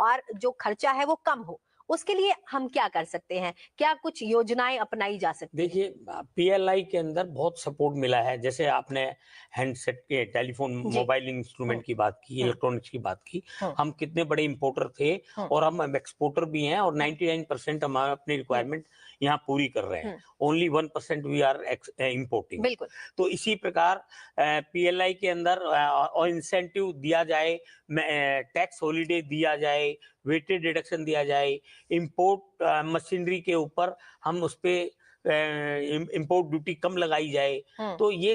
और जो खर्चा है वो कम हो, उसके लिए हम क्या कर सकते हैं? क्या कुछ योजनाएं अपनाई जा सकती हैं? देखिए, पीएलआई के अंदर बहुत सपोर्ट मिला है। जैसे आपने हैंडसेट के, टेलीफोन, जी। मोबाइल इंस्ट्रूमेंट की बात की, इलेक्ट्रॉनिक्स की बात की। हम कितने बड़े इंपोर्टर थे और हम एक्सपोर्टर भी हैं, और 99% हम अपनी रिक्वायरमेंट यहाँ पूरी कर रहे हैं। Only 1% we are importing. बिल्कुल। तो इसी प्रकार पीएलआई के अंदर और इंसेंटिव दिया जाए, टैक्स हॉलीडे दिया जाए, वेटेड डिडक्शन दिया जाए, इंपोर्ट मशीनरी के ऊपर हम उस पे इंपोर्ट ड्यूटी कम लगाई जाए, तो ये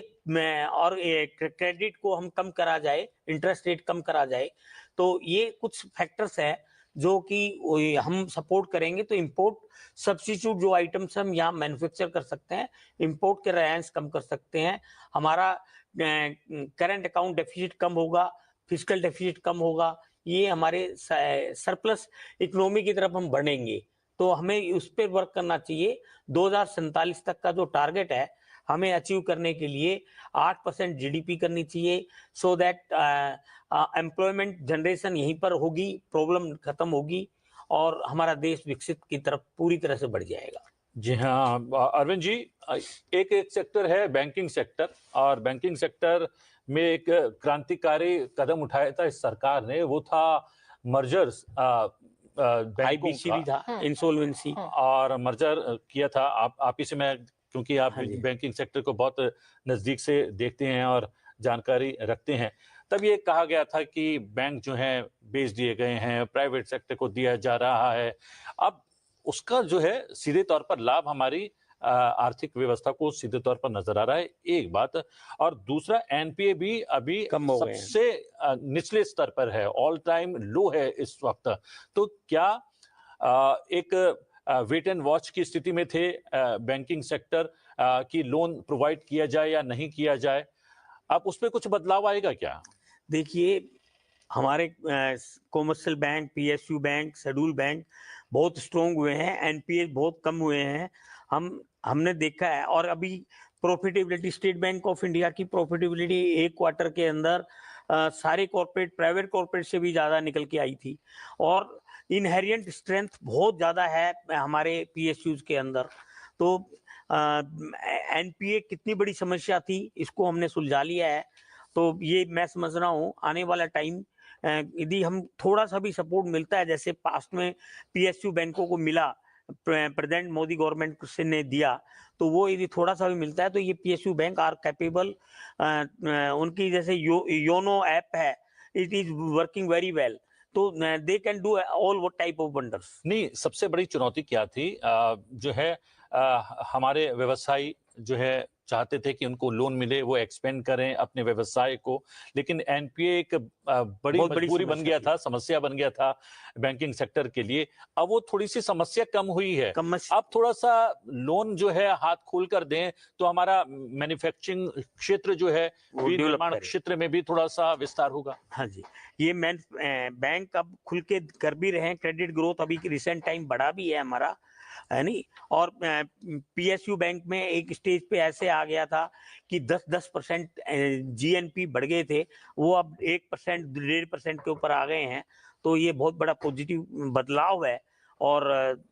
और क्रेडिट को हम कम करा जाए, इंटरेस्ट रेट कम करा जाए, तो ये कुछ फैक्टर्स है जो कि हम सपोर्ट करेंगे। तो इंपोर्ट सब्स्टिट्यूट जो आइटम्स हम यहाँ मैन्युफैक्चर कर सकते हैं, इंपोर्ट के रिलायंस कम कर सकते हैं, हमारा करंट अकाउंट डेफिसिट कम होगा, फिस्कल डेफिसिट कम होगा, ये हमारे सरप्लस इकोनॉमी की तरफ हम बढ़ेंगे। तो हमें उस पर वर्क करना चाहिए। 2047 तक का जो टारगेट है हमें अचीव करने के लिए 8% जीडीपी करनी चाहिए, सो दैट एम्प्लॉयमेंट जनरेशन यहीं पर होगी, प्रॉब्लम खत्म होगी और हमारा देश विकसित की तरफ पूरी तरह से बढ़ जाएगा। जी हाँ अरविंद जी, एक सेक्टर है बैंकिंग सेक्टर, और बैंकिंग सेक्टर में एक क्रांतिकारी कदम उठाया था इस सरकार ने, वो था मर्जर्स, आईबीसी भी था, इंसॉल्वेंसी, और मर्जर किया था। आप ही से मैं, क्योंकि आप बैंकिंग सेक्टर को बहुत नजदीक से देखते हैं और जानकारी रखते हैं, तब ये कहा गया था कि बैंक जो है बेच दिए गए हैं, प्राइवेट सेक्टर को दिया जा रहा है। अब उसका जो है सीधे तौर पर लाभ हमारी आर्थिक व्यवस्था को सीधे तौर पर नजर आ रहा है, एक बात। और दूसरा, एनपीए भी अभी सबसे निचले स्तर पर है, ऑल टाइम लो है इस वक्त। तो क्या एक वेट एंड वॉच की स्थिति में थे बैंकिंग सेक्टर की लोन प्रोवाइड किया जाए या नहीं किया जाए? अब उस पर कुछ बदलाव आएगा क्या? देखिए, हमारे commercial bank, PSU bank, schedule bank बहुत स्ट्रोंग हुए हैं, एनपीए बहुत कम हुए हैं, हमने देखा है। और अभी profitability, state bank of India की प्रॉफिटेबिलिटी एक क्वार्टर के अंदर सारे कॉर्पोरेट, प्राइवेट कॉर्पोरेट से भी ज़्यादा निकल के आई थी, और इनहेरिएंट स्ट्रेंथ बहुत ज़्यादा है हमारे पीएसयूज के अंदर। तो एनपीए कितनी बड़ी समस्या थी, इसको हमने सुलझा लिया है। तो ये मैं समझ रहा हूँ आने वाला टाइम, यदि हम थोड़ा सा भी सपोर्ट मिलता है, जैसे पास्ट में पीएसयू बैंकों को मिला, प्रेजेंट मोदी गवर्नमेंट से ने दिया, तो वो यदि थोड़ा सा भी मिलता है तो ये पीएसयू बैंक आर कैपेबल। उनकी जैसे योनो ऐप है, it is working very well, तो दे कैन डू ऑल वो टाइप ऑफ वंडर्स। नहीं, सबसे बड़ी चुनौती क्या थी? जो है हमारे व्यवसायी जो है चाहते थे कि उनको लोन मिले, वो एक्सपेंड करें अपने व्यवसाय को, लेकिन एनपीए एक बड़ी मजबूरी बन गया था, समस्या बन गया था बैंकिंग सेक्टर के लिए। अब वो थोड़ी सी समस्या कम हुई है, अब थोड़ा सा लोन जो है हाथ खोल कर दें तो हमारा मैन्युफैक्चरिंग क्षेत्र जो है, विनिर्माण क्षेत्र में भी थोड़ा सा विस्तार होगा। हाँ जी, ये बैंक अब खुल के कर भी रहे हैं, क्रेडिट ग्रोथ अभी रिसेंट टाइम बढ़ा भी है हमारा, है नहीं। और पीएसयू बैंक में एक स्टेज पे ऐसे आ गया था कि 10% जीएनपी बढ़ गए थे, वो अब 1%, 1.5% के ऊपर आ गए हैं। तो ये बहुत बड़ा पॉजिटिव बदलाव है, और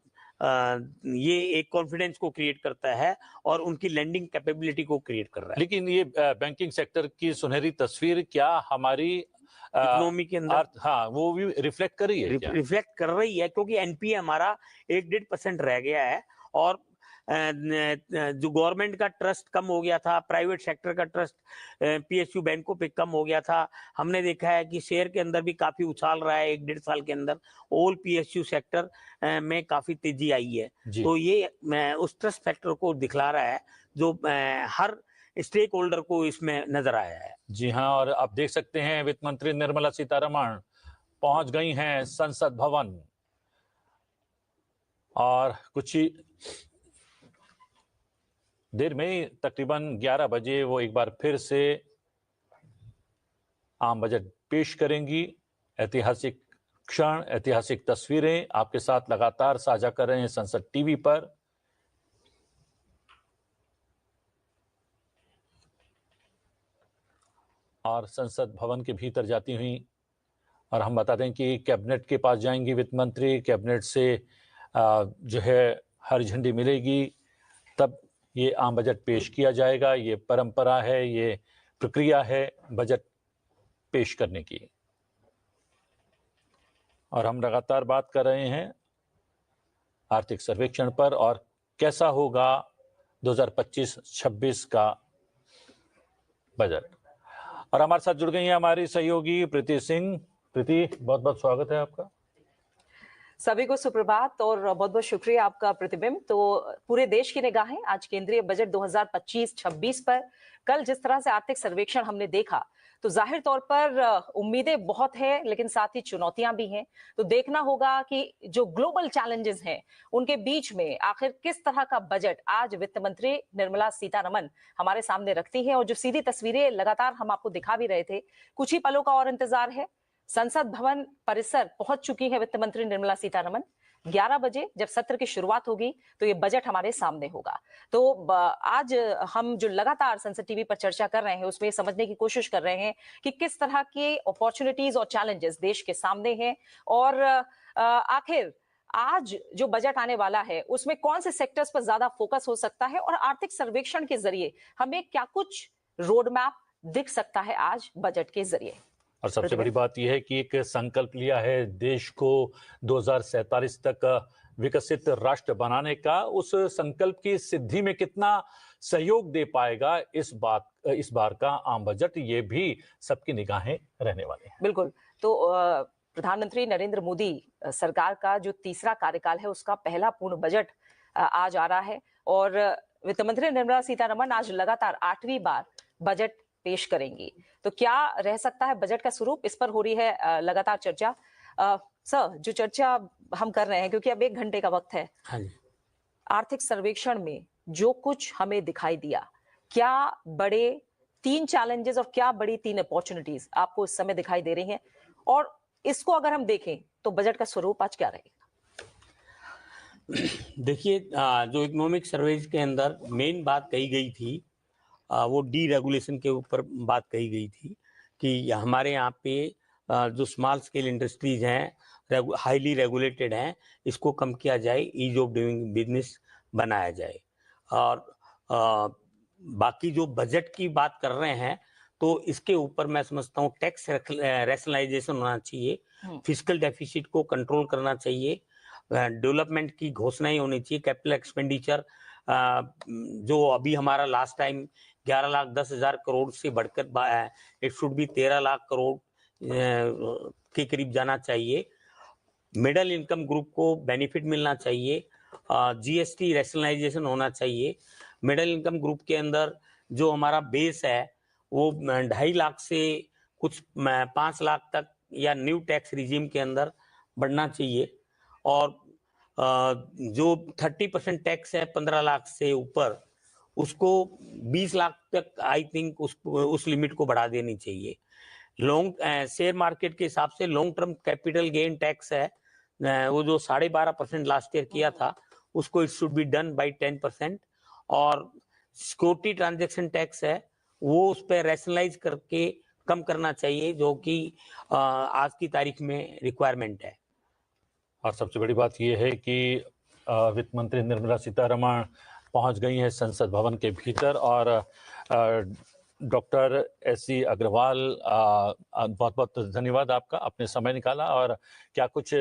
ये एक कॉन्फिडेंस को क्रिएट करता है और उनकी लेंडिंग कैपेबिलिटी को क्रिएट कर रहा है। लेकिन ये बैंकिंग सेक्टर की सुनहरी तस्वीर क्या हमारी इकोनॉमी के अंदर, हाँ, वो भी रिफ्लेक्ट कर रही है क्या? रिफ्लेक्ट कर रही है, क्योंकि एनपीए हमारा 1-1.5% रह गया है, और जो गवर्नमेंट का ट्रस्ट कम हो गया था, प्राइवेट सेक्टर का ट्रस्ट पीएसयू बैंकों पे कम हो गया था। हमने देखा है कि शेयर के अंदर भी काफी उछाल रहा है 1-1.5 साल के अंदर, ऑल पीएसयू सेक्टर में काफी तेजी आई है। तो ये उस ट्रस्ट फैक्टर को दिखला रहा है जो हर स्टेक होल्डर को इसमें नजर आया है। जी हाँ, और आप देख सकते हैं वित्त मंत्री निर्मला सीतारमण पहुंच गई हैं संसद भवन, और कुछ ही देर में तकरीबन 11 बजे वो एक बार फिर से आम बजट पेश करेंगी। ऐतिहासिक क्षण, ऐतिहासिक तस्वीरें आपके साथ लगातार साझा कर रहे हैं संसद टीवी पर। और संसद भवन के भीतर जाती हुई और हम बता दें कि कैबिनेट के पास जाएंगी वित्त मंत्री, कैबिनेट से जो है हरी झंडी मिलेगी, तब ये आम बजट पेश किया जाएगा। ये परंपरा है, ये प्रक्रिया है बजट पेश करने की। और हम लगातार बात कर रहे हैं आर्थिक सर्वेक्षण पर और कैसा होगा 2025-26 का बजट। और हमारे साथ जुड़ गई हैं हमारी सहयोगी प्रीति सिंह। प्रीति, बहुत बहुत स्वागत है आपका। सभी को सुप्रभात और बहुत बहुत शुक्रिया आपका प्रतिबिंब। तो पूरे देश की निगाहें आज केंद्रीय बजट 2025-26 पर। कल जिस तरह से आर्थिक सर्वेक्षण हमने देखा तो जाहिर तौर पर उम्मीदें बहुत है, लेकिन साथ ही चुनौतियां भी हैं। तो देखना होगा कि जो ग्लोबल चैलेंजेस हैं उनके बीच में आखिर किस तरह का बजट आज वित्त मंत्री निर्मला सीतारमन हमारे सामने रखती है। और जो सीधी तस्वीरें लगातार हम आपको दिखा भी रहे थे, कुछ ही पलों का और इंतजार है। संसद भवन परिसर पहुंच चुकी है वित्त मंत्री निर्मला सीतारमन। 11 बजे जब सत्र की शुरुआत होगी तो ये बजट हमारे सामने होगा। तो आज हम जो लगातार संसद टीवी पर चर्चा कर रहे हैं उसमें समझने की कोशिश कर रहे हैं कि किस तरह के अपॉर्चुनिटीज और चैलेंजेस देश के सामने हैं, और आखिर आज जो बजट आने वाला है उसमें कौन से सेक्टर्स पर ज्यादा फोकस हो सकता है, और आर्थिक सर्वेक्षण के जरिए हमें क्या कुछ रोड मैप दिख सकता है आज बजट के जरिए। और सबसे बड़ी बात यह है कि एक संकल्प लिया है देश को 2047 तक विकसित राष्ट्र बनाने का। उस संकल्प की सिद्धि में कितना सहयोग दे पाएगा इस बार का आम बजट, ये भी सबकी निगाहें रहने वाली हैं। बिल्कुल। तो प्रधानमंत्री नरेंद्र मोदी सरकार का जो तीसरा कार्यकाल है उसका पहला पूर्ण बजट आज आ रहा है, और वित्त मंत्री निर्मला सीतारमन आज लगातार 8वीं बार बजट पेश करेंगी। तो क्या रह सकता है बजट का स्वरूप, इस पर हो रही है लगातार चर्चा। सर, जो चर्चा हम कर रहे हैं क्योंकि अब 1 घंटे का वक्त है, हाँ जी। आर्थिक सर्वेक्षण में जो कुछ हमें दिखाई दिया, क्या बड़े 3 चैलेंजेस और क्या बड़ी 3 अपॉर्चुनिटीज आपको इस समय दिखाई दे रही हैं, और इसको अगर हम देखें तो बजट का स्वरूप आज क्या रहेगा? देखिए, जो इकोनॉमिक सर्वेज के अंदर मेन बात कही गई थी वो डी रेगुलेशन के ऊपर बात कही गई थी कि हमारे यहाँ पे जो स्मॉल स्केल इंडस्ट्रीज हैं, हाईली रेगुलेटेड हैं, इसको कम किया जाए, ईज ऑफ डूइंग बिजनेस बनाया जाए। और बाकी जो बजट की बात कर रहे हैं तो इसके ऊपर मैं समझता हूँ टैक्स रैशनलाइजेशन होना चाहिए, फिस्कल डेफिसिट को कंट्रोल करना चाहिए, डेवलपमेंट की घोषणाएं होनी चाहिए, कैपिटल एक्सपेंडिचर जो अभी हमारा लास्ट टाइम 11,10,000 करोड़ से बढ़कर it should be 13 lakh crore के करीब जाना चाहिए। मिडिल इनकम ग्रुप को बेनिफिट मिलना चाहिए, जीएसटी रैशनलाइजेशन होना चाहिए। मिडिल इनकम ग्रुप के अंदर जो हमारा बेस है वो 2.5 लाख से कुछ 5 लाख तक या न्यू टैक्स रिजीम के अंदर बढ़ना चाहिए, और जो 30% टैक्स है 15 लाख से ऊपर उसको 20 लाख तक आई थिंक उस लिमिट को बढ़ा देनी चाहिए। लॉन्ग शेयर मार्केट के हिसाब से long term capital gain tax है वो जो 12.5% लास्ट ईयर किया था उसको it should be done by 10%, और सिक्योरिटी ट्रांजैक्शन टैक्स है वो उस पर रैशनलाइज करके कम करना चाहिए, जो कि आज की तारीख में रिक्वायरमेंट है। और सबसे बड़ी बात यह है कि वित्त मंत्री निर्मला सीतारमण पहुंच गई हैं संसद भवन के भीतर, और डॉक्टर एस.सी. अग्रवाल, बहुत बहुत धन्यवाद आपका, अपने समय निकाला। और क्या कुछ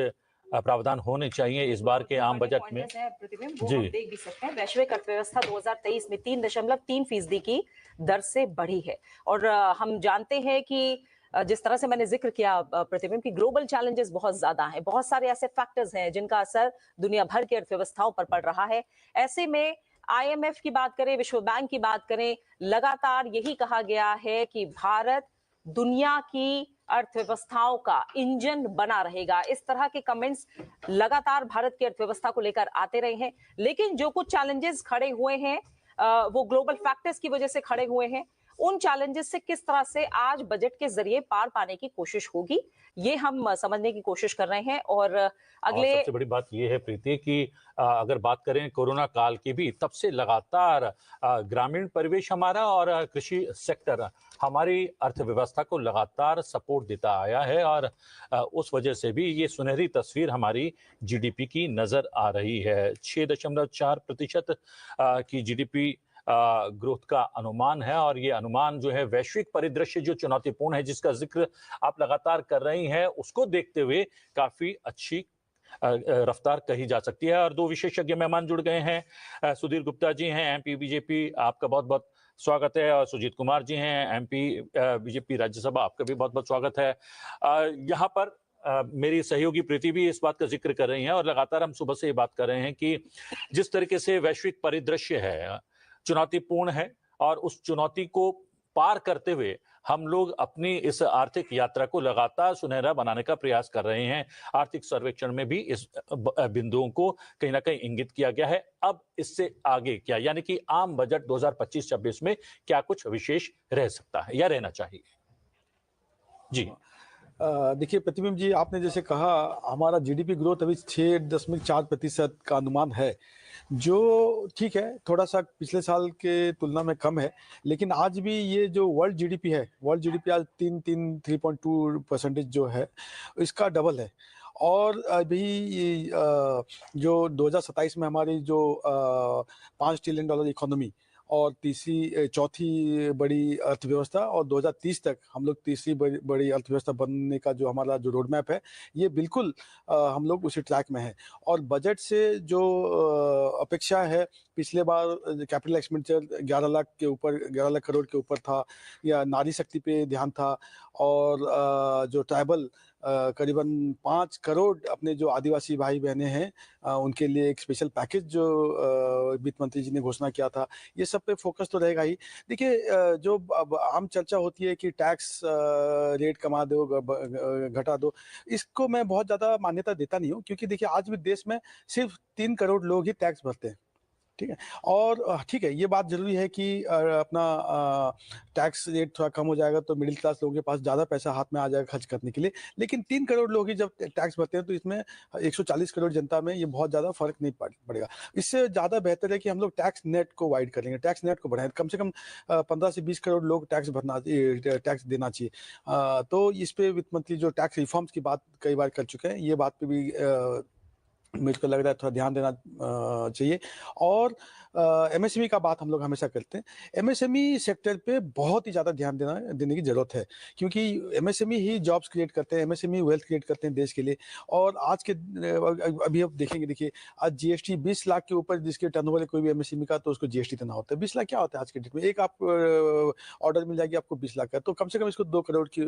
प्रावधान होने चाहिए इस बार के आम बजट में? जी, हम देख भी सकते हैं वैश्विक अर्थव्यवस्था 2023 में 3.3% की दर से बढ़ी है, और हम जानते हैं कि जिस तरह से मैंने जिक्र किया प्रतिबिंब की ग्लोबल चैलेंजेस बहुत ज्यादा हैं, बहुत सारे ऐसे फैक्टर्स हैं जिनका असर दुनिया भर की अर्थव्यवस्थाओं पर पड़ रहा है। ऐसे में आईएमएफ की बात करें, विश्व बैंक की बात करें, लगातार यही कहा गया है कि भारत दुनिया की अर्थव्यवस्थाओं का इंजन बना रहेगा। इस तरह के कमेंट्स लगातार भारत की अर्थव्यवस्था को लेकर आते रहे हैं, लेकिन जो कुछ चैलेंजेस खड़े हुए हैं वो ग्लोबल फैक्टर्स की वजह से खड़े हुए हैं, उन चैलेंजेस से किस तरह से आज बजट के जरिए पार पाने की कोशिश होगी, ये हम समझने की कोशिश कर रहे हैं। और अगले सबसे बड़ी बात यह है प्रीति कि अगर बात करें कोरोना काल की भी, तब से लगातार ग्रामीण परिवेश हमारा और कृषि सेक्टर हमारी अर्थव्यवस्था को लगातार सपोर्ट देता आया है, और उस वजह से भी ये सुनहरी तस्वीर हमारी जीडीपी की नजर आ रही है। 6.4% की जीडीपी ग्रोथ का अनुमान है, और ये अनुमान जो है वैश्विक परिदृश्य जो चुनौतीपूर्ण है, जिसका जिक्र आप लगातार कर रही हैं, उसको देखते हुए काफी अच्छी रफ्तार कही जा सकती है। और दो विशेषज्ञ मेहमान जुड़ गए हैं। सुधीर गुप्ता जी हैं, एमपी बीजेपी, आपका बहुत बहुत स्वागत है। और सुजीत कुमार जी हैं, एमपी बीजेपी राज्यसभा, आपका भी बहुत बहुत स्वागत है। यहाँ पर मेरी सहयोगी प्रीति भी इस बात का जिक्र कर रही हैं, और लगातार हम सुबह से ये बात कर रहे हैं कि जिस तरीके से वैश्विक परिदृश्य है चुनौतीपूर्ण है, और उस चुनौती को पार करते हुए हम लोग अपनी इस आर्थिक यात्रा को लगातार सुनहरा बनाने का प्रयास कर रहे हैं। आर्थिक सर्वेक्षण में भी इस बिंदुओं को कहीं ना कहीं इंगित किया गया है। अब इससे आगे क्या, यानी कि आम बजट 2025-26 में क्या कुछ विशेष रह सकता है या रहना चाहिए? जी देखिए प्रतिबिंब जी, आपने जैसे कहा हमारा जीडीपी ग्रोथ अभी 6.4% का अनुमान है, जो ठीक है, थोड़ा सा पिछले साल के तुलना में कम है, लेकिन आज भी ये जो वर्ल्ड जीडीपी है, वर्ल्ड जीडीपी आज 3.2% जो है, इसका डबल है। और अभी जो 2027 में हमारी जो $5 ट्रिलियन इकोनॉमी और चौथी बड़ी अर्थव्यवस्था, और 2030 तक हम लोग तीसरी बड़ी अर्थव्यवस्था बनने का जो हमारा जो रोड मैप है, ये बिल्कुल हम लोग उसी ट्रैक में हैं। और बजट से जो अपेक्षा है, पिछले बार कैपिटल एक्सपेंडिचर 11 लाख के ऊपर, 11 लाख करोड़ के ऊपर था, या नारी शक्ति पे ध्यान था, और जो ट्राइबल करीबन 5 करोड़ अपने जो आदिवासी भाई बहनें हैं उनके लिए एक स्पेशल पैकेज जो वित्त मंत्री जी ने घोषणा किया था, ये सब पे फोकस तो रहेगा ही। देखिए जो अब आम चर्चा होती है कि टैक्स रेट कमा दो, घटा दो, इसको मैं बहुत ज़्यादा मान्यता देता नहीं हूँ, क्योंकि देखिए आज भी देश में सिर्फ 3 करोड़ लोग ही टैक्स भरते हैं, ठीक है। और ठीक है, ये बात जरूरी है कि अपना टैक्स रेट थोड़ा कम हो जाएगा तो मिडिल क्लास लोगों के पास ज़्यादा पैसा हाथ में आ जाएगा खर्च करने के लिए, लेकिन 3 करोड़ लोग ही जब टैक्स भरते हैं तो इसमें 140 करोड़ जनता में ये बहुत ज़्यादा फर्क नहीं पड़ेगा। इससे ज़्यादा बेहतर है कि हम लोग टैक्स नेट को वाइड करेंगे, टैक्स नेट को बढ़ाएं, कम से कम 15 से 20 करोड़ लोग टैक्स देना चाहिए। तो इस पे वित्त मंत्री जो टैक्स रिफॉर्म्स की बात कई बार कर चुके हैं, ये बात पे भी मुझको लग रहा है थोड़ा ध्यान देना चाहिए। और एमएसएमई का बात हम लोग हमेशा करते हैं, एमएसएमई सेक्टर पे बहुत ही ज़्यादा ध्यान देने की ज़रूरत है, क्योंकि एमएसएमई ही जॉब्स क्रिएट करते हैं, एमएसएमई वेल्थ क्रिएट करते हैं देश के लिए। और आज के अभी आप देखेंगे, देखिए आज जीएसटी 20 लाख के ऊपर जिसके टर्नओवर है कोई भी एमएसएमई का, तो उसको जीएसटी देना होता है। 20 लाख क्या होता है आज के डेट में? एक आप ऑर्डर मिल जाएगी आपको 20 लाख का, तो कम से कम इसको 2 करोड़ के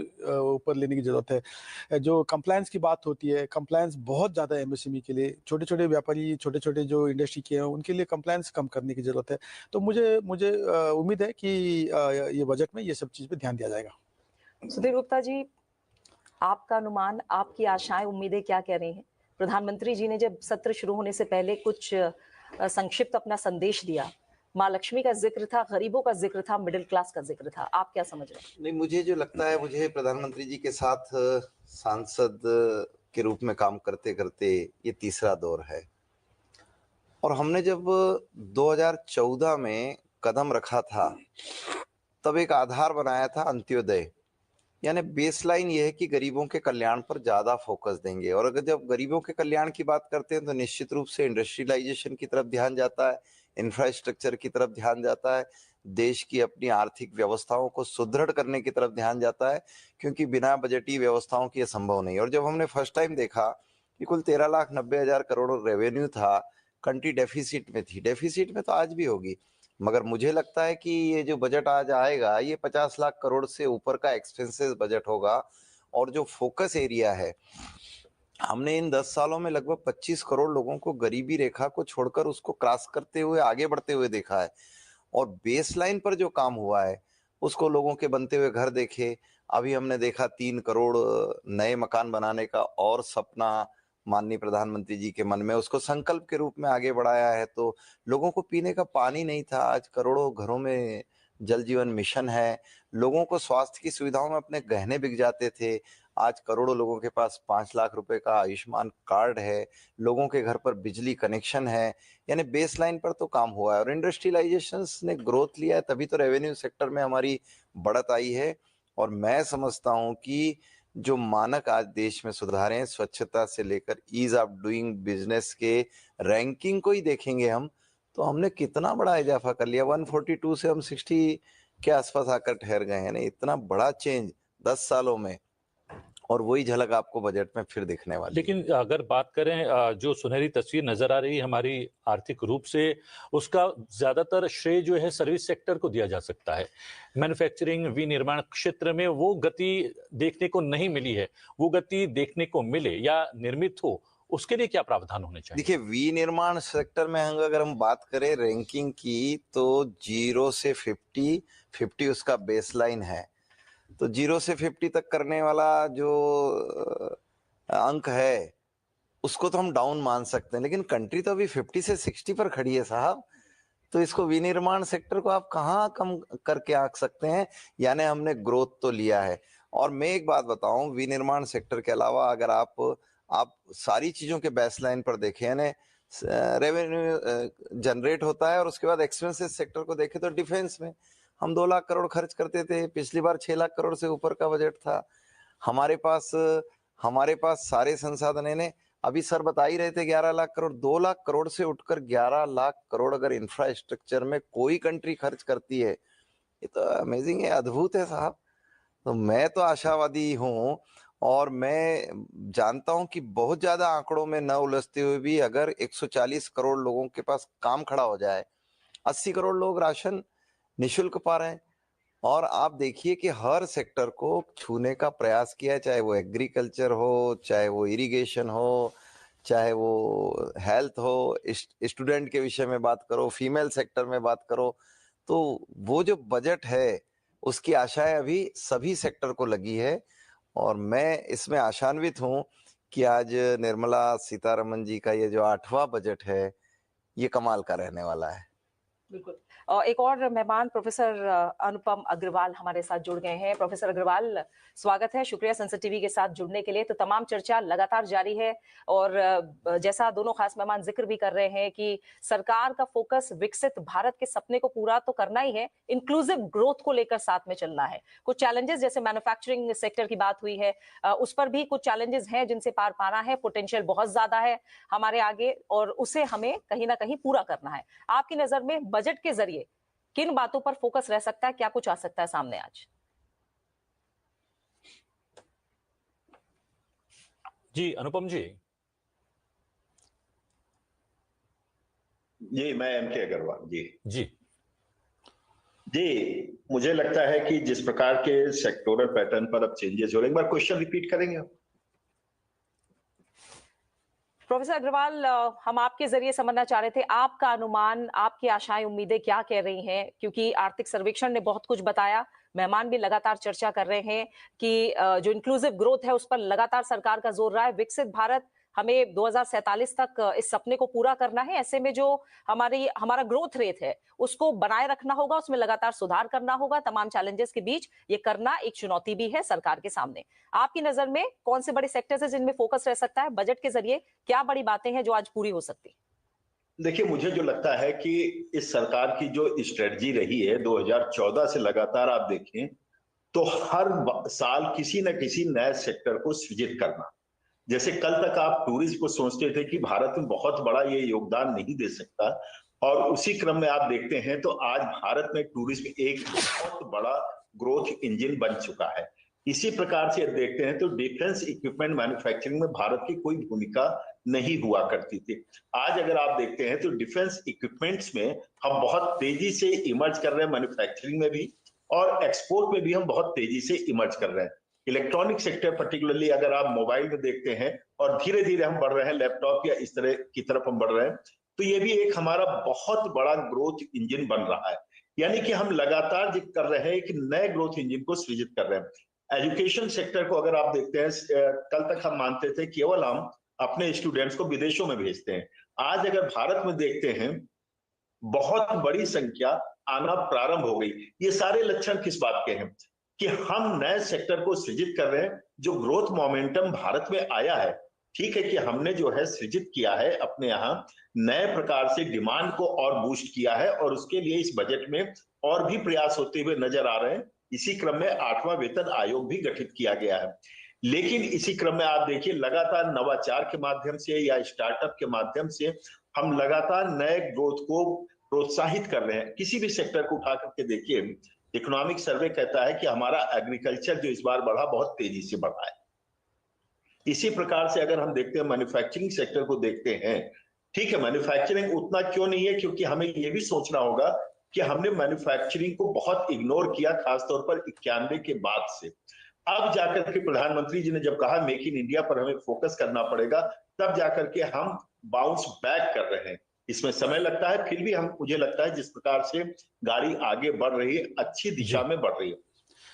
ऊपर लेने की ज़रूरत है। जो कंप्लायंस की बात होती है, कंप्लायंस बहुत ज़्यादा एमएसएमई के लिए, छोटे छोटे व्यापारी, छोटे छोटे जो इंडस्ट्री के हैं, उनके लिए कंप्लायंस कम करने की जरूरत है। तो मुझे उम्मीद है कि ये बजट में ये सब चीज पे ध्यान दिया जाएगा। सुधीर गुप्ता जी, आपका अनुमान, आपकी आशाएं, उम्मीदें क्या कह रही हैं? प्रधानमंत्री जी ने जब सत्र शुरू होने से पहले कुछ संक्षिप्त अपना संदेश दिया, माँ लक्ष्मी का जिक्र था, गरीबों का जिक्र था, मिडिल क्लास का जिक्र था, आप क्या समझ रहे हैं? नहीं, मुझे जो लगता है, मुझे प्रधानमंत्री जी के साथ सांसद के रूप में काम करते करते ये तीसरा दौर है, और हमने जब 2014 में कदम रखा था तब एक आधार बनाया था अंत्योदय, यानी बेसलाइन ये है कि गरीबों के कल्याण पर ज्यादा फोकस देंगे। और अगर जब गरीबों के कल्याण की बात करते हैं तो निश्चित रूप से इंडस्ट्रियलाइजेशन की तरफ ध्यान जाता है, इंफ्रास्ट्रक्चर की तरफ ध्यान जाता है, देश की अपनी आर्थिक व्यवस्थाओं को सुदृढ़ करने की तरफ ध्यान जाता है, क्योंकि बिना बजटीय व्यवस्थाओं की यह संभव नहीं। और जब हमने फर्स्ट टाइम देखा कि कुल 13,90,000 करोड़ रेवेन्यू था, कंट्री डेफिसिट में थी, डेफिसिट में तो आज भी होगी, मगर मुझे लगता है कि ये जो बजट आज आएगा ये 50 लाख करोड़ से ऊपर का एक्सपेंसेस बजट होगा। और जो फोकस एरिया है, हमने इन 10 सालों में लगभग 25 करोड़ लोगों को गरीबी रेखा को छोड़कर उसको क्रॉस करते हुए आगे बढ़ते हुए देखा है। और बेसलाइन पर जो काम हुआ है उसको लोगों के बनते हुए घर देखे। अभी हमने देखा 3 करोड़ नए मकान बनाने का और सपना माननीय प्रधानमंत्री जी के मन में, उसको संकल्प के रूप में आगे बढ़ाया है। तो लोगों को पीने का पानी नहीं था, आज करोड़ों घरों में जल जीवन मिशन है, लोगों को स्वास्थ्य की सुविधाओं में अपने गहने बिक जाते थे, आज करोड़ों लोगों के पास 5 लाख रुपए का आयुष्मान कार्ड है, लोगों के घर पर बिजली कनेक्शन है, यानी बेस लाइन पर तो काम हुआ है और इंडस्ट्रियलाइजेशन ने ग्रोथ लिया है, तभी तो रेवेन्यू सेक्टर में हमारी बढ़त आई है। और मैं समझता हूं कि जो मानक आज देश में सुधारे हैं, स्वच्छता से लेकर ईज ऑफ डूइंग बिजनेस के रैंकिंग को ही देखेंगे हम, तो हमने कितना बड़ा इजाफा कर लिया। 142 से हम 60 के आसपास आकर ठहर गए हैं ना, इतना बड़ा चेंज 10 सालों में, और वही झलक आपको बजट में फिर दिखने वाली। लेकिन अगर बात करें जो सुनहरी तस्वीर नजर आ रही है हमारी आर्थिक रूप से, उसका ज्यादातर श्रेय जो है सर्विस सेक्टर को दिया जा सकता है। मैन्युफैक्चरिंग विनिर्माण क्षेत्र में वो गति देखने को नहीं मिली है, वो गति देखने को मिले या निर्मित हो, उसके लिए क्या प्रावधान होने चाहिए? देखिए, विनिर्माण सेक्टर में अगर हम बात करें रैंकिंग की, तो 0 से 50 उसका बेसलाइन है, तो 0 से 50 तक करने वाला जो अंक है उसको तो हम डाउन मान सकते हैं, लेकिन कंट्री तो अभी 50 से 60 पर खड़ी है साहब, तो इसको विनिर्माण सेक्टर को आप कहाँ कम करके आंक सकते हैं? यानी हमने ग्रोथ तो लिया है। और मैं एक बात बताऊं, विनिर्माण सेक्टर के अलावा अगर आप सारी चीजों के बेसलाइन पर देखें, यानी रेवेन्यू जनरेट होता है और उसके बाद एक्सपेंसेस सेक्टर को देखें, तो डिफेंस में हम 2 लाख करोड़ खर्च करते थे, पिछली बार 6 लाख करोड़ से ऊपर का बजट था। हमारे पास सारे संसाधन ने, अभी सर बता ही रहे थे 11 लाख करोड़, 2 लाख करोड़ से उठकर 11 लाख करोड़ अगर इंफ्रास्ट्रक्चर में कोई कंट्री खर्च करती है, ये तो अमेजिंग है, अद्भुत है साहब। तो मैं तो आशावादी हूं, और मैं जानता हूं कि बहुत ज्यादा आंकड़ों में न उलझते हुए भी अगर 140 करोड़ लोगों के पास काम खड़ा हो जाए, 80 करोड़ लोग राशन निशुल्क पा रहे हैं, और आप देखिए कि हर सेक्टर को छूने का प्रयास किया है, चाहे वो एग्रीकल्चर हो, चाहे वो इरिगेशन हो, चाहे वो हेल्थ हो, स्टूडेंट के विषय में बात करो, फीमेल सेक्टर में बात करो, तो वो जो बजट है उसकी आशाएं अभी सभी सेक्टर को लगी है। और मैं इसमें आशान्वित हूं कि आज निर्मला सीतारमन जी का ये जो 8वां बजट है, ये कमाल का रहने वाला है। बिल्कुल। एक और मेहमान प्रोफेसर अनुपम अग्रवाल हमारे साथ जुड़ गए हैं। प्रोफेसर अग्रवाल, स्वागत है, शुक्रिया संसद टीवी के साथ जुड़ने के लिए। तो तमाम चर्चा लगातार जारी है और जैसा दोनों खास मेहमान जिक्र भी कर रहे हैं कि सरकार का फोकस विकसित भारत के सपने को पूरा तो करना ही है, इंक्लूसिव ग्रोथ को लेकर साथ में चलना है। कुछ चैलेंजेस जैसे मैन्युफैक्चरिंग सेक्टर की बात हुई है, उस पर भी कुछ चैलेंजेस हैं जिनसे पार पाना है, पोटेंशियल बहुत ज्यादा है हमारे आगे और उसे हमें कहीं ना कहीं पूरा करना है। आपकी नजर में बजट के जरिए किन बातों पर फोकस रह सकता है, क्या कुछ आ सकता है सामने आज? जी अनुपम जी। जी, मैं एमके अग्रवाल जी, मुझे लगता है कि जिस प्रकार के सेक्टोरल पैटर्न पर अब चेंजेस हो रहे हैं, एक बार क्वेश्चन रिपीट करेंगे आप? प्रोफेसर अग्रवाल, हम आपके जरिए समझना चाह रहे थे, आपका अनुमान, आपकी आशाएं उम्मीदें क्या कह रही हैं, क्योंकि आर्थिक सर्वेक्षण ने बहुत कुछ बताया, मेहमान भी लगातार चर्चा कर रहे हैं कि जो इंक्लूसिव ग्रोथ है उस पर लगातार सरकार का जोर रहा है। विकसित भारत, हमें 2047 तक इस सपने को पूरा करना है। ऐसे में जो हमारा ग्रोथ रेट है उसको बनाए रखना होगा, उसमें लगातार सुधार करना होगा। तमाम चैलेंजेस के बीच ये करना एक चुनौती भी है सरकार के सामने। आपकी नजर में कौन से बड़े सेक्टर्स हैं जिनमें फोकस रह सकता है? बजट के जरिए क्या बड़ी बातें हैं जो आज पूरी हो सकती? देखिए, मुझे जो लगता है कि इस सरकार की जो स्ट्रेटजी रही है 2014 से लगातार आप देखें तो हर साल किसी न किसी नए सेक्टर को सृजित करना। जैसे कल तक आप टूरिज्म को सोचते थे कि भारत में बहुत बड़ा ये योगदान नहीं दे सकता, और उसी क्रम में आप देखते हैं तो आज भारत में टूरिज्म एक बहुत बड़ा ग्रोथ इंजन बन चुका है। इसी प्रकार से देखते हैं तो डिफेंस इक्विपमेंट मैन्युफैक्चरिंग में भारत की कोई भूमिका नहीं हुआ करती थी। आज अगर आप देखते हैं तो डिफेंस इक्विपमेंट्स में हम बहुत तेजी से इमर्ज कर रहे हैं, मैन्युफैक्चरिंग में भी और एक्सपोर्ट में भी हम बहुत तेजी से इमर्ज कर रहे हैं। इलेक्ट्रॉनिक सेक्टर पर्टिकुलरली अगर आप मोबाइल में देखते हैं, और धीरे धीरे हम बढ़ रहे हैं लैपटॉप या इस तरह की तरफ हम बढ़ रहे हैं, तो ये भी एक हमारा बहुत बड़ा ग्रोथ इंजन बन रहा है। यानी कि हम लगातार जिक्र कर रहे हैं एक नए ग्रोथ इंजन को सृजित कर रहे हैं। एजुकेशन सेक्टर को अगर आप देखते हैं, कल तक हम मानते थे केवल हम अपने स्टूडेंट्स को विदेशों में भेजते हैं। आज अगर भारत में देखते हैं, बहुत बड़ी संख्या आना प्रारंभ हो गई। ये सारे लक्षण किस बात के हैं कि हम नए सेक्टर को सृजित कर रहे हैं। जो ग्रोथ मोमेंटम भारत में आया है, ठीक है कि हमने जो है सृजित किया है अपने यहाँ, नए प्रकार से डिमांड को और बूस्ट किया है और उसके लिए इस बजट में और भी प्रयास होते हुए नजर आ रहे हैं। इसी क्रम में 8वां वेतन आयोग भी गठित किया गया है। लेकिन इसी क्रम में आप देखिए लगातार नवाचार के माध्यम से या स्टार्टअप के माध्यम से हम लगातार नए ग्रोथ को प्रोत्साहित कर रहे हैं। किसी भी सेक्टर को उठा करके देखिए, इकोनॉमिक सर्वे कहता है कि हमारा एग्रीकल्चर जो इस बार बढ़ा, बहुत तेजी से बढ़ा है। इसी प्रकार से अगर हम देखते हैं मैन्युफैक्चरिंग सेक्टर को देखते हैं, ठीक है मैन्युफैक्चरिंग उतना क्यों नहीं है, क्योंकि हमें ये भी सोचना होगा कि हमने मैन्युफैक्चरिंग को बहुत इग्नोर किया, खासतौर पर 91 के बाद से। अब जाकर के प्रधानमंत्री जी ने जब कहा मेक इन इंडिया पर हमें फोकस करना पड़ेगा, तब जाकर के हम बाउंस बैक कर रहे हैं। इसमें समय लगता है, फिर भी हम मुझे लगता है जिस प्रकार से गाड़ी आगे बढ़ रही है, अच्छी दिशा में बढ़ रही है।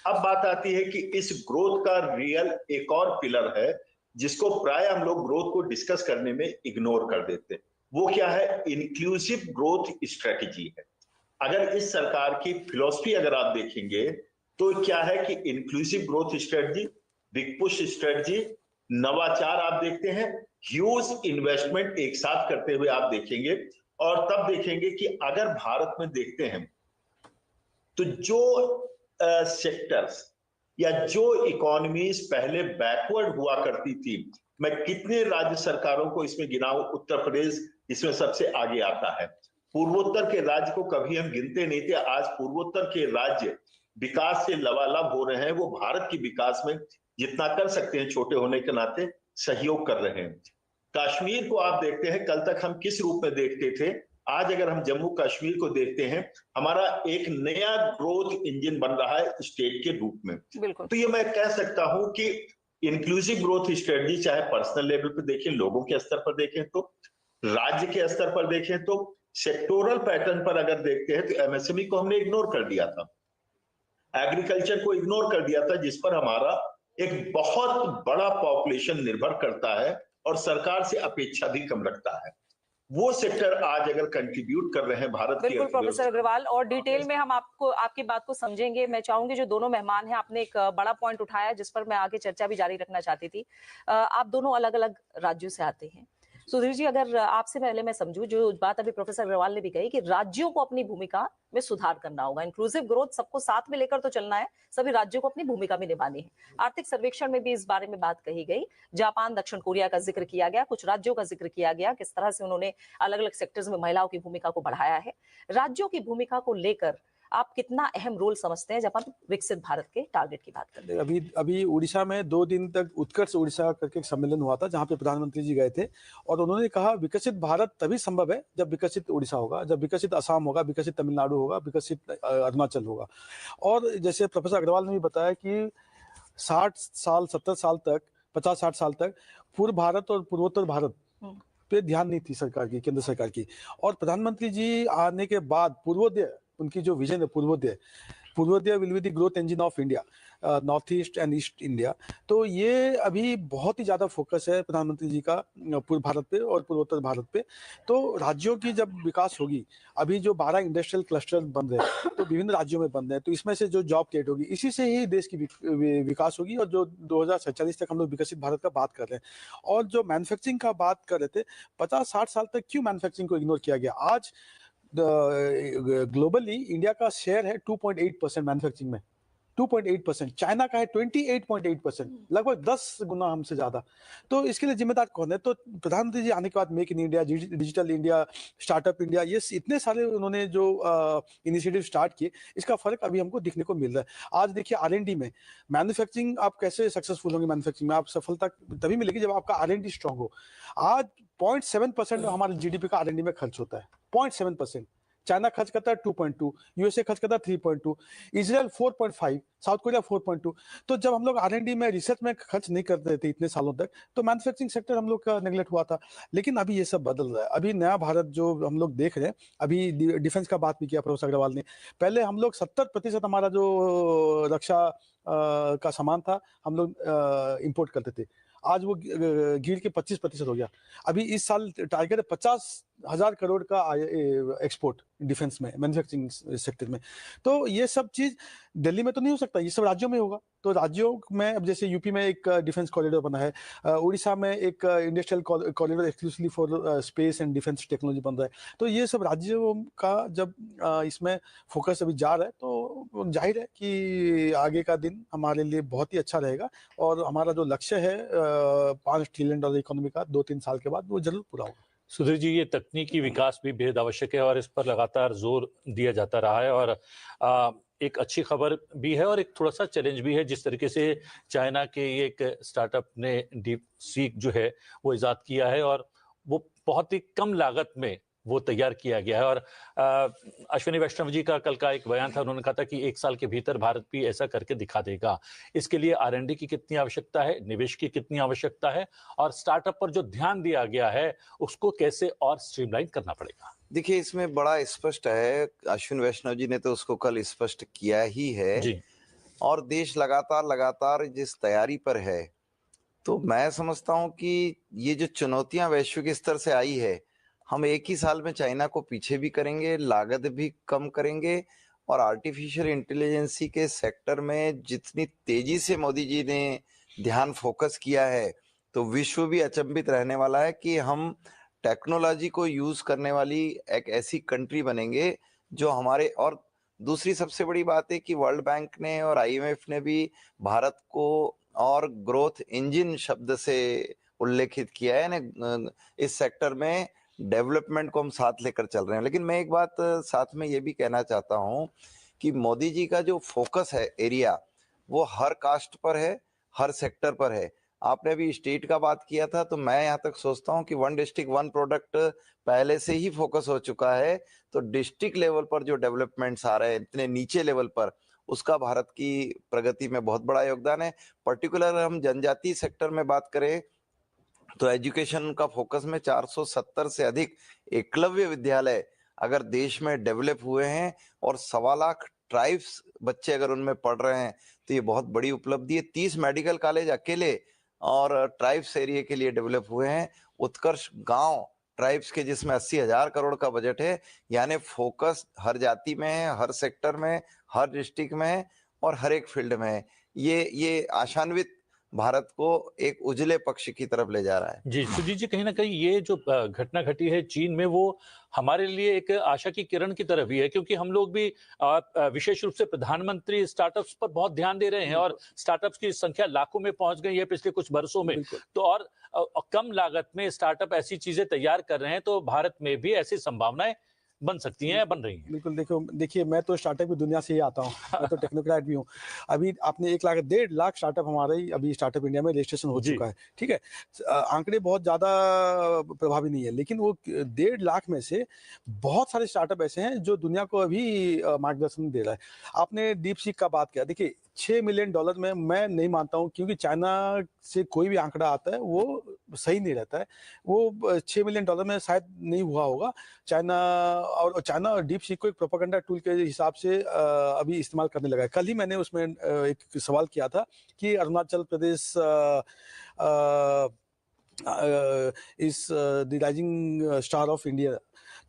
अब बात आती है कि इस ग्रोथ का रियल एक और पिलर है जिसको प्राय हम लोग ग्रोथ को डिस्कस करने में इग्नोर कर देते हैं। वो क्या है? इंक्लूसिव ग्रोथ स्ट्रेटेजी है। अगर इस सरकार की फिलॉसफी अगर आप देखेंगे तो क्या है कि inclusive growth strategy, big push strategy, नवाचार आप देखते हैं, ह्यूज इन्वेस्टमेंट एक साथ करते हुए आप देखेंगे। और तब देखेंगे कि अगर भारत में देखते हैं तो जो सेक्टर्स या जो इकोनॉमीज पहले बैकवर्ड हुआ करती थी, मैं कितने राज्य सरकारों को इसमें गिनाऊं, उत्तर प्रदेश इसमें सबसे आगे आता है। पूर्वोत्तर के राज्य को कभी हम गिनते नहीं थे, आज पूर्वोत्तर के राज्य विकास से लबालब हो रहे हैं। वो भारत के विकास में जितना कर सकते हैं छोटे होने के नाते सहयोग कर रहे हैं। कश्मीर को आप देखते हैं, कल तक हम किस रूप में देखते थे, आज अगर हम जम्मू कश्मीर को देखते हैं, हमारा एक नया ग्रोथ इंजन बन रहा है स्टेट के रूप में। तो ये मैं कह सकता हूं कि इंक्लूसिव ग्रोथ स्ट्रेटजी चाहे पर्सनल लेवल पर देखें, लोगों के स्तर पर देखें, तो राज्य के स्तर पर देखें, तो सेक्टोरल पैटर्न पर अगर देखते हैं तो एमएसएमई को हमने इग्नोर कर दिया था, एग्रीकल्चर को इग्नोर कर दिया था, जिस पर हमारा एक बहुत बड़ा पॉपुलेशन निर्भर करता है और सरकार से अपेक्षा भी कम रखता है। वो सेक्टर आज अगर कंट्रीब्यूट कर रहे हैं भारत की। बिल्कुल प्रोफेसर अग्रवाल, और डिटेल में हम आपको आपकी बात को समझेंगे। मैं चाहूंगी जो दोनों मेहमान हैं, आपने एक बड़ा पॉइंट उठाया जिस पर मैं आगे चर्चा भी जारी रखना चाहती थी। आप दोनों अलग अलग राज्यों से आते हैं। सुधीर जी, अगर आपसे पहले मैं समझूं, जो बात अभी प्रोफेसर अग्रवाल ने भी कही कि राज्यों को अपनी भूमिका में सुधार करना होगा, इंक्लूसिव ग्रोथ सबको साथ में लेकर तो चलना है, सभी राज्यों को अपनी भूमिका भी निभानी है। आर्थिक सर्वेक्षण में भी इस बारे में बात कही गई। जापान, दक्षिण कोरिया का जिक्र किया गया, कुछ राज्यों का जिक्र किया गया, किस तरह से उन्होंने अलग अलग सेक्टर्स में महिलाओं की भूमिका को बढ़ाया है। राज्यों की भूमिका को लेकर आप कितना अहम रोल समझते हैं जब आप विकसित भारत के टारगेट की बात करते हैं? अभी उड़ीसा में 2 दिन तक उत्कर्ष उड़ीसा करके एक सम्मेलन हुआ था, जहां पे प्रधानमंत्री जी गए थे और उन्होंने कहा विकसित भारत तभी संभव है जब विकसित उड़ीसा होगा, जब विकसित असम होगा, विकसित तमिलनाडु होगा, विकसित अरुणाचल होगा। और जैसे प्रोफेसर अग्रवाल ने भी बताया कि 60 साल 70 साल तक, 50-60 साल तक पूर्व भारत और पूर्वोत्तर भारत पे ध्यान नहीं थी सरकार की, केंद्र सरकार की। और प्रधानमंत्री जी आने के बाद पूर्वोदय, उनकी जो विजन है Purvodaya will be the growth engine of India, north east and east India. तो ये अभी बहुत ही ज्यादा फोकस है प्रधानमंत्री जी का पूर्व भारत पे और पूर्वोत्तर भारत पे। तो राज्यों की जब विकास होगी, अभी जो 12 इंडस्ट्रियल क्लस्टर बन रहे हैं तो विभिन्न राज्यों में बन रहे हैं, तो इसमें से जो जॉब क्रिएट होगी, इसी से ही देश की विकास होगी। और जो 2047 तक हम लोग विकसित भारत का बात कर रहे हैं, और जो मैन्युफैक्चरिंग का बात कर रहे थे, 50-60 साल तक क्यों मैन्युफैक्चरिंग को इग्नोर किया गया? आज ग्लोबली इंडिया का शेयर है 2.8% मैन्युफैक्चरिंग में, 2.8%। चाइना का है 28.8%, लगभग 10 गुना हमसे ज्यादा। तो इसके लिए जिम्मेदार कौन है? तो प्रधानमंत्री जी आने के बाद make in India, digital India, startup India, ये इतने सारे उन्होंने जो इनिशिएटिव स्टार्ट किए, इसका फर्क अभी हमको दिखने को मिल रहा है। आज देखिए R&D में, मैन्युफैक्चरिंग आप कैसे सक्सेसफुल होंगे? मैन्युफैक्चरिंग में आप सफलता तभी मिलेगी जब आपका R&D स्ट्रांग हो। आज 0.7% हमारे GDP का R&D में खर्च होता है, 0.7%। चाइना खर्च करता है 2.2, यूएसए खर्च करता है 3.2, इजराइल 4.5, साउथ कोरिया 4.2। तो जब हम लोग R&D में, रिसर्च में खर्च नहीं करते थे इतने सालों तक, तो मैन्युफैक्चरिंग सेक्टर हम लोग का नेगलेक्ट हुआ था। लेकिन अभी ये सब बदल रहा है। अभी नया भारत जो हम लोग देख रहे हैं, अभी डिफेंस का बात भी किया प्रोफेसर अग्रवाल ने। पहले हम लोग 70% हमारा जो रक्षा का सामान था, हम लोग इम्पोर्ट करते थे। आज वो गिर के 25% हो गया। अभी इस साल टारगेट 50 1000 करोड़ का एक्सपोर्ट डिफेंस में, मैन्युफैक्चरिंग सेक्टर में। तो ये सब चीज दिल्ली में तो नहीं हो सकता, ये सब राज्यों में होगा। तो राज्यों में अब जैसे यूपी में एक डिफेंस कॉरिडोर बना है, उड़ीसा में एक industrial corridor exclusively for space and defence technology बन रहा है। तो ये सब राज्यों का जब इसमें फोकस अभी जा रहा है तो जाहिर है कि आगे का दिन हमारे लिए बहुत ही अच्छा रहेगा और हमारा जो लक्ष्य है $5 ट्रिलियन इकोनॉमी का 2-3 साल के बाद वो जरूर पूरा होगा। सुधीर जी, ये तकनीकी विकास भी बेहद आवश्यक है और इस पर लगातार जोर दिया जाता रहा है और एक अच्छी खबर भी है और एक थोड़ा सा चैलेंज भी है। जिस तरीके से चाइना के एक स्टार्टअप ने डीप सीक जो है वो इजाद किया है और वो बहुत ही कम लागत में वो तैयार किया गया है और अश्विनी वैष्णव जी का कल का एक बयान था, उन्होंने कहा था कि 1 साल के भीतर भारत भी ऐसा करके दिखा देगा। इसके लिए R&D की कितनी आवश्यकता है, निवेश की कितनी आवश्यकता है और स्टार्टअप पर जो ध्यान दिया गया है उसको कैसे और स्ट्रीमलाइन करना पड़ेगा? देखिए, इसमें बड़ा स्पष्ट है, अश्विन वैष्णव जी ने तो उसको कल स्पष्ट किया ही है जी। और देश लगातार जिस तैयारी पर है, तो मैं समझता हूं कि ये जो चुनौतियां वैश्विक स्तर से आई है, हम एक ही साल में चाइना को पीछे भी करेंगे, लागत भी कम करेंगे और आर्टिफिशियल इंटेलिजेंसी के सेक्टर में जितनी तेजी से मोदी जी ने ध्यान फोकस किया है, तो विश्व भी अचंभित रहने वाला है कि हम टेक्नोलॉजी को यूज करने वाली एक ऐसी कंट्री बनेंगे जो हमारे। और दूसरी सबसे बड़ी बात है कि वर्ल्ड बैंक ने और IMF ने भी भारत को और ग्रोथ इंजन शब्द से उल्लेखित किया है ना, इस सेक्टर में डेवलपमेंट को हम साथ लेकर चल रहे हैं। लेकिन मैं एक बात साथ में ये भी कहना चाहता हूं कि मोदी जी का जो फोकस है एरिया, वो हर कास्ट पर है, हर सेक्टर पर है। आपने अभी स्टेट का बात किया था, तो मैं यहाँ तक सोचता हूँ कि 1 डिस्ट्रिक्ट 1 प्रोडक्ट पहले से ही फोकस हो चुका है। तो डिस्ट्रिक्ट लेवल पर जो डेवलपमेंट्स आ रहे हैं इतने नीचे लेवल पर, उसका भारत की प्रगति में बहुत बड़ा योगदान है। पर्टिकुलर हम जनजातीय सेक्टर में बात करें तो एजुकेशन का फोकस में 470 से अधिक एकलव्य विद्यालय अगर देश में डेवलप हुए हैं और 1.25 लाख ट्राइब्स बच्चे अगर उनमें पढ़ रहे हैं, तो ये बहुत बड़ी उपलब्धि है। 30 मेडिकल कॉलेज अकेले और ट्राइब्स एरिया के लिए डेवलप हुए हैं। उत्कर्ष गांव ट्राइब्स के जिसमें 80,000 करोड़ का बजट है, यानी फोकस हर जाति में है, हर सेक्टर में, हर डिस्ट्रिक्ट में है और हर एक फील्ड में है। ये आशान्वित भारत को एक उजले पक्ष की तरफ ले जा रहा है। जी, सुजीत जी, कहीं ना कहीं ये जो घटना घटी है चीन में, वो हमारे लिए एक आशा की किरण की तरह भी है, क्योंकि हम लोग भी विशेष रूप से प्रधानमंत्री स्टार्टअप्स पर बहुत ध्यान दे रहे हैं और स्टार्टअप्स की संख्या लाखों में पहुंच गई है पिछले कुछ बरसों में। तो और कम लागत में स्टार्टअप ऐसी चीजें तैयार कर रहे हैं, तो भारत में भी ऐसी संभावनाएं बन सकती हैं, बन रही हैं। बिल्कुल, देखिए मैं तो स्टार्टअप की दुनिया से ही आता हूँ, मैं तो टेक्नोक्रेट भी हूँ। अभी आपने 1.5 लाख स्टार्टअप हमारे ही अभी स्टार्टअप इंडिया में रजिस्ट्रेशन हो चुका है, ठीक है। आंकड़े बहुत ज्यादा प्रभावी नहीं है, लेकिन वो 1.5 लाख में से बहुत सारे स्टार्टअप ऐसे हैं जो दुनिया को अभी मार्गदर्शन दे रहा है। आपने डीप सीक का बात किया, देखिए $6 मिलियन में मैं नहीं मानता हूँ, क्योंकि चाइना से कोई भी आंकड़ा आता है वो सही नहीं रहता है। वो $6 मिलियन में शायद नहीं हुआ होगा। चाइना डीप सीक को एक प्रोपेगेंडा टूल के हिसाब से अभी इस्तेमाल करने लगा है। कल ही मैंने उसमें एक सवाल किया था कि Arunachal Pradesh is the rising star of India,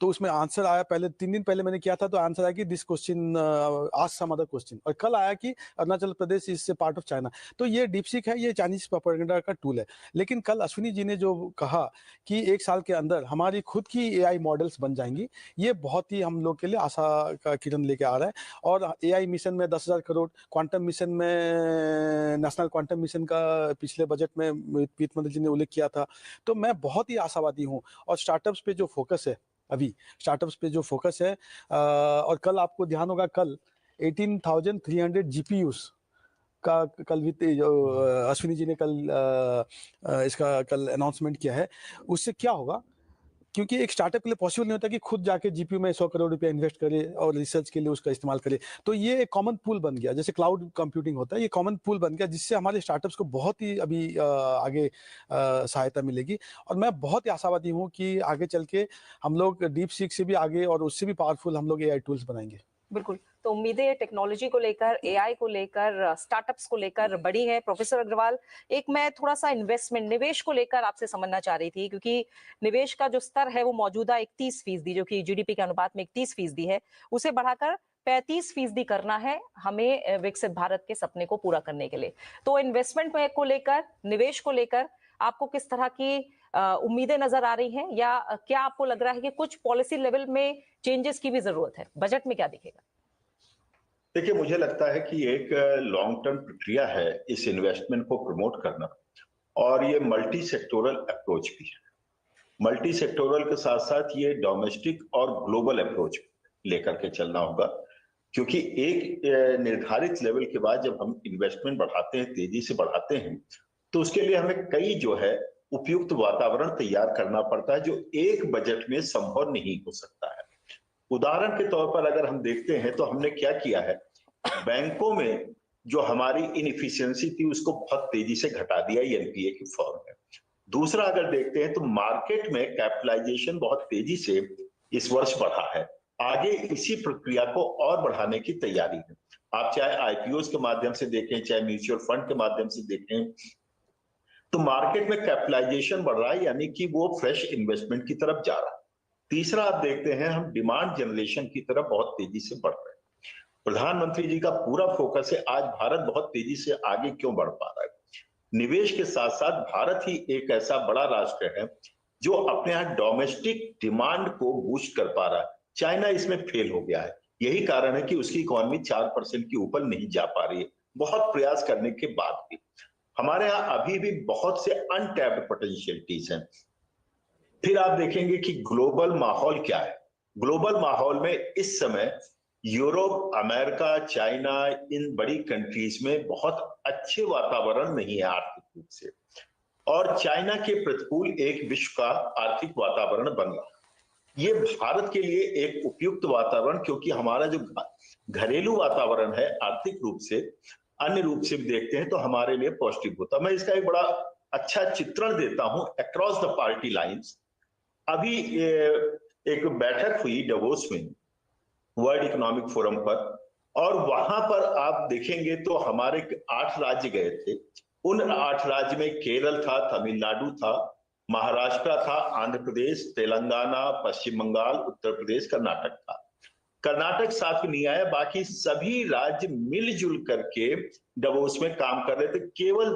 तो उसमें आंसर आया, पहले 3 दिन पहले मैंने किया था तो आंसर आया कि this question ask some other question, और कल आया कि Arunachal Pradesh is part of China. तो ये डीपसीक है, ये चाइनीज प्रोपेगेंडा का टूल है। लेकिन कल अश्विनी जी ने जो कहा कि 1 साल के अंदर हमारी खुद की AI मॉडल्स बन जाएंगी, ये बहुत ही हम लोग के लिए आशा का किरण लेके आ रहा है। और AI मिशन में 10,000 करोड़, क्वांटम मिशन में, नेशनल क्वांटम मिशन का पिछले बजट में वित्त मंत्री जी ने उल्लेख किया था। तो मैं बहुत ही आशावादी हूँ। और स्टार्टअप्स पे जो फोकस है, अभी स्टार्टअप्स पे जो फोकस है, और कल आपको ध्यान होगा, कल 18,300 GPUs का कल वित्त अश्विनी जी ने कल इसका कल अनाउंसमेंट किया है। उससे क्या होगा, क्योंकि एक स्टार्टअप के लिए पॉसिबल नहीं होता कि खुद जाके जीपीयू में 100 करोड़ रुपया इन्वेस्ट करे और रिसर्च के लिए उसका इस्तेमाल करे। तो ये एक कॉमन पूल बन गया, जैसे क्लाउड कंप्यूटिंग होता है, ये कॉमन पूल बन गया, जिससे हमारे स्टार्टअप्स को बहुत ही अभी आगे सहायता मिलेगी। और मैं बहुत ही आशावादी हूँ कि आगे चल के हम लोग डीप सीक से भी आगे और उससे भी पावरफुल हम लोग AI टूल्स बनाएंगे। बिल्कुल। तो उम्मीदें टेक्नोलॉजी को लेकर, एआई को लेकर, स्टार्टअप्स को लेकर बड़ी है। प्रोफेसर अग्रवाल, एक मैं थोड़ा सा इन्वेस्टमेंट, निवेश को लेकर आपसे समझना चाह रही थी, क्योंकि निवेश का जो स्तर है वो मौजूदा 31% जो कि जीडीपी के अनुपात में 31% है, उसे बढ़ाकर 35% करना है हमें विकसित भारत के सपने को पूरा करने के लिए। तो इन्वेस्टमेंट को लेकर, निवेश को लेकर आपको किस तरह की उम्मीदें नजर आ रही हैं, या क्या आपको लग रहा है कि कुछ पॉलिसी लेवल में चेंजेस की भी जरूरत है? बजट में क्या दिखेगा? देखिए, मुझे लगता है कि एक लॉन्ग टर्म प्रक्रिया है इस इन्वेस्टमेंट को प्रमोट करना, और ये मल्टी सेक्टोरल अप्रोच भी है। मल्टी सेक्टोरल के साथ साथ ये डोमेस्टिक और ग्लोबल अप्रोच लेकर के चलना होगा, क्योंकि एक निर्धारित लेवल के बाद जब हम इन्वेस्टमेंट बढ़ाते हैं, तेजी से बढ़ाते हैं, तो उसके लिए हमें कई जो है उपयुक्त वातावरण तैयार करना पड़ता है, जो एक बजट में संभव नहीं हो सकता है। उदाहरण के तौर पर अगर हम देखते हैं तो हमने क्या किया है, बैंकों में जो हमारी इनएफिशिएंसी थी उसको बहुत तेजी से घटा दिया एनपीए की फॉर्म में। दूसरा अगर देखते हैं तो मार्केट में कैपिटलाइजेशन बहुत तेजी से इस वर्ष बढ़ा है। आगे इसी प्रक्रिया को और बढ़ाने की तैयारी है। आप चाहे आईपीओ के माध्यम से देखें, चाहे म्यूचुअल फंड के माध्यम से देखें, तो मार्केट में कैपिटलाइजेशन बढ़ रहा है, यानी कि वो फ्रेश इन्वेस्टमेंट की तरफ जा रहा है। तीसरा आप देखते हैं हम डिमांड जनरेशन की तरफ बहुत तेजी से बढ़ रहे हैं। प्रधानमंत्री जी का पूरा फोकस है आज भारत बहुत तेजी से आगे क्यों बढ़ पा रहा है। निवेश के साथ साथ भारत ही एक ऐसा बड़ा राष्ट्र है जो अपने यहाँ डोमेस्टिक डिमांड को बूस्ट कर पा रहा है। चाइना इसमें फेल हो गया है, यही कारण है कि उसकी इकोनॉमी 4% के ऊपर नहीं जा पा रही है, बहुत प्रयास करने के बाद भी। हमारे यहाँ अभी भी बहुत से अनटैप्ड पोटेंशियलिटीज हैं। फिर आप देखेंगे कि ग्लोबल माहौल क्या है। ग्लोबल माहौल में इस समय यूरोप, अमेरिका, चाइना, इन बड़ी कंट्रीज में बहुत अच्छे वातावरण नहीं है आर्थिक रूप से, और चाइना के प्रतिकूल एक विश्व का आर्थिक वातावरण बन रहा है। ये भारत के लिए एक उपयुक्त वातावरण, क्योंकि हमारा जो घरेलू वातावरण है आर्थिक रूप से, अन्य रूप से भी देखते हैं तो हमारे लिए पॉजिटिव होता है। मैं इसका एक बड़ा अच्छा चित्रण देता हूं अक्रॉस द पार्टी लाइंस। अभी एक बैठक हुई डवोस में वर्ल्ड इकोनॉमिक फोरम पर, और वहां पर आप देखेंगे तो हमारे 8 राज्य गए थे। उन 8 राज्य में केरल था, तमिलनाडु था, महाराष्ट्र था, आंध्र प्रदेश, तेलंगाना, पश्चिम बंगाल, उत्तर प्रदेश, कर्नाटक था। कर्नाटक साथ में नहीं आया, बाकी सभी राज्य मिलजुल करके डवोस में काम कर रहे थे। केवल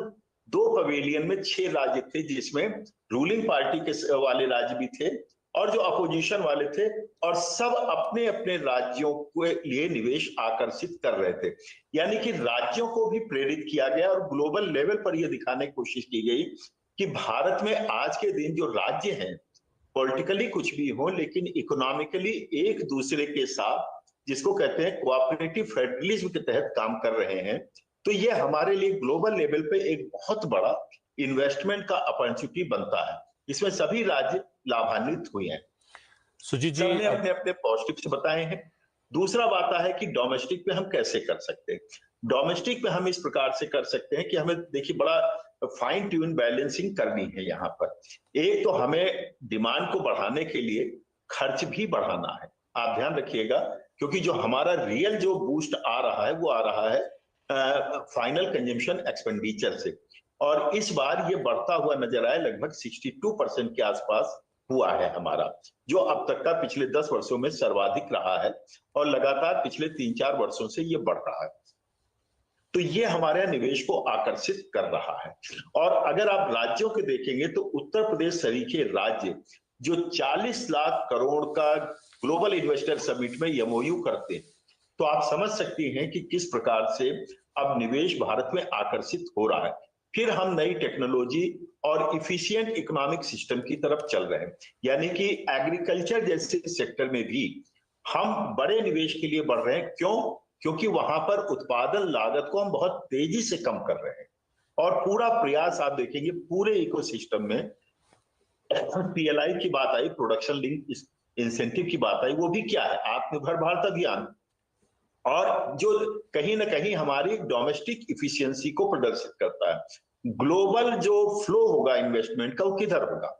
2 पवेलियन में 6 राज्य थे, जिसमें रूलिंग पार्टी के वाले राज्य भी थे और जो अपोजिशन वाले थे, और सब अपने अपने राज्यों के लिए निवेश आकर्षित कर रहे थे। यानी कि राज्यों को भी प्रेरित किया गया और ग्लोबल लेवल पर यह दिखाने की कोशिश की गई कि भारत में आज के दिन जो राज्य हैं पॉलिटिकली कुछ भी हो, लेकिन इकोनॉमिकली एक दूसरे के साथ, जिसको कहते हैं कोऑपरेटिव फेडरलिज्म के तहत काम कर रहे हैं। तो ये हमारे लिए ग्लोबल लेवल पे एक बहुत बड़ा इन्वेस्टमेंट का अपॉर्चुनिटी बनता है। इसमें सभी राज्य लाभान्वित हुए हैं। सुजीत जी, सबने अपने अपने पॉजिटिव से बताए हैं। दूसरा बात है कि डोमेस्टिक पे हम कैसे कर सकते हैं। डोमेस्टिक पे हम इस प्रकार से कर सकते हैं कि हमें देखिए बड़ा फाइन ट्यून बैलेंसिंग करनी है यहाँ पर। एक तो हमें डिमांड को बढ़ाने के लिए खर्च भी बढ़ाना है, आप ध्यान रखिएगा, क्योंकि जो हमारा रियल जो बूस्ट आ रहा है वो आ रहा है फाइनल कंजम्पशन एक्सपेंडिचर से, और इस बार ये बढ़ता हुआ नजर आया, लगभग 62% के आसपास हुआ है हमारा, जो अब तक का पिछले 10 वर्षों में सर्वाधिक रहा है, और लगातार पिछले 3-4 वर्षों से ये बढ़ रहा है। तो ये हमारे निवेश को आकर्षित कर रहा है। और अगर आप राज्यों के देखेंगे तो उत्तर प्रदेश सरीखे राज्य जो 40 लाख करोड़ का ग्लोबल इन्वेस्टर समिट में एमओयू करते हैं, तो आप समझ सकते हैं कि किस प्रकार से अब निवेश भारत में आकर्षित हो रहा है। फिर हम नई टेक्नोलॉजी और इफिशिएंट इकोनॉमिक सिस्टम की तरफ चल रहे हैं, यानी कि एग्रीकल्चर जैसे सेक्टर में भी हम बड़े निवेश के लिए बढ़ रहे हैं। क्यों? क्योंकि वहां पर उत्पादन लागत को हम बहुत तेजी से कम कर रहे हैं, और पूरा प्रयास आप देखेंगे पूरे इकोसिस्टम में। पीएलआई की बात आई, प्रोडक्शन लिंक इंसेंटिव की बात आई, वो भी क्या है? आत्मनिर्भर भारत अभियान, और जो कहीं ना कहीं हमारी डोमेस्टिक इफिशियंसी को प्रदर्शित करता है। ग्लोबल जो फ्लो होगा इन्वेस्टमेंट का, वो किधर होगा?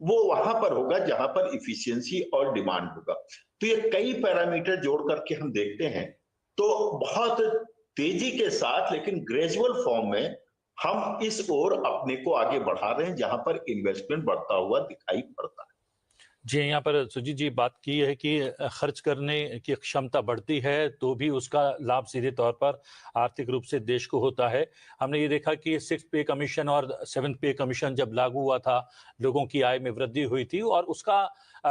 वो वहां पर होगा जहां पर इफिशियंसी और डिमांड होगा। तो ये कई पैरामीटर जोड़ करके हम देखते हैं तो बहुत तेजी के साथ लेकिन ग्रेजुअल फॉर्म में हम इस ओर अपने को आगे बढ़ा रहे हैं जहां पर इन्वेस्टमेंट बढ़ता हुआ दिखाई पड़ता है। जी, यहाँ पर सुजीत जी बात की है कि खर्च करने की क्षमता बढ़ती है तो भी उसका लाभ सीधे तौर पर आर्थिक रूप से देश को होता है। हमने ये देखा कि 6 पे कमीशन और 7 पे कमीशन जब लागू हुआ था, लोगों की आय में वृद्धि हुई थी और उसका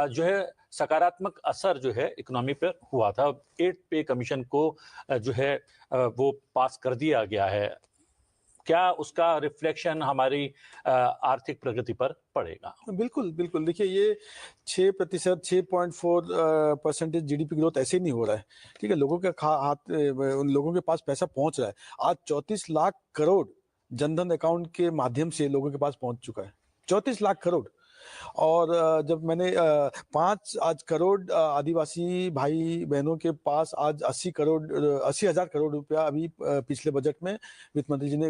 जो है सकारात्मक असर जो है इकोनॉमी पर हुआ था। 8 पे कमीशन को जो है वो पास कर दिया गया है। क्या उसका रिफ्लेक्शन हमारी आर्थिक प्रगति पर पड़ेगा? बिल्कुल, बिल्कुल। देखिए ये 6%, 6.4% जीडीपी ग्रोथ ऐसे ही नहीं हो रहा है, ठीक है? लोगों के उन लोगों के पास पैसा पहुँच रहा है। आज 34 लाख करोड़ जनधन अकाउंट के माध्यम से लोगों के पास पहुँच चुका है। 34 लाख करोड़। और जब मैंने 5 आज करोड़ आदिवासी भाई-बहनों के पास आज 80,000 करोड़ रुपया अभी पिछले बजट में वित्त मंत्री जी ने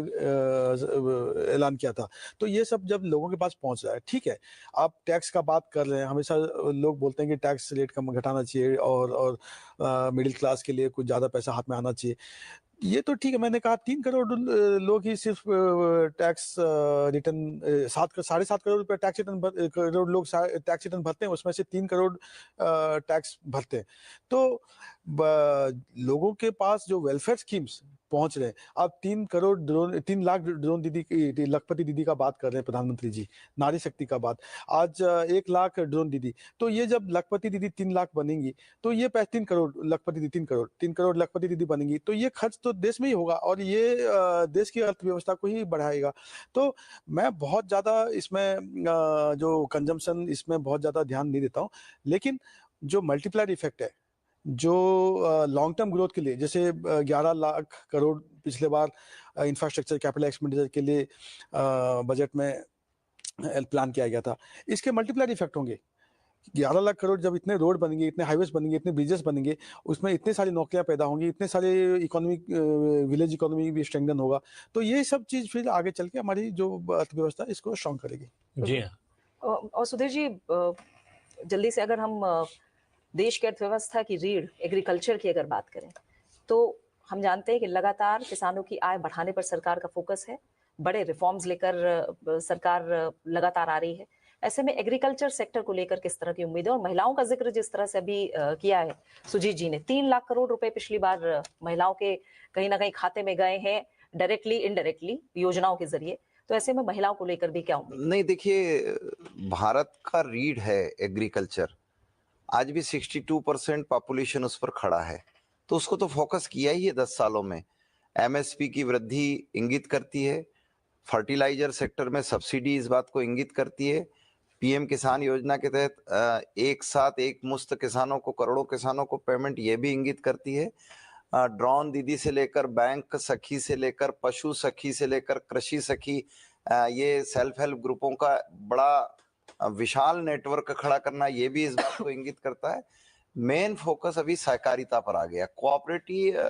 ऐलान किया था। तो ये सब जब लोगों के पास पहुँच रहा है, ठीक है। आप टैक्स का बात कर रहे हैं, हमेशा लोग बोलते हैं कि टैक्स रेट कम घटाना चाहिए और मिडिल क्लास के लिए कुछ ज़्यादा पैसा हाथ में आना चाहिए। ये तो ठीक है, मैंने कहा 3 करोड़ लोग ही सिर्फ टैक्स रिटर्न 7.5 करोड़ रुपए टैक्स रिटर्न करोड़ लोग टैक्स रिटर्न भरते हैं, उसमें से 3 करोड़ टैक्स भरते हैं। तो लोगों के पास जो वेलफेयर स्कीम्स पहुंच रहे हैं, आप 3 लाख ड्रोन दीदी की लखपति दीदी का बात कर रहे हैं प्रधानमंत्री जी, नारी शक्ति का बात। आज 1 लाख ड्रोन दीदी, तो ये जब लखपति दीदी 3 लाख बनेंगी, तो ये 3 करोड़ लखपति दीदी 3 करोड़ लखपति दीदी बनेंगी, तो ये खर्च तो देश में ही होगा और ये देश की अर्थव्यवस्था को ही बढ़ाएगा। तो मैं बहुत ज़्यादा इसमें जो कंजम्पशन इसमें बहुत ज़्यादा ध्यान नहीं देता हूँ, लेकिन जो मल्टीप्लायर इफेक्ट है, जो लॉन्ग टर्म ग्रोथ के लिए, जैसे 11 लाख करोड़ पिछले बार इंफ्रास्ट्रक्चर कैपिटल एक्सपेंडिचर के लिए बजट में प्लान किया गया था, इसके मल्टीप्लायर इफेक्ट होंगे। 11 लाख करोड़ जब इतने रोड बनेंगे, इतने हाईवेज बनेंगे, इतने ब्रिजेस बनेंगे, उसमें इतने सारी नौकरियां पैदा होंगी, इतने सारे इकोनॉमिक विलेज इकोनॉमी भी स्ट्रेंथन होगा, तो ये सब चीज फिर आगे चल के हमारी जो अर्थव्यवस्था है इसको स्ट्रॉन्ग करेगी। जी हाँ। और सुधीर जी, जल्दी से अगर हम देश की अर्थव्यवस्था की रीढ़ एग्रीकल्चर की अगर बात करें, तो हम जानते हैं कि लगातार किसानों की आय बढ़ाने पर सरकार का फोकस है, बड़े रिफॉर्म्स लेकर सरकार लगातार आ रही है। ऐसे में एग्रीकल्चर सेक्टर को लेकर किस तरह की उम्मीदें, और महिलाओं का जिक्र जिस तरह से अभी किया है सुजीत जी ने, 3 लाख करोड़ रुपए पिछली बार महिलाओं के कहीं ना कहीं खाते में गए हैं, डायरेक्टली इनडायरेक्टली योजनाओं के जरिए। तो ऐसे में महिलाओं को लेकर भी क्या उम्मीद? नहीं, देखिए भारत का रीढ़ है एग्रीकल्चर। आज भी 62% पॉपुलेशन उस पर खड़ा है, तो उसको तो फोकस किया ही है 10 सालों में। एमएसपी की वृद्धि इंगित करती है, फर्टिलाइजर सेक्टर में सब्सिडी इस बात को इंगित करती है। पीएम किसान योजना के तहत एक साथ एक मुश्त किसानों को, करोड़ों किसानों को पेमेंट, ये भी इंगित करती है। ड्रोन दीदी से लेकर बैंक सखी से लेकर पशु सखी से लेकर कृषि सखी, ये सेल्फ हेल्प ग्रुपों का बड़ा विशाल नेटवर्क खड़ा करना, ये भी इस बात को इंगित करता है। मेन फोकस अभी सहकारिता पर आ गया, कोऑपरेटिव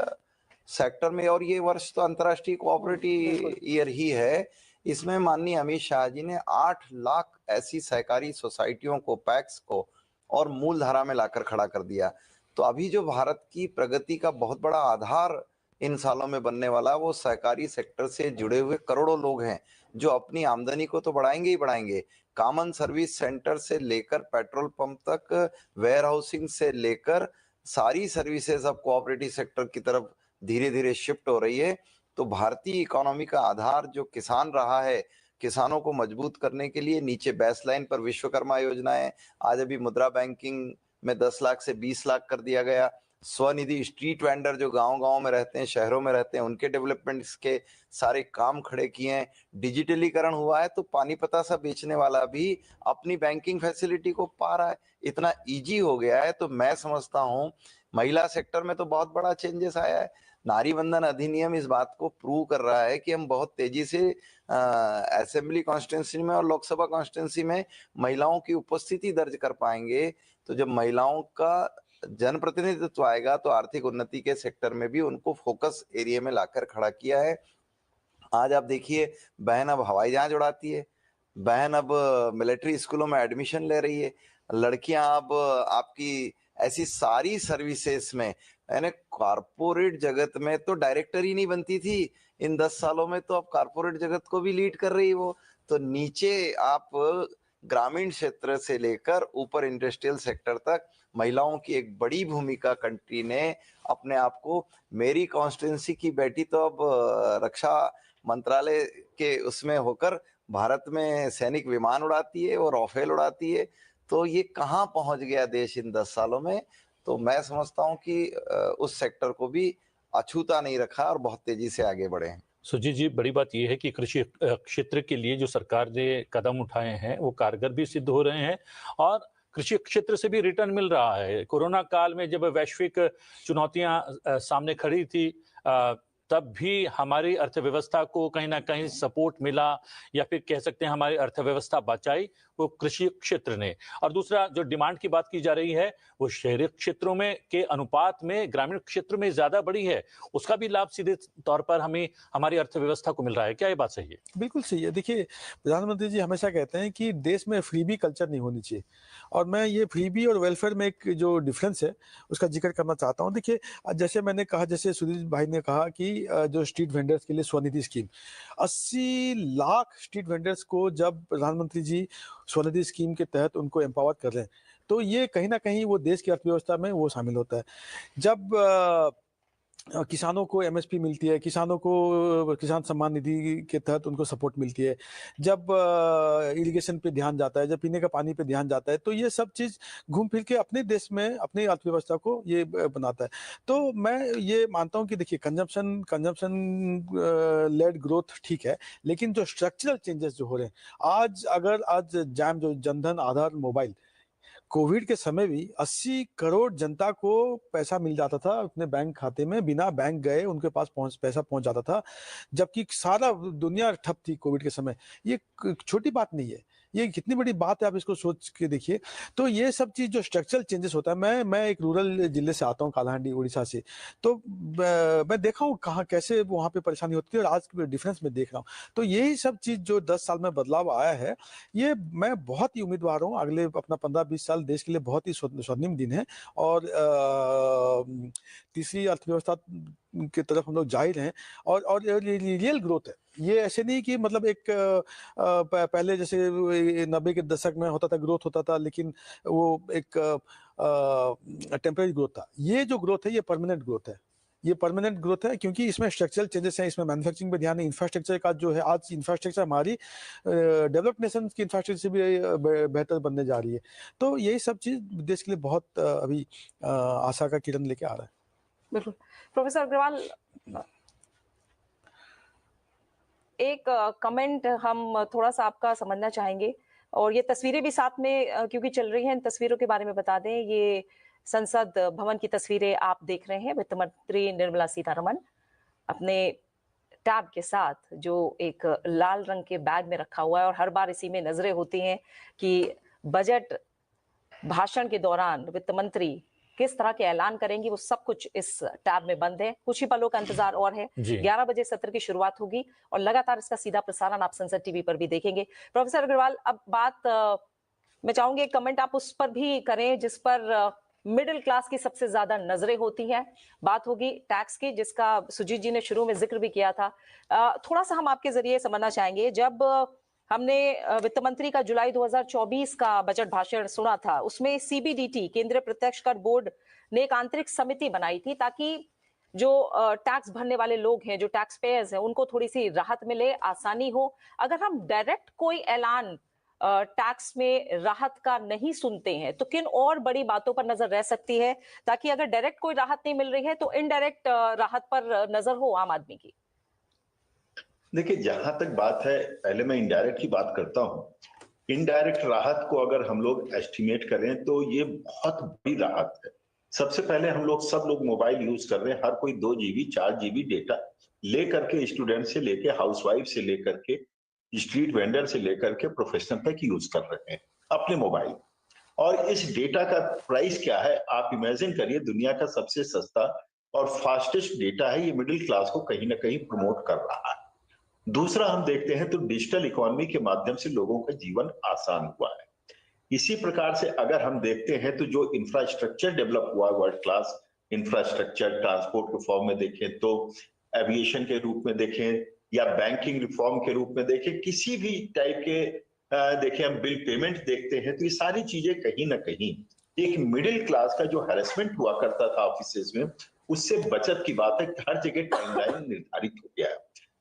सेक्टर में, और ये वर्ष तो अंतर्राष्ट्रीय कोऑपरेटिव ईयर ही है। इसमें माननीय अमित शाह जी ने 8 लाख ऐसी सहकारी सोसाइटियों को, पैक्स को और मूल धारा में लाकर खड़ा कर दिया। तो अभी जो भारत की प्रगति का बहुत बड़ा आधार इन सालों में बनने वाला है, वो सहकारी सेक्टर से जुड़े हुए करोड़ों लोग हैं, जो अपनी आमदनी को तो बढ़ाएंगे ही बढ़ाएंगे। कॉमन सर्विस सेंटर से लेकर पेट्रोल पंप तक, वेयर हाउसिंग से लेकर सारी सर्विसेज अब कोऑपरेटिव सेक्टर की तरफ धीरे धीरे शिफ्ट हो रही है। तो भारतीय इकोनॉमी का आधार जो किसान रहा है, किसानों को मजबूत करने के लिए नीचे बेस लाइन पर विश्वकर्मा योजना है। आज अभी मुद्रा बैंकिंग में 10 लाख से 20 लाख कर दिया गया। स्वनिधि स्ट्रीट वेंडर जो गांव-गांव में रहते हैं, शहरों में रहते हैं, उनके डेवलपमेंट्स के सारे काम खड़े किए हैं। डिजिटलीकरण हुआ है, तो पानी पता सा बेचने वाला भी अपनी बैंकिंग फैसिलिटी को पा रहा है। इतना इजी हो गया है। तो मैं समझता हूँ महिला सेक्टर में तो बहुत बड़ा चेंजेस आया है। नारी बंधन अधिनियम इस बात को प्रूव कर रहा है कि हम बहुत तेजी से असेंबली कॉन्स्टिट्यूंसी में और लोकसभा कॉन्स्टिट्यूंसी में महिलाओं की उपस्थिति दर्ज कर पाएंगे। तो जब महिलाओं का जनप्रतिनिधित्व आएगा, तो आर्थिक उन्नति के सेक्टर में भी उनको फोकस एरिया में लाकर खड़ा किया है। आज आप देखिए, बहन अब हवाई जहाज उड़ाती है। बहन अब मिलिट्री स्कूलों में एडमिशन ले रही है, लड़कियां अब आपकी ऐसी सारी सर्विसेज में, यानी कॉरपोरेट जगत में तो डायरेक्टर ही नहीं बनती थी, इन 10 सालों में तो अब कॉरपोरेट जगत को भी लीड कर रही वो। तो नीचे आप ग्रामीण क्षेत्र से लेकर ऊपर इंडस्ट्रियल सेक्टर तक महिलाओं की एक बड़ी भूमिका कंट्री ने अपने आप को, मेरी कॉन्स्टिट्यूंसी की बेटी तो अब रक्षा मंत्रालय के उसमें होकर भारत में सैनिक विमान उड़ाती है और राफेल उड़ाती है। तो ये कहाँ पहुंच गया देश इन 10 सालों में। तो मैं समझता हूं कि उस सेक्टर को भी अछूता नहीं रखा और बहुत तेजी से आगे बढ़े हैं। सुजीत जी, बड़ी बात यह है कि कृषि क्षेत्र के लिए जो सरकार ने कदम उठाए हैं वो कारगर भी सिद्ध हो रहे हैं और कृषि क्षेत्र से भी रिटर्न मिल रहा है। कोरोना काल में जब वैश्विक चुनौतियां सामने खड़ी थी, तब भी हमारी अर्थव्यवस्था को कहीं ना कहीं सपोर्ट मिला, या फिर कह सकते हैं हमारी अर्थव्यवस्था बचाई वो कृषि क्षेत्र ने। और दूसरा, जो डिमांड की बात की जा रही है वो शहरी क्षेत्रों में के अनुपात में ग्रामीण क्षेत्र में ज्यादा बड़ी है, उसका भी लाभ सीधे तौर पर हमें हमारी अर्थव्यवस्था को मिल रहा है। क्या ये बात सही है? बिल्कुल सही है। देखिए, प्रधानमंत्री जी हमेशा कहते हैं कि देश में फ्रीबी कल्चर नहीं होनी चाहिए, और मैं ये फ्रीबी और वेलफेयर में एक जो डिफरेंस है उसका जिक्र करना चाहता हूँ। देखिए, जैसे मैंने कहा, जैसे सुधीर भाई ने कहा कि जो स्ट्रीट वेंडर्स के लिए Svanidhi scheme, 80 lakh street vendors को जब प्रधानमंत्री जी स्वनिधि स्कीम के तहत उनको एम्पावर कर रहे हैं, तो ये कहीं ना कहीं वो देश की अर्थव्यवस्था में वो शामिल होता है। जब किसानों को एमएसपी मिलती है, किसानों को किसान सम्मान निधि के तहत उनको सपोर्ट मिलती है, जब इरिगेशन पे ध्यान जाता है, जब पीने का पानी पे ध्यान जाता है, तो ये सब चीज़ घूम फिर के अपने देश में अपनी अर्थव्यवस्था को ये बनाता है। तो मैं ये मानता हूँ कि देखिए, कंजम्पशन लेड ग्रोथ ठीक है, लेकिन जो स्ट्रक्चरल चेंजेस जो हो रहे हैं, आज जैम जो जनधन आधार मोबाइल, कोविड के समय भी 80 करोड़ जनता को पैसा मिल जाता था अपने बैंक खाते में, बिना बैंक गए उनके पास पैसा पहुंच जाता था, जबकि सारा दुनिया ठप थी कोविड के समय। ये छोटी बात नहीं है, ये कितनी बड़ी बात है, आप इसको सोच के देखिए। तो ये सब चीज जो स्ट्रक्चरल चेंजेस होता है, मैं एक रूरल जिले से आता हूँ, कालाहांडी उड़ीसा से, तो मैं देखा हूँ कहाँ कैसे वहाँ पे परेशानी होती थी और आज डिफरेंस में देख रहा हूँ। तो यही सब चीज जो 10 साल में बदलाव आया है, ये मैं बहुत ही उम्मीदवार हूँ। अगले अपना 15-20 साल देश के लिए बहुत ही स्वर्णिम दिन है, और तीसरी अर्थव्यवस्था की तरफ हम लोग जा ही रहे हैं, और रियल ग्रोथ है। ये ऐसे नहीं कि मतलब एक पहले जैसे 90 के दशक में होता था, ग्रोथ होता था, लेकिन वो एक टेम्परेरी ग्रोथ था। ये जो ग्रोथ है ये परमानेंट ग्रोथ है, ये परमानेंट ग्रोथ है, क्योंकि इसमें स्ट्रक्चरल चेंजेस हैं, इसमें मैन्युफैक्चरिंग पे ध्यान है, इंफ्रास्ट्रक्चर का जो है, आज इंफ्रास्ट्रक्चर हमारी डेवलप्ड नेशन की इंफ्रास्ट्रक्चर से भी बेहतर बनने जा रही है। तो यही सब चीज देश के लिए बहुत अभी आशा का किरण लेके आ रहा है। बिल्कुल। प्रोफेसर अग्रवाल, एक कमेंट हम थोड़ा सा आपका समझना चाहेंगे, और ये तस्वीरें भी साथ में क्योंकि चल रही हैं, इन तस्वीरों के बारे में बता दें। ये संसद भवन की तस्वीरें आप देख रहे हैं। वित्त मंत्री निर्मला सीतारमण अपने टैब के साथ, जो एक लाल रंग के बैग में रखा हुआ है, और हर बार इसी में नजरें होती हैं कि बजट भाषण के दौरान वित्त मंत्री किस तरह के ऐलान करेंगी, वो सब कुछ इस टैब में बंद है। कुछ ही पलों का इंतजार और है। 11 बजे सत्र की शुरुआत होगी और लगातार इसका सीधा प्रसारण आप संसद टीवी पर भी देखेंगे। प्रोफेसर अग्रवाल, अब बात मैं चाहूंगी, एक कमेंट आप उस पर भी करें जिस पर मिडिल क्लास की सबसे ज्यादा नजरें होती हैं। बात होगी टैक्स की, जिसका सुजीत जी ने शुरू में जिक्र भी किया था। थोड़ा सा हम आपके जरिए समझना चाहेंगे, जब हमने वित्त मंत्री का जुलाई 2024 का बजट भाषण सुना था, उसमें सीबीडीटी, केंद्रीय प्रत्यक्ष कर बोर्ड ने एक आंतरिक समिति बनाई थी ताकि जो टैक्स भरने वाले लोग हैं, जो टैक्स पेयर्स हैं, उनको थोड़ी सी राहत मिले, आसानी हो। अगर हम डायरेक्ट कोई ऐलान टैक्स में राहत का नहीं सुनते हैं, तो किन और बड़ी बातों पर नजर रह सकती है, ताकि अगर डायरेक्ट कोई राहत नहीं मिल रही है तो इनडायरेक्ट राहत पर नजर हो आम आदमी की? देखिए, जहां तक बात है, पहले मैं इनडायरेक्ट की बात करता हूं। इनडायरेक्ट राहत को अगर हम लोग एस्टिमेट करें तो ये बहुत बड़ी राहत है। सबसे पहले सब लोग मोबाइल यूज कर रहे हैं, हर कोई 2 GB 4 GB डेटा लेकर के, स्टूडेंट से लेकर हाउसवाइफ से लेकर के स्ट्रीट वेंडर से लेकर के प्रोफेशनल तक यूज कर रहे हैं अपने मोबाइल। और इस डेटा का प्राइस क्या है, आप इमेजिन करिए, दुनिया का सबसे सस्ता और फास्टेस्ट डेटा है। ये मिडिल क्लास को कहीं ना कहीं प्रमोट कर रहा है। दूसरा हम देखते हैं तो डिजिटल इकोनॉमी के माध्यम से लोगों का जीवन आसान हुआ है। इसी प्रकार से अगर हम देखते हैं तो जो इंफ्रास्ट्रक्चर डेवलप हुआ, वर्ल्ड क्लास इंफ्रास्ट्रक्चर, ट्रांसपोर्ट के फॉर्म में देखें तो एविएशन के रूप में देखें या बैंकिंग रिफॉर्म के रूप में देखें, किसी भी टाइप के देखें, हम बिल पेमेंट देखते हैं, तो ये सारी चीजें कहीं ना कहीं एक मिडिल क्लास का जो हैरेसमेंट हुआ करता था ऑफिसेज में, उससे बचत की बात है। हर जगह टाइमलाइन निर्धारित हो गया है,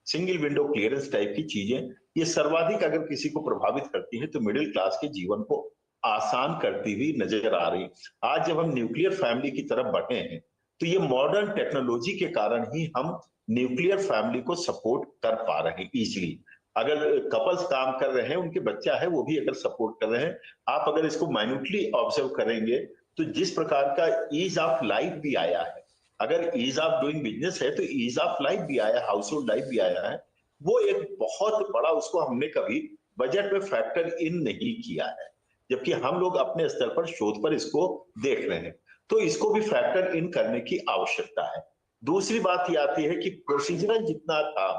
सिंगल विंडो क्लियरेंस टाइप की चीजें ये सर्वाधिक अगर किसी को प्रभावित करती है तो मिडिल क्लास के जीवन को आसान करती हुई नजर आ रही। आज जब हम न्यूक्लियर फैमिली की तरफ बढ़े हैं तो ये मॉडर्न टेक्नोलॉजी के कारण ही हम न्यूक्लियर फैमिली को सपोर्ट कर पा रहे हैं इजीली। अगर कपल्स काम कर रहे हैं, उनके बच्चा है, वो भी अगर सपोर्ट कर रहे हैं, आप अगर इसको माइन्यूटली ऑब्जर्व करेंगे तो जिस प्रकार का ईज ऑफ लाइफ भी आया है, अगर ईज ऑफ डूइंग बिजनेस है तो ईज ऑफ लाइफ भी आया, हाउस होल्ड लाइफ भी आया है, वो एक बहुत बड़ा, उसको हमने कभी बजट में फैक्टर इन नहीं किया है, जबकि हम लोग अपने स्तर पर शोध पर इसको देख रहे हैं, तो इसको भी फैक्टर इन करने की आवश्यकता है। दूसरी बात ये आती है कि प्रोसीजरल जितना था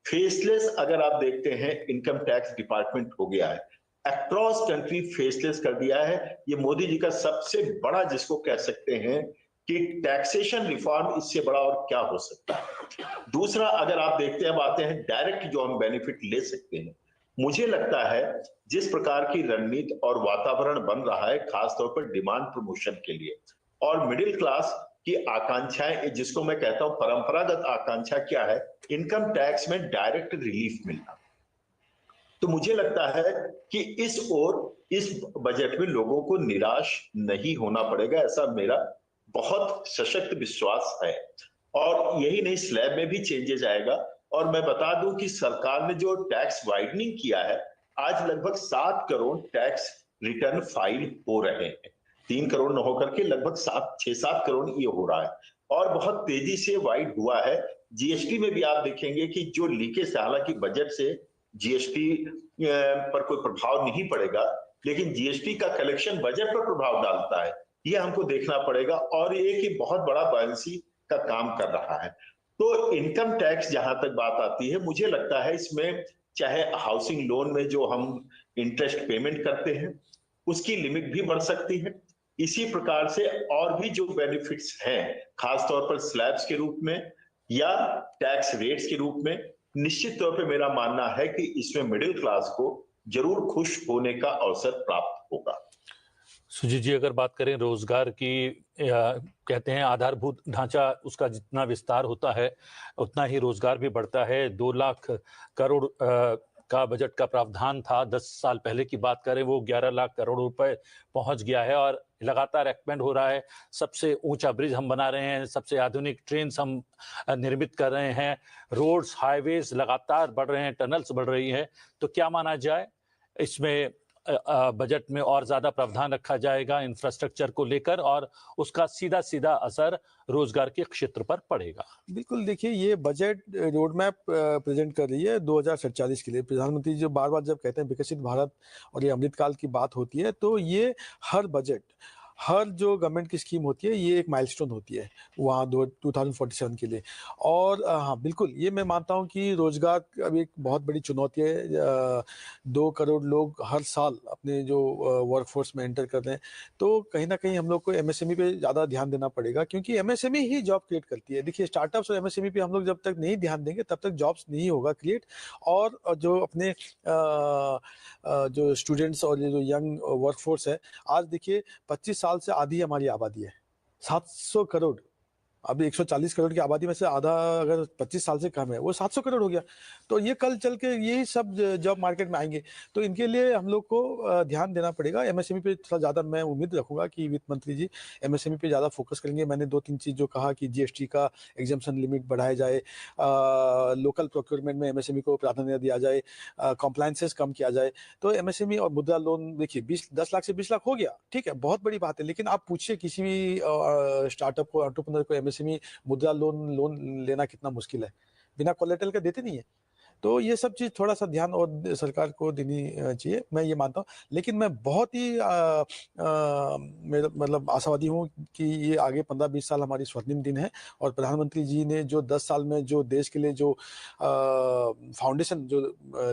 फेसलेस, अगर आप देखते हैं इनकम टैक्स डिपार्टमेंट हो गया है, अक्रॉस कंट्री फेसलेस कर दिया है। ये मोदी जी का सबसे बड़ा, जिसको कह सकते हैं कि टैक्सेशन रिफॉर्म, इससे बड़ा और क्या हो सकता है। दूसरा अगर आप देखते हैं, अब आते हैं डायरेक्ट जो हम बेनिफिट ले सकते हैं, मुझे लगता है जिस प्रकार की रणनीति और वातावरण बन रहा है खासतौर पर डिमांड प्रमोशन के लिए, और मिडिल क्लास की आकांक्षाएं, जिसको मैं कहता हूं परंपरागत आकांक्षा क्या है, इनकम टैक्स में डायरेक्ट रिलीफ मिलना, तो मुझे लगता है कि इस बजट में लोगों को निराश नहीं होना पड़ेगा, ऐसा मेरा बहुत सशक्त विश्वास है। और यही नहीं, स्लैब में भी चेंजेस आएगा। और मैं बता दूं कि सरकार ने जो टैक्स वाइडनिंग किया है, आज लगभग 7 करोड़ टैक्स रिटर्न फाइल हो रहे हैं, 3 करोड़ न होकर के लगभग 6-7 करोड़ ये हो रहा है, और बहुत तेजी से वाइड हुआ है। जीएसटी में भी आप देखेंगे कि जो लीकेज, हालांकि बजट से जीएसटी पर कोई प्रभाव नहीं पड़ेगा, लेकिन जीएसटी का कलेक्शन बजट पर प्रभाव डालता है, ये हमको देखना पड़ेगा, और ये कि बहुत बड़ा बैलेंसी का काम कर रहा है। तो इनकम टैक्स जहां तक बात आती है, मुझे लगता है इसमें चाहे हाउसिंग लोन में जो हम इंटरेस्ट पेमेंट करते हैं उसकी लिमिट भी बढ़ सकती है, इसी प्रकार से और भी जो बेनिफिट्स हैं खासतौर पर स्लैब्स के रूप में या टैक्स रेट्स के रूप में, निश्चित तौर पे मेरा मानना है कि इसमें मिडिल क्लास को जरूर खुश होने का अवसर प्राप्त होगा। सुजीत जी, अगर बात करें रोजगार की, कहते हैं आधारभूत ढांचा उसका जितना विस्तार होता है उतना ही रोजगार भी बढ़ता है। 2 लाख करोड़ का बजट का प्रावधान था, 10 साल पहले की बात करें वो 11 लाख करोड़ रुपए पहुंच गया है और लगातार एक्सपेंड हो रहा है। सबसे ऊंचा ब्रिज हम बना रहे हैं, सबसे आधुनिक ट्रेन हम निर्मित कर रहे हैं, रोड्स हाईवेज लगातार बढ़ रहे हैं, टनल्स बढ़ रही हैं। तो क्या माना जाए, इसमें बजट में और ज्यादा प्रावधान रखा जाएगा इंफ्रास्ट्रक्चर को लेकर और उसका सीधा सीधा असर रोजगार के क्षेत्र पर पड़ेगा? बिल्कुल, देखिए ये बजट रोड मैप प्रेजेंट कर रही है 2047 के लिए। प्रधानमंत्री जो बार बार जब कहते हैं विकसित भारत और ये अमृतकाल की बात होती है, तो ये हर बजट, हर जो गवर्नमेंट की स्कीम होती है, ये एक माइलस्टोन होती है वहाँ 2047 के लिए। और हाँ बिल्कुल, ये मैं मानता हूँ कि रोजगार अभी एक बहुत बड़ी चुनौती है। 2 करोड़ लोग हर साल अपने जो वर्कफोर्स में एंटर कर रहे हैं, तो कहीं ना कहीं हम लोग को एमएसएमई पे ज़्यादा ध्यान देना पड़ेगा, क्योंकि एमएसएमई ही जॉब क्रिएट करती है। देखिए, स्टार्टअप्स और एमएसएमई पे हम लोग जब तक नहीं ध्यान देंगे तब तक जॉब्स नहीं होगा क्रिएट। और जो अपने जो स्टूडेंट्स और ये जो यंग वर्कफोर्स है, आज देखिए 25 साल से आधी हमारी आबादी है, 700 करोड़। अभी 140 करोड़ की आबादी में से आधा अगर 25 साल से कम है, वो 700 करोड़ हो गया। तो ये कल चल के यही सब जॉब मार्केट में आएंगे, तो इनके लिए हम लोग को ध्यान देना पड़ेगा। एमएसएमई पे थोड़ा ज़्यादा मैं उम्मीद रखूंगा कि वित्त मंत्री जी एमएसएमई पे ज़्यादा फोकस करेंगे। मैंने 2-3 चीज़ जो कहा कि जीएसटी का एग्जाम्पशन लिमिट बढ़ाया जाए, लोकल प्रोक्योरमेंट में एमएसएमई को प्राधान्य दिया जाए, कॉम्प्लायंसेस कम किया जाए। तो एमएसएमई और मुद्रा लोन, देखिए 10 लाख से 20 लाख हो गया, ठीक है, बहुत बड़ी बात है, लेकिन आप पूछिए किसी भी स्टार्टअप को, एंटरप्रेन्योर को एमएसएमई मुद्रा लोन लेना कितना मुश्किल है, बिना कोलेटरल के देते नहीं है। तो ये सब चीज़ थोड़ा सा ध्यान और सरकार को देनी चाहिए, मैं ये मानता हूँ। लेकिन मैं बहुत ही मेरा मतलब आशावादी हूँ कि ये आगे 15-20 साल हमारी स्वर्णिम दिन है, और प्रधानमंत्री जी ने जो 10 साल में जो देश के लिए जो फाउंडेशन जो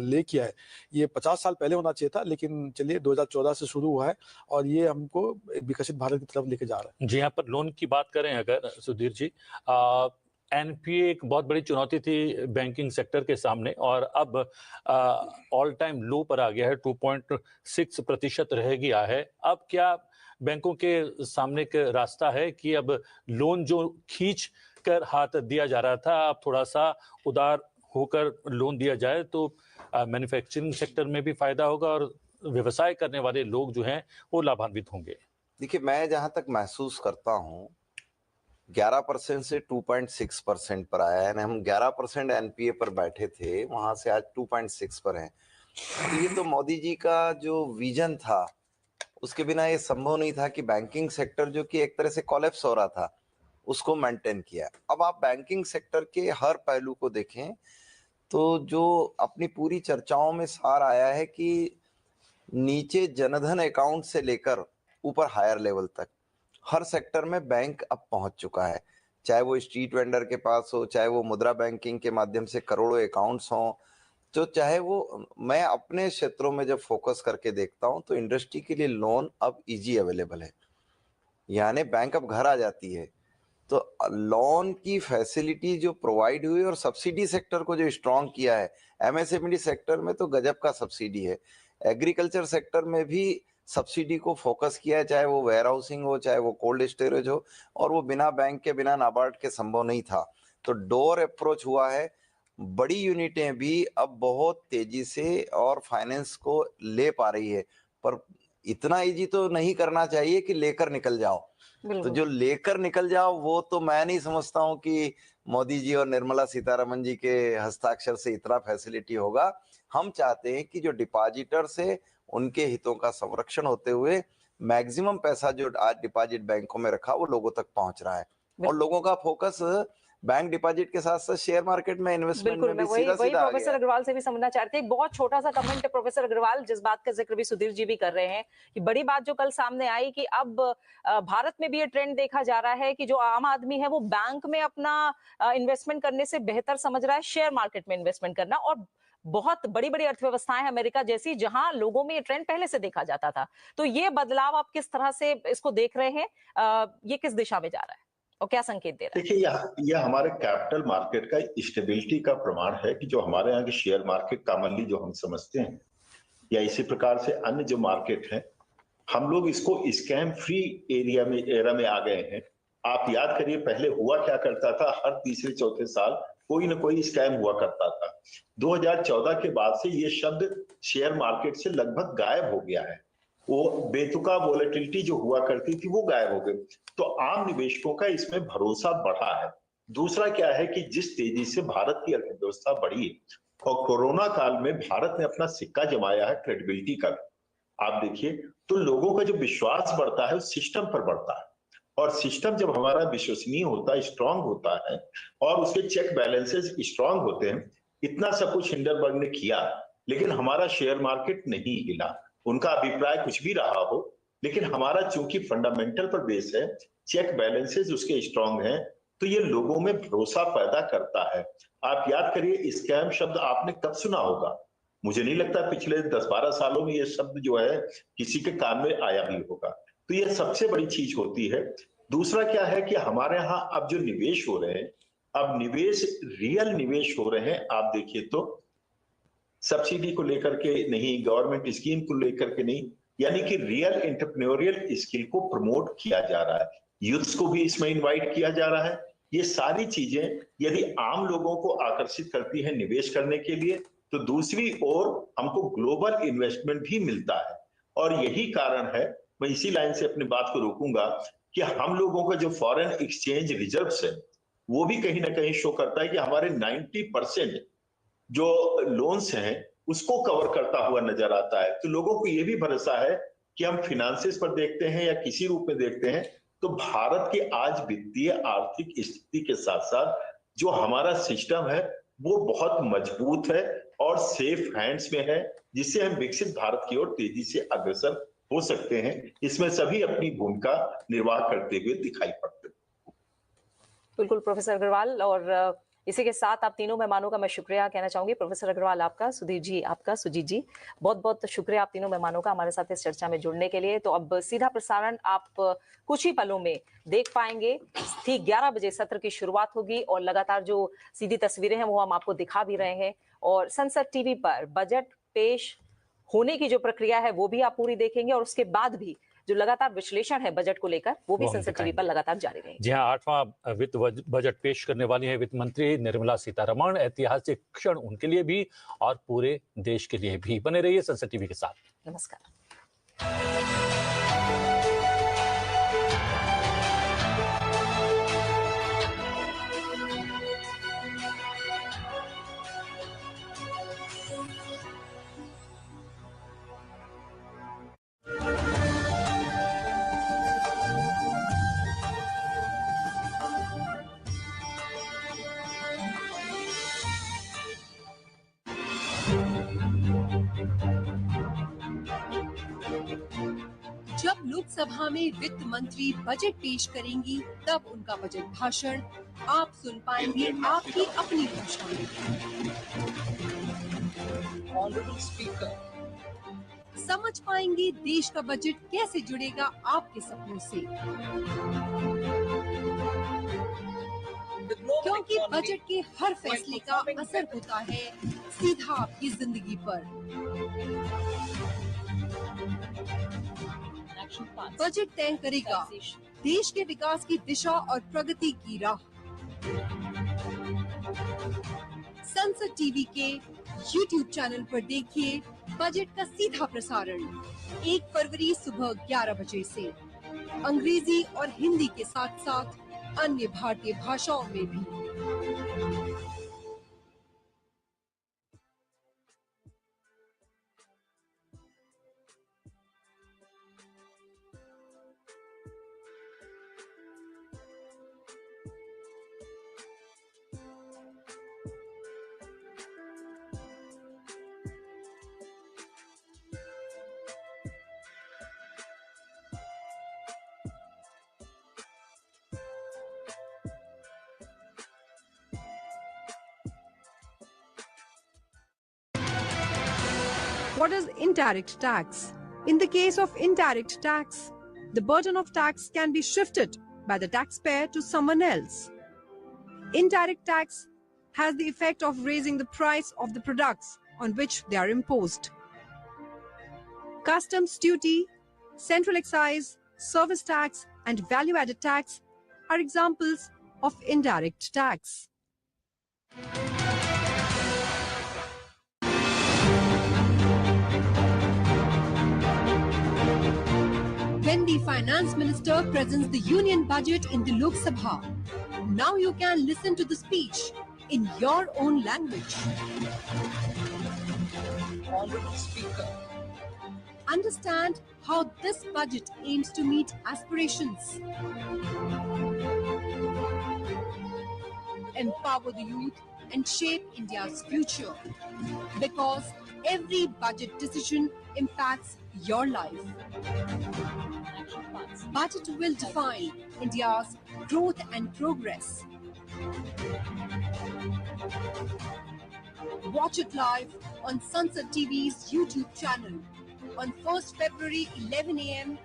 ले किया है, ये 50 साल पहले होना चाहिए था, लेकिन चलिए 2014 से शुरू हुआ है और ये हमको एक विकसित भारत की तरफ लेके जा रहा है। जी, यहाँ पर लोन की बात करें अगर सुधीर जी, एनपीए एक बहुत बड़ी चुनौती थी बैंकिंग सेक्टर के सामने, और अब ऑल टाइम लो पर आ गया है, 2.6% रह गया है। अब क्या बैंकों के सामने एक रास्ता है कि अब लोन जो खींच कर हाथ दिया जा रहा था, अब थोड़ा सा उदार होकर लोन दिया जाए तो मैन्युफैक्चरिंग सेक्टर में भी फायदा होगा और व्यवसाय करने वाले लोग जो हैं वो लाभान्वित होंगे? देखिए, मैं जहां तक महसूस करता हूं, 11% से 2.6% पर आया है। हम 11% एनपीए पर बैठे थे, वहां से आज 2.6 पर हैं। तो ये तो मोदी जी का जो विजन था, उसके बिना ये संभव नहीं था कि बैंकिंग सेक्टर जो कि एक तरह से कोलैप्स हो रहा था, उसको मेंटेन किया। अब आप बैंकिंग सेक्टर के हर पहलू को देखें तो जो अपनी पूरी चर्चाओं में सार आया है कि नीचे जनधन अकाउंट से लेकर ऊपर हायर लेवल तक हर सेक्टर में बैंक अब पहुंच चुका है। चाहे वो स्ट्रीट वेंडर के पास हो, चाहे वो मुद्रा बैंकिंग के माध्यम से करोड़ों अकाउंट्स हों, तो चाहे वो, मैं अपने क्षेत्रों में जब फोकस करके देखता हूं तो इंडस्ट्री के लिए लोन अब इजी अवेलेबल है, यानी बैंक अब घर आ जाती है। तो लोन की फैसिलिटी जो प्रोवाइड हुई और सब्सिडी सेक्टर को जो स्ट्रॉन्ग किया है, एमएसएमई सेक्टर में तो गजब का सब्सिडी है। एग्रीकल्चर सेक्टर में भी सब्सिडी को फोकस किया है, चाहे वो वेयर हाउसिंग हो, चाहे वो कोल्ड स्टोरेज हो, और वो बिना बैंक के, बिना नाबार्ड के संभव नहीं था। तो डोर अप्रोच हुआ है। बड़ी यूनिटें भी अब बहुत तेजी से और फाइनेंस को ले पा रही है, पर इतना इजी तो नहीं करना चाहिए कि लेकर निकल जाओ। तो जो लेकर निकल जाओ वो तो मैं नहीं समझता हूं कि मोदी जी और निर्मला सीतारमन जी के हस्ताक्षर से इतना फैसिलिटी होगा। हम चाहते हैं कि जो डिपॉजिटर्स है उनके हितों का संरक्षण होते हुए मैक्सिमम पैसा जो आज डिपॉजिट बैंकों में रखा वो लोगों तक पहुंच रहा है, और लोगों का फोकस बैंक डिपॉजिट के साथ साथ शेयर मार्केट में इन्वेस्टमेंट में भी सीधा सीधा आ प्रोफेसर गया। अग्रवाल से भी समझना चाहते हैं। एक बहुत छोटा सा कमेंट है प्रोफेसर अग्रवाल, जिस बात का जिक्र भी सुधीर जी भी कर रहे हैं कि बड़ी बात जो कल सामने आई कि अब भारत में भी ये ट्रेंड देखा जा रहा है कि जो आम आदमी है वो बैंक में अपना इन्वेस्टमेंट करने से बेहतर समझ रहा है शेयर मार्केट में इन्वेस्टमेंट करना। और बहुत बड़ी बड़ी अर्थव्यवस्थाएं अमेरिका जैसी, जहां लोगों में ये ट्रेंड पहले से देखा जाता था। तो ये बदलाव आप किस तरह से इसको देख रहे हैं? ये किस दिशा में जा रहा है और क्या संकेत दे रहा है? देखिए, यह हमारे कैपिटल मार्केट का स्टेबिलिटी का प्रमाण है कि जो हमारे यहाँ के शेयर मार्केट कॉमनली जो हम समझते हैं, या इसी प्रकार से अन्य जो मार्केट है, हम लोग इसको स्कैम फ्री एरा में आ गए हैं। आप याद करिए, पहले हुआ क्या करता था, हर तीसरे चौथे साल कोई ना कोई स्कैम हुआ करता था। 2014 के बाद से ये शब्द शेयर मार्केट से लगभग गायब हो गया है। वो बेतुका वोलेटिलिटी जो हुआ करती थी वो गायब हो गई। तो आम निवेशकों का इसमें भरोसा बढ़ा है। दूसरा क्या है कि जिस तेजी से भारत की अर्थव्यवस्था बढ़ी और कोरोना काल में भारत ने अपना सिक्का जमाया है क्रेडिबिलिटी का, आप देखिए तो लोगों का जो विश्वास बढ़ता है उस सिस्टम पर बढ़ता है, और सिस्टम जब हमारा विश्वसनीय होता है, स्ट्रांग होता है, और उसके चेक बैलेंसेस स्ट्रांग होते हैं। इतना सब कुछ हिंडनबर्ग ने किया, लेकिन हमारा शेयर मार्केट नहीं हिला। उनका अभिप्राय कुछ भी रहा हो, लेकिन हमारा चूंकि फंडामेंटल पर बेस है, चेक बैलेंसेस उसके स्ट्रांग हैं, तो ये लोगों में भरोसा पैदा करता है। आप याद करिए, स्कैम शब्द आपने कब सुना होगा? मुझे नहीं लगता पिछले 10-12 सालों में ये शब्द जो है किसी के कान में आया भी होगा। तो ये सबसे बड़ी चीज होती है। दूसरा क्या है कि हमारे यहाँ अब जो निवेश हो रहे हैं, अब निवेश रियल निवेश हो रहे हैं। आप देखिए तो सब्सिडी को लेकर के नहीं, गवर्नमेंट स्कीम को लेकर के नहीं, यानी कि रियल एंटरप्रेन्योरियल स्किल को प्रमोट किया जा रहा है। यूथ्स को भी इसमें इनवाइट किया जा रहा है। ये सारी चीजें यदि आम लोगों को आकर्षित करती है निवेश करने के लिए, तो दूसरी ओर हमको ग्लोबल इन्वेस्टमेंट भी मिलता है। और यही कारण है, मैं इसी लाइन से अपनी बात को रोकूंगा, कि हम लोगों का जो फॉरेन एक्सचेंज रिजर्व्स है वो भी कहीं ना कहीं शो करता है कि हमारे 90% जो लोन्स हैं उसको कवर करता हुआ नजर आता है। तो लोगों को ये भी भरोसा है कि हम फिनेंसेस पर देखते हैं या किसी रूप में देखते हैं, तो भारत की आज वित्तीय आर्थिक स्थिति के साथ साथ जो हमारा सिस्टम है वो बहुत मजबूत है और सेफ हैंड्स में है, जिससे हम विकसित भारत की ओर तेजी से अग्रसर हो सकते हैं। इसमें सभी अपनी भूमिका निर्वाह करते हुए दिखाई पड़ते हैं। बिल्कुल प्रोफेसर अग्रवाल, और इसी के साथ आप तीनों मेहमानों का मैं शुक्रिया कहना चाहूंगी। प्रोफेसर अग्रवाल आपका, सुधीर जी आपका, सुजीत जी बहुत बहुत शुक्रिया आप तीनों मेहमानों का हमारे साथ इस चर्चा में जुड़ने के लिए। तो अब सीधा प्रसारण आप कुछ ही पलों में देख पाएंगे। ठीक 11 बजे सत्र की शुरुआत होगी और लगातार जो सीधी तस्वीरें हैं वो हम आपको दिखा भी रहे हैं, और संसद टीवी पर बजट पेश होने की जो प्रक्रिया है वो भी आप पूरी देखेंगे, और उसके बाद भी जो लगातार विश्लेषण है बजट को लेकर वो भी संसद टीवी पर लगातार जारी रहेगा। जी हाँ, 8वां वित्त बजट पेश करने वाली है वित्त मंत्री निर्मला सीतारमण। ऐतिहासिक क्षण उनके लिए भी और पूरे देश के लिए भी। बने रहिए संसद टीवी के साथ। नमस्कार। जब लोकसभा में वित्त मंत्री बजट पेश करेंगी तब उनका बजट भाषण आप सुन पाएंगे आपकी अपनी भाषा में। ऑनरेबल स्पीकर, समझ पाएंगे देश का बजट कैसे जुड़ेगा आपके सपनों से, क्योंकि बजट के हर फैसले का असर होता है सीधा आपकी जिंदगी पर। बजट तय करेगा देश के विकास की दिशा और प्रगति की राह। संसद टीवी के YouTube चैनल पर देखिए बजट का सीधा प्रसारण 1 फरवरी सुबह 11 बजे से, अंग्रेजी और हिंदी के साथ साथ अन्य भारतीय भाषाओं में भी। What is indirect tax? In the case of indirect tax, the burden of tax can be shifted by the taxpayer to someone else. Indirect tax has the effect of raising the price of the products on which they are imposed. Customs duty, central excise, service tax, and value-added tax are examples of indirect tax. When the finance minister presents the union budget in the Loksabha, now you can listen to the speech in your own language. Honorable Speaker, understand how this budget aims to meet aspirations, empower the youth and shape India's future, because every budget decision impacts your life. Budget will define India's growth and progress. Watch it live on Sansad TV's YouTube channel on 1st February 11 a.m.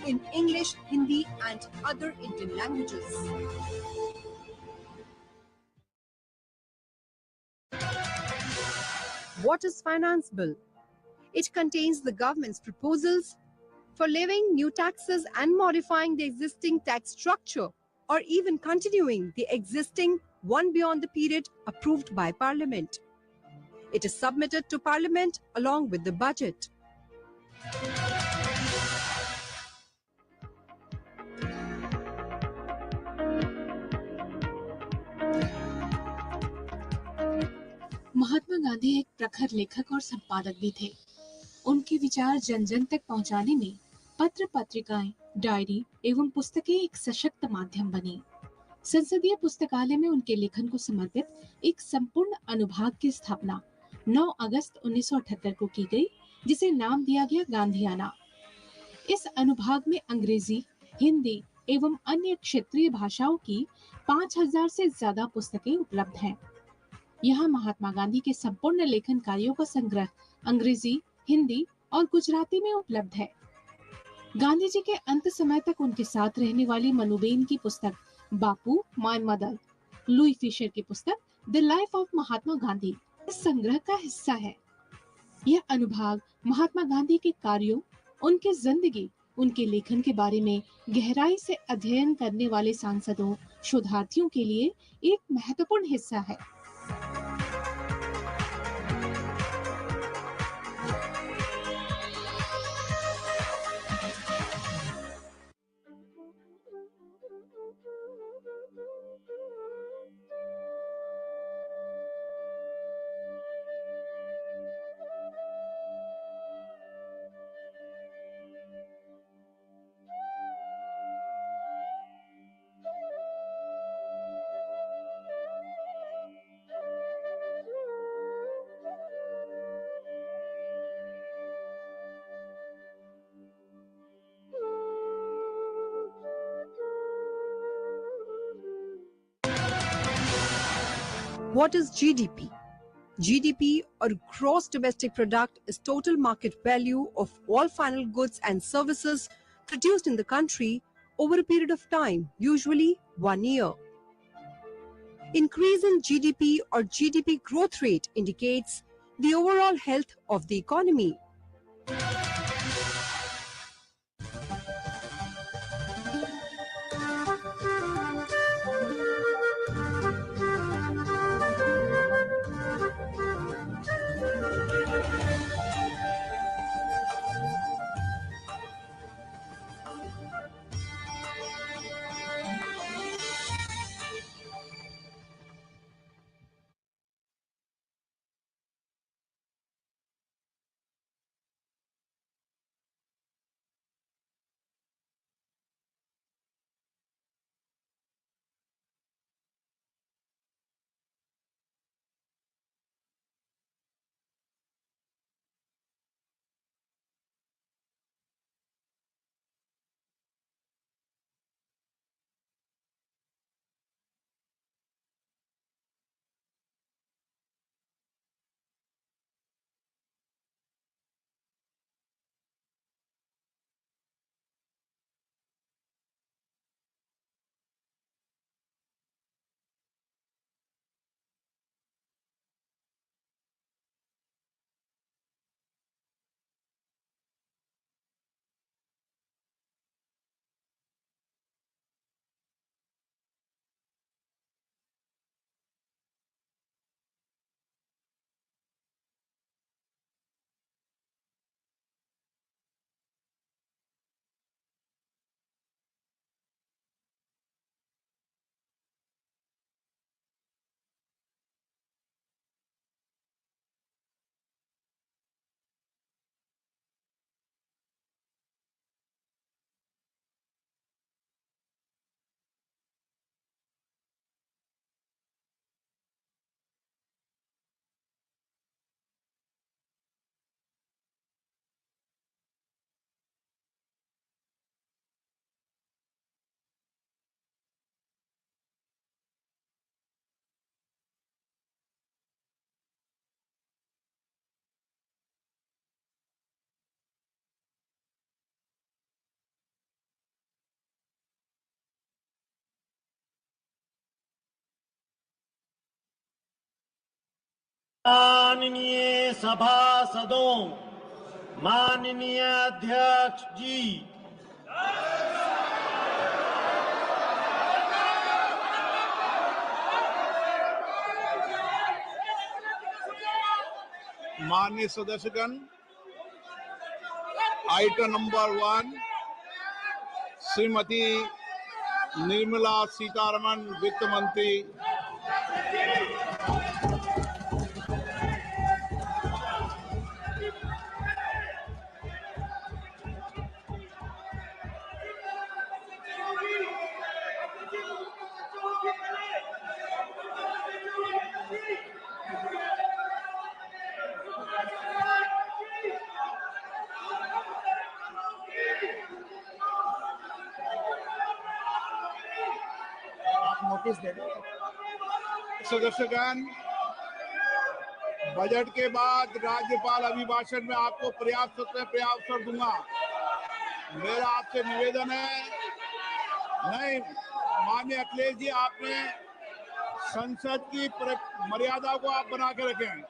in English, Hindi and other Indian languages. What is Finance Bill? It contains the government's proposals for levying new taxes and modifying the existing tax structure, or even continuing the existing one beyond the period approved by Parliament. It is submitted to Parliament along with the budget. Mahatma Gandhi एक प्रखर लेखक और संपादक भी थे। उनके विचार जन जन तक पहुंचाने में पत्र पत्रिकाएं, डायरी एवं पुस्तकें एक सशक्त माध्यम बनी। संसदीय पुस्तकालय में उनके लेखन को समर्पित एक संपूर्ण अनुभाग की स्थापना 9 अगस्त 1978 को की गई, जिसे नाम दिया गया गांधीयाना। इस अनुभाग में अंग्रेजी, हिंदी एवं अन्य क्षेत्रीय भाषाओं की 5000 से ज्यादा पुस्तकें उपलब्ध हैं। यहाँ महात्मा गांधी के संपूर्ण लेखन कार्यों का संग्रह अंग्रेजी, हिंदी और गुजराती में उपलब्ध है। गांधी जी के अंत समय तक उनके साथ रहने वाली मनुबेन की पुस्तक बापू माय मदर, लुई फिशर की पुस्तक the life of Mahatma Gandhi इस संग्रह का हिस्सा है। यह अनुभाग महात्मा गांधी के कार्यों, उनकी जिंदगी, उनके लेखन के बारे में गहराई से अध्ययन करने वाले सांसदों, शोधार्थियों के लिए एक महत्वपूर्ण हिस्सा है। What is GDP? GDP, or gross domestic product, is total market value of all final goods and services produced in the country over a period of time, usually 1 year. Increase in GDP or GDP growth rate indicates the overall health of the economy. माननीय सभासदों, माननीय अध्यक्ष जी, माननीय सदस्यगण, item number 1 Shrimati Nirmala Sitharaman वित्त मंत्री। Notice दे दो। सदस्यगण, budget के बाद राज्यपाल अभिभाषण में आपको पर्याप्त अवसर दूंगा। मेरा आपसे निवेदन है, नहीं माननीय अखिलेश जी, आपने संसद की मर्यादा को आप बना के रखें।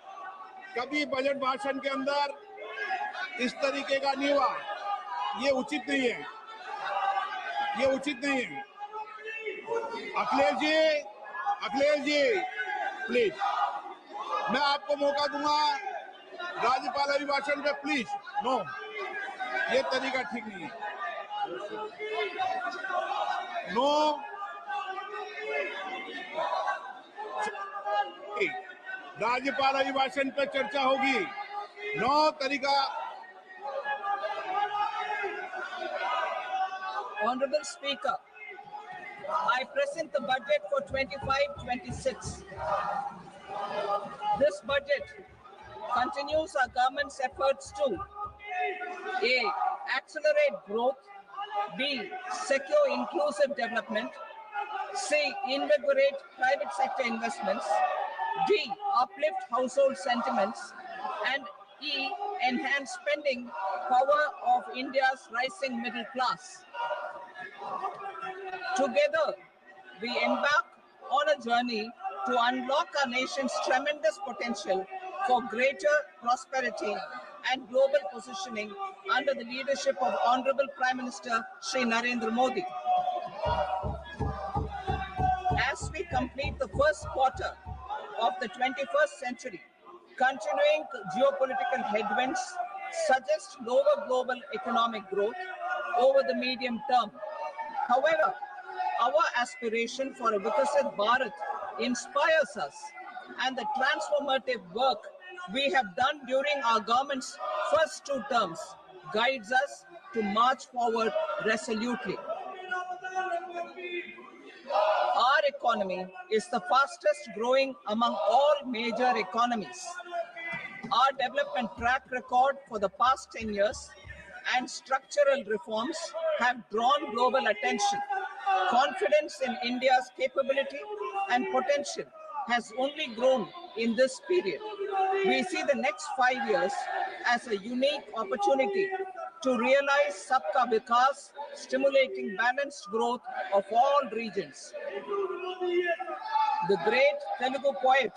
कभी बजट भाषण के अंदर इस तरीके का नहीं हुआ, ये उचित नहीं है, ये उचित नहीं है। अखिलेश जी प्लीज, मैं आपको मौका दूंगा राज्यपाल अभिभाषण पे, प्लीज। नो, ये तरीका ठीक नहीं है। नो, राज्यपाल अभिभाषण पे चर्चा होगी। नो तरीका। Honorable Speaker, I present the budget for 25-26. This budget continues our government's efforts to A. Accelerate growth, B. Secure inclusive development, C. Invigorate private sector investments, D. Uplift household sentiments, and E. Enhance spending power of India's rising middle class. Together, we embark on a journey to unlock our nation's tremendous potential for greater prosperity and global positioning under the leadership of Honorable Prime Minister Shri Narendra Modi. As we complete the first quarter of the 21st century, continuing geopolitical headwinds suggest lower global economic growth over the medium term. However, our aspiration for a Vikasit Bharat inspires us, and the transformative work we have done during our government's first 2 terms guides us to march forward resolutely. Our economy is the fastest growing among all major economies. Our development track record for the past 10 years and structural reforms have drawn global attention. Confidence in India's capability and potential has only grown in this period. We see the next 5 years as a unique opportunity to realize Sabka Vikas, stimulating balanced growth of all regions. The great Telugu poet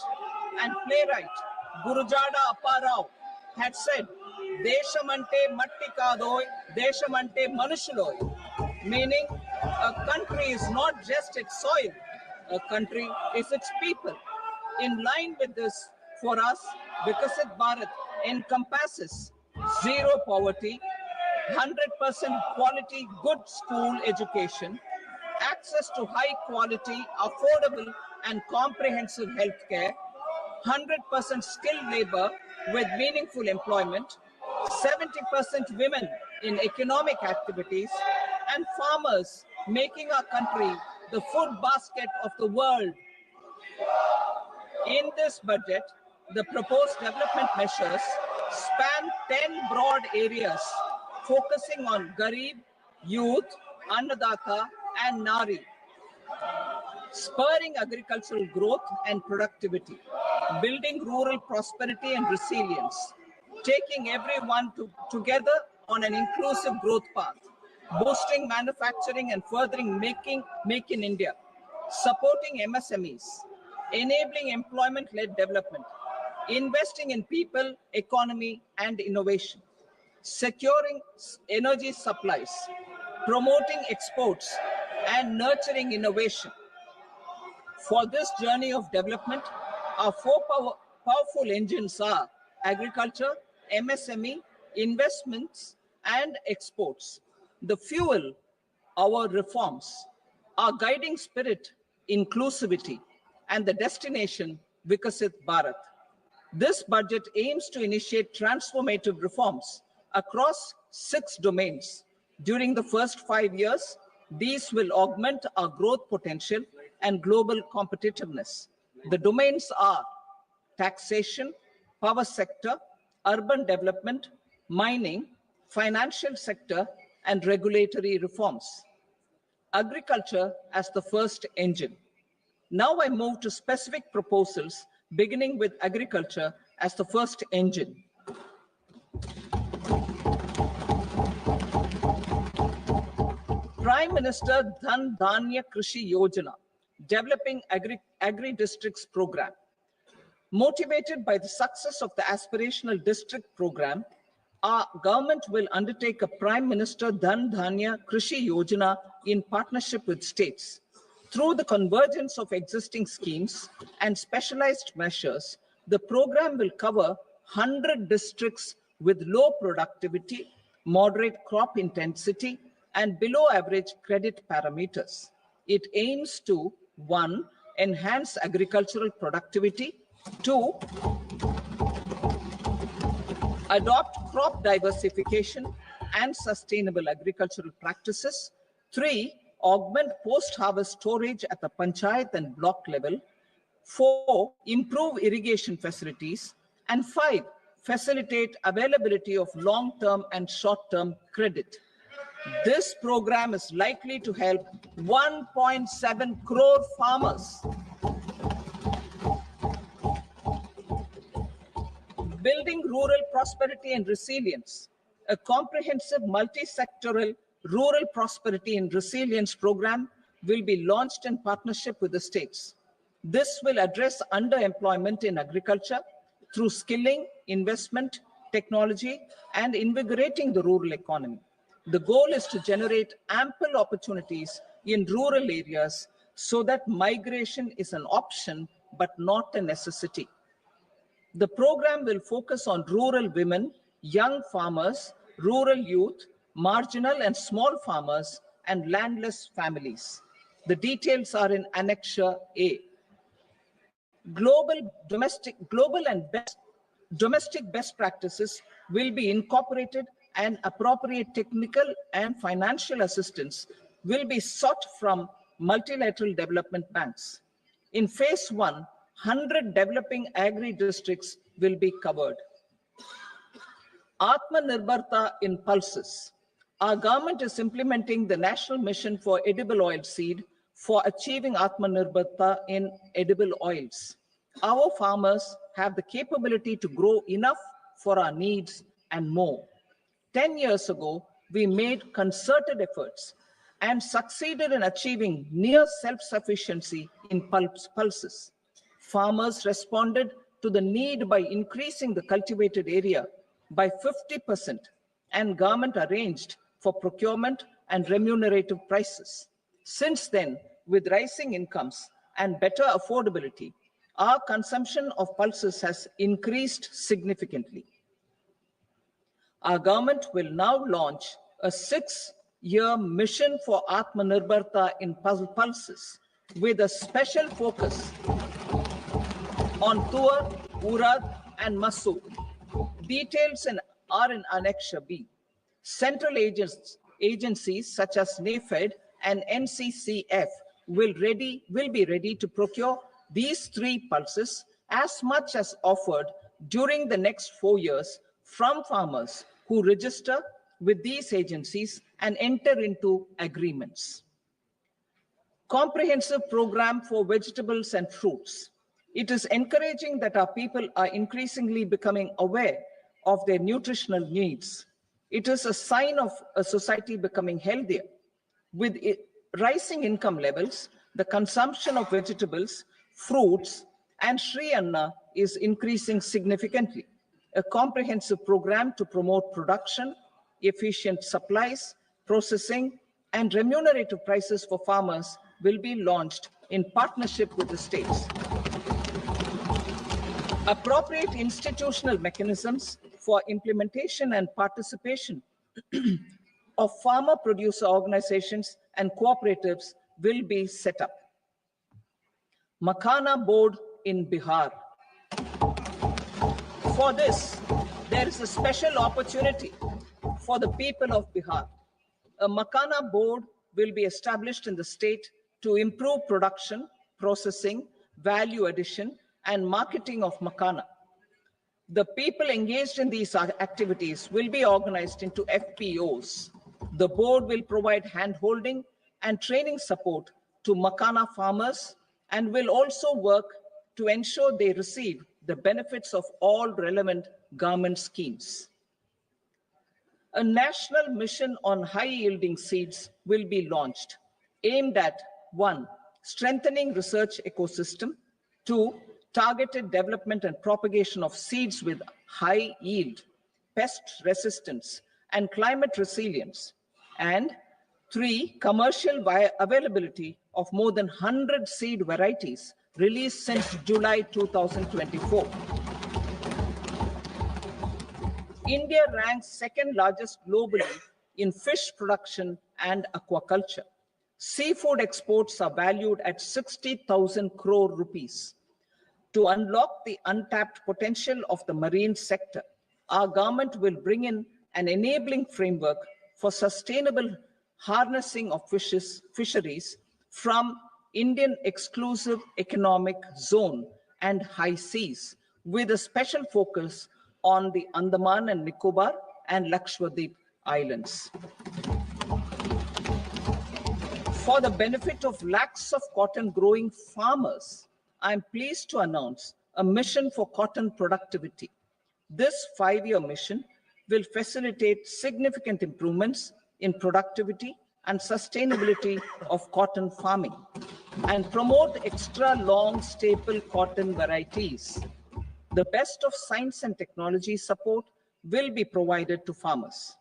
and playwright Gurujada Apparao had said, Deshamante matti kadoy, Deshamante manushuloy, meaning a country is not just its soil, a country is its people. In line with this, for us, Vikasit Bharat encompasses zero poverty, 100% quality good school education, access to high quality, affordable and comprehensive healthcare, 100% skilled labor with meaningful employment, 70% women in economic activities, and farmers making our country the food basket of the world. In this budget, the proposed development measures span 10 broad areas, focusing on Garib, youth, Annadata, and Nari, spurring agricultural growth and productivity, building rural prosperity and resilience, taking everyone together on an inclusive growth path, boosting manufacturing and furthering Make in India, supporting MSMEs, enabling employment-led development, investing in people, economy, and innovation, securing energy supplies, promoting exports, and nurturing innovation. For this journey of development, our 4 powerful engines are agriculture, MSME, investments, and exports. The fuel, our reforms, our guiding spirit, inclusivity, and the destination, Vikasit Bharat. This budget aims to initiate transformative reforms across 6 domains. During the first 5 years, these will augment our growth potential and global competitiveness. The domains are taxation, power sector, urban development, mining, financial sector, and regulatory reforms. Agriculture as the first engine. Now I move to specific proposals, beginning with agriculture as the first engine. Prime Minister Dhan Dhanya Krishi Yojana, developing agri-districts program. Motivated by the success of the aspirational district program, our government will undertake a Prime Minister Dhan Dhanya Krishi Yojana in partnership with states. Through the convergence of existing schemes and specialized measures, the program will cover 100 districts with low productivity, moderate crop intensity, and below average credit parameters. It aims to 1. Enhance agricultural productivity, 2. Adopt crop diversification and sustainable agricultural practices, 3. Augment post-harvest storage at the panchayat and block level, 4. Improve irrigation facilities, and 5. Facilitate availability of long-term and short-term credit. This program is likely to help 1.7 crore farmers. Building rural prosperity and resilience. A comprehensive multi-sectoral rural prosperity and resilience program will be launched in partnership with the states. This will address underemployment in agriculture through skilling, investment, technology, and invigorating the rural economy. The goal is to generate ample opportunities in rural areas so that migration is an option but not a necessity. The program will focus on rural women, young farmers, rural youth, marginal and small farmers, and landless families. The details are in Annexure A. Domestic best practices will be incorporated, and appropriate technical and financial assistance will be sought from multilateral development banks. In phase 1, 100 developing agri-districts will be covered. Atmanirbharta in pulses. Our government is implementing the National Mission for Edible Oilseed for achieving Atmanirbharta in edible oils. Our farmers have the capability to grow enough for our needs and more. 10 years ago, we made concerted efforts and succeeded in achieving near self-sufficiency in pulses. Farmers responded to the need by increasing the cultivated area by 50%, and government arranged for procurement and remunerative prices. Since then, with rising incomes and better affordability, our consumption of pulses has increased significantly. Our government will now launch a 6-year mission for Atmanirbharta in pulses with a special focus on Tuar, Urad, and Masoor. Details are in Annexure B. Central agencies such as NAFED and NCCF will be ready to procure these 3 pulses as much as offered during the next 4 years from farmers who register with these agencies and enter into agreements. Comprehensive program for vegetables and fruits. It is encouraging that our people are increasingly becoming aware of their nutritional needs. It is a sign of a society becoming healthier. With rising income levels, the consumption of vegetables, fruits, and Shri Anna is increasing significantly. A comprehensive program to promote production, efficient supplies, processing, and remunerative prices for farmers will be launched in partnership with the states. Appropriate institutional mechanisms for implementation and participation of farmer producer organizations and cooperatives will be set up. Makhana board in Bihar. For this, there is a special opportunity for the people of Bihar. A Makhana board will be established in the state to improve production, processing, value addition, and marketing of Makhana. The people engaged in these activities will be organized into FPOs. The board will provide hand-holding and training support to Makhana farmers and will also work to ensure they receive the benefits of all relevant government schemes. A national mission on high-yielding seeds will be launched, aimed at 1. Strengthening research ecosystem, 2. Targeted development and propagation of seeds with high yield, pest resistance, and climate resilience, and 3. Commercial availability of more than 100 seed varieties released since July 2024. India ranks second largest globally in fish production and aquaculture. Seafood exports are valued at 60,000 crore rupees. To unlock the untapped potential of the marine sector, our government will bring in an enabling framework for sustainable harnessing of fisheries from Indian exclusive economic zone and high seas, with a special focus on the Andaman and Nicobar and Lakshadweep Islands. For the benefit of lakhs of cotton growing farmers, I am pleased to announce a mission for cotton productivity. This 5-year mission will facilitate significant improvements in productivity and sustainability of cotton farming and promote extra long staple cotton varieties. The best of science and technology support will be provided to farmers.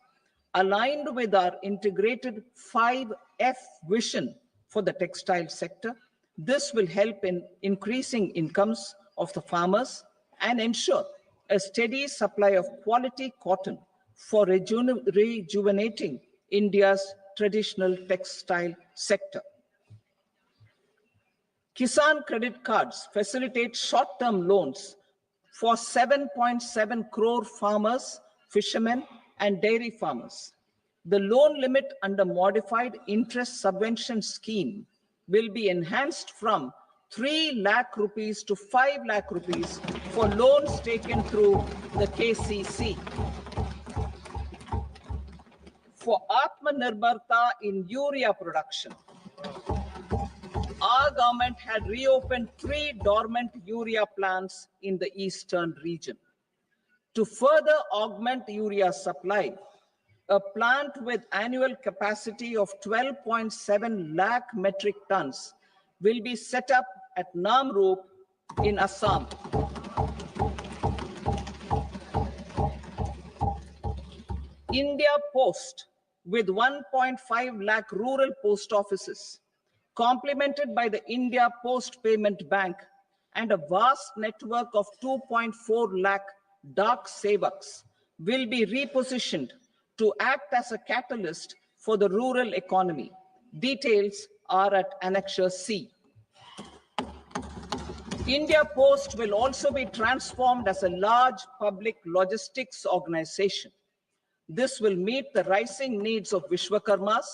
Aligned with our integrated 5F vision for the textile sector, this will help in increasing incomes of the farmers and ensure a steady supply of quality cotton for rejuvenating India's traditional textile sector. Kisan credit cards facilitate short-term loans for 7.7 crore farmers, fishermen, and dairy farmers. The loan limit under modified interest subvention scheme will be enhanced from 3 lakh rupees to 5 lakh rupees for loans taken through the KCC. For Atmanirbharta in urea production, our government had reopened 3 dormant urea plants in the eastern region. To further augment urea supply, a plant with annual capacity of 12.7 lakh metric tons will be set up at Namrup in Assam. India Post, with 1.5 lakh rural post offices, complemented by the India Post Payment Bank and a vast network of 2.4 lakh Dak Sevaks, will be repositioned to act as a catalyst for the rural economy. Details are at Annexure C. India Post will also be transformed as a large public logistics organization. This will meet the rising needs of Vishwakarmas,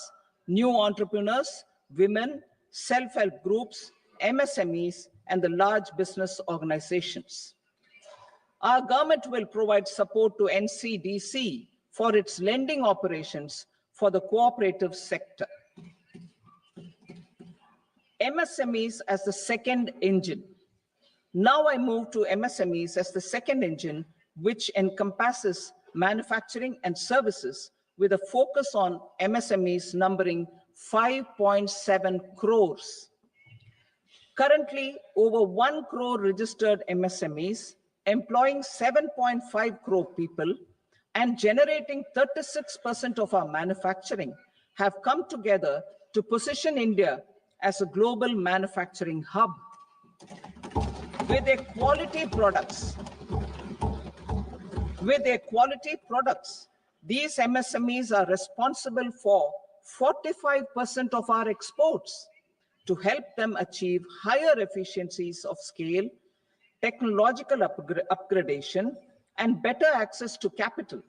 new entrepreneurs, women, self-help groups, MSMEs, and the large business organizations. Our government will provide support to NCDC for its lending operations for the cooperative sector. MSMEs as the second engine. Now I move to MSMEs as the second engine, which encompasses manufacturing and services with a focus on MSMEs numbering 5.7 crores. Currently, over 1 crore registered MSMEs, employing 7.5 crore people and generating 36% of our manufacturing, have come together to position India as a global manufacturing hub. With their quality products, these MSMEs are responsible for 45% of our exports. To help them achieve higher efficiencies of scale, technological upgradation, and better access to capital,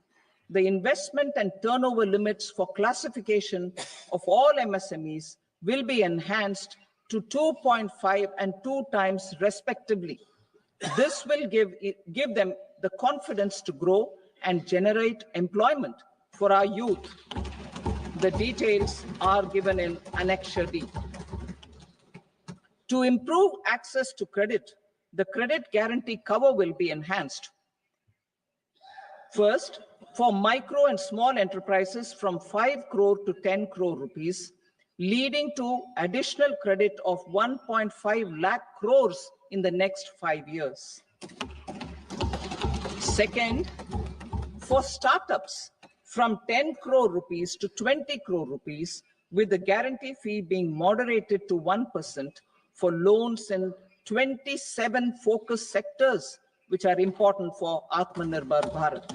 the investment and turnover limits for classification of all MSMEs will be enhanced to 2.5 and 2 times respectively. This will give them the confidence to grow and generate employment for our youth. The details are given in Annexure D. To improve access to credit, the credit guarantee cover will be enhanced. First, for micro and small enterprises from 5 crore to 10 crore rupees, leading to additional credit of 1.5 lakh crores in the next 5 years. Second, for startups from 10 crore rupees to 20 crore rupees, with the guarantee fee being moderated to 1% for loans in 27 focus sectors, which are important for Atmanirbhar Bharat.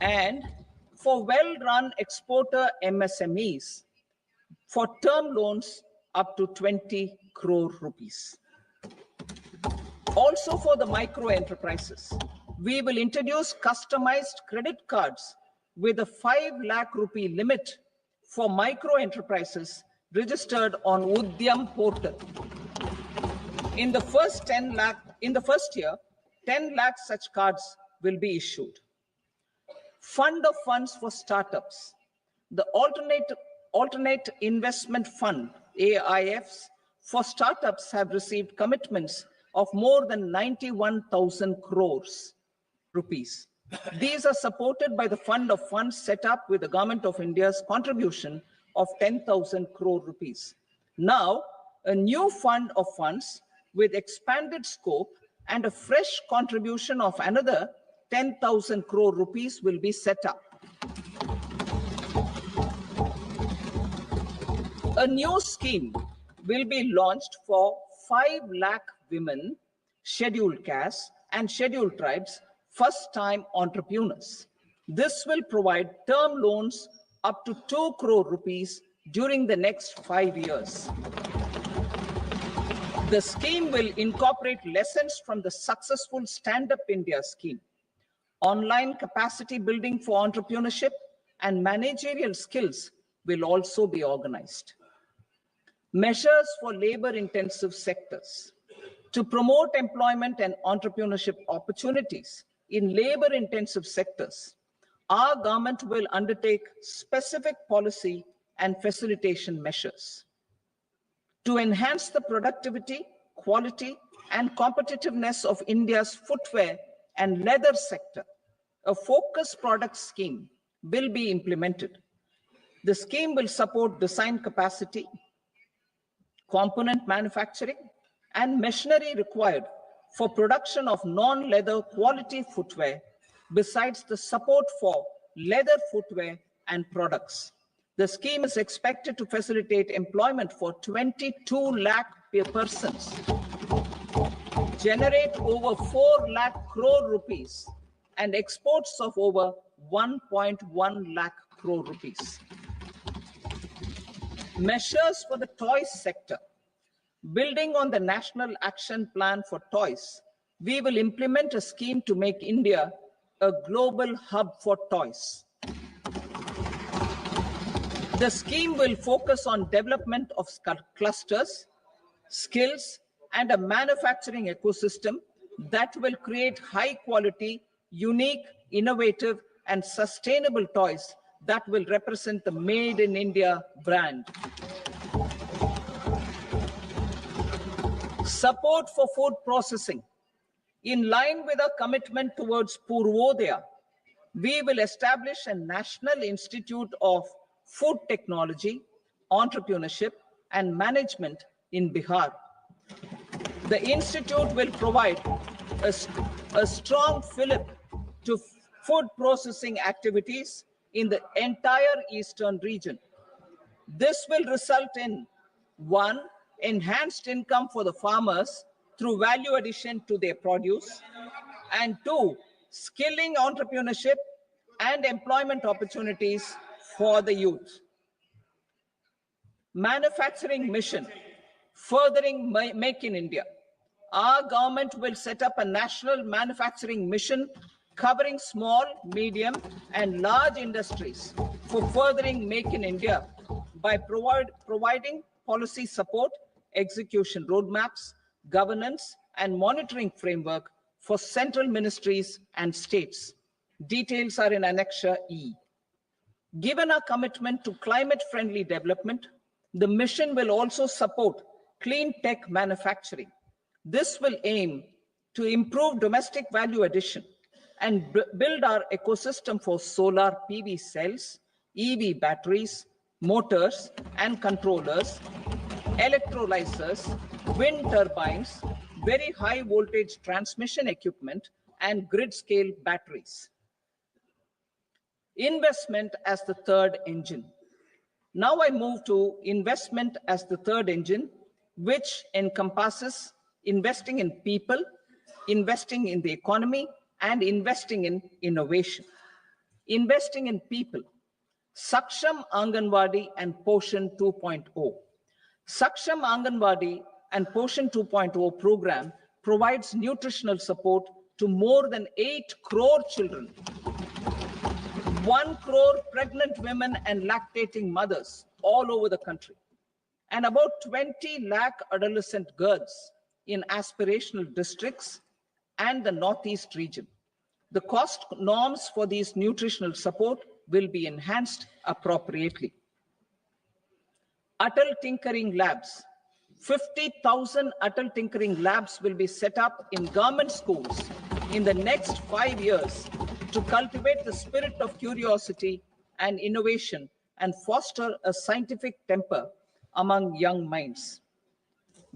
And for well-run exporter MSMEs, for term loans up to 20 crore rupees. Also for the micro enterprises, we will introduce customized credit cards with a 5 lakh rupee limit for micro enterprises registered on Udyam portal. In the first year, 10 lakh such cards will be issued. Fund of funds for startups. The alternate investment fund, AIFs, for startups have received commitments of more than 91,000 crores rupees. These are supported by the fund of funds set up with the Government of India's contribution of 10,000 crore rupees. Now, a new fund of funds with expanded scope and a fresh contribution of another 10,000 crore rupees will be set up. A new scheme will be launched for 5 lakh women, scheduled castes and scheduled tribes, first-time entrepreneurs. This will provide term loans up to 2 crore rupees during the next 5 years. The scheme will incorporate lessons from the successful Stand Up India scheme. Online capacity building for entrepreneurship and managerial skills will also be organized. Measures for labor-intensive sectors. To promote employment and entrepreneurship opportunities in labor-intensive sectors, our government will undertake specific policy and facilitation measures. To enhance the productivity, quality, and competitiveness of India's footwear and leather sector, a focus product scheme will be implemented. The scheme will support design capacity, component manufacturing, and machinery required for production of non-leather quality footwear, besides the support for leather footwear and products. The scheme is expected to facilitate employment for 22 lakh persons, generate over 4 lakh crore rupees, and exports of over 1.1 lakh crore rupees. Measures for the toys sector. Building on the National Action Plan for Toys, we will implement a scheme to make India a global hub for toys. The scheme will focus on development of clusters, skills, and a manufacturing ecosystem that will create high quality, unique, innovative, and sustainable toys that will represent the Made in India brand. Support for food processing. In line with our commitment towards Purvodaya, we will establish a National Institute of Food Technology, Entrepreneurship, and Management in Bihar. The institute will provide a strong fillip to food processing activities in the entire eastern region. This will result in 1. Enhanced income for the farmers through value addition to their produce, and 2. Skilling entrepreneurship and employment opportunities for the youth. Manufacturing mission, furthering Make in India. Our government will set up a national manufacturing mission covering small, medium, and large industries for furthering Make in India by providing policy support, execution roadmaps, governance, and monitoring framework for central ministries and states. Details are in Annexure E. Given our commitment to climate-friendly development, the mission will also support clean tech manufacturing. This will aim to improve domestic value addition and build our ecosystem for solar PV cells, EV batteries, motors and controllers, electrolyzers, wind turbines, very high voltage transmission equipment, and grid scale batteries. Investment as the third engine. Now I move to investment as the third engine, which encompasses investing in people, investing in the economy, and investing in innovation. Investing in people. Saksham Anganwadi and Poshan 2.0. Saksham Anganwadi and Poshan 2.0 program provides nutritional support to more than 8 crore children, 1 crore pregnant women and lactating mothers all over the country, and about 20 lakh adolescent girls in aspirational districts and the Northeast region. The cost norms for these nutritional support will be enhanced appropriately. Atal Tinkering Labs. 50,000 Atal Tinkering Labs will be set up in government schools in the next 5 years to cultivate the spirit of curiosity and innovation and foster a scientific temper among young minds.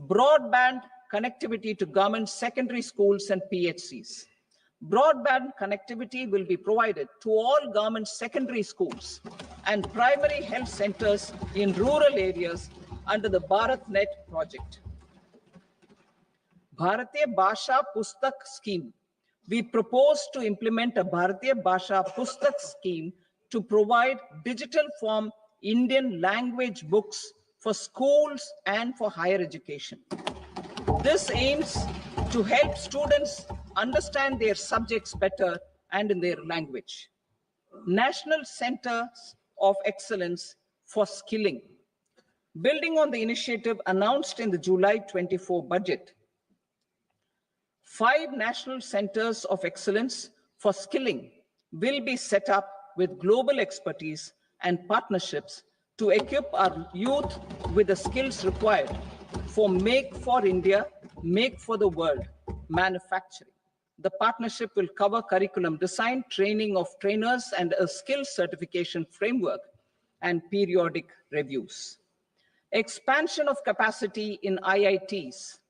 Broadband connectivity to government secondary schools and PHCs. Broadband connectivity will be provided to all government secondary schools and primary health centers in rural areas under the BharatNet project. Bharatiya Bhasha Pustak Scheme. We propose to implement a Bharatiya Bhasha Pustak scheme to provide digital form Indian language books for schools and for higher education. This aims to help students understand their subjects better and in their language. National Centers of Excellence for Skilling. Building on the initiative announced in the July 24 budget, 5 national centers of excellence for skilling will be set up with global expertise and partnerships to equip our youth with the skills required for Make for India, Make for the World manufacturing. The partnership will cover curriculum design, training of trainers, and a skills certification framework and periodic reviews. Expansion of capacity in IITs.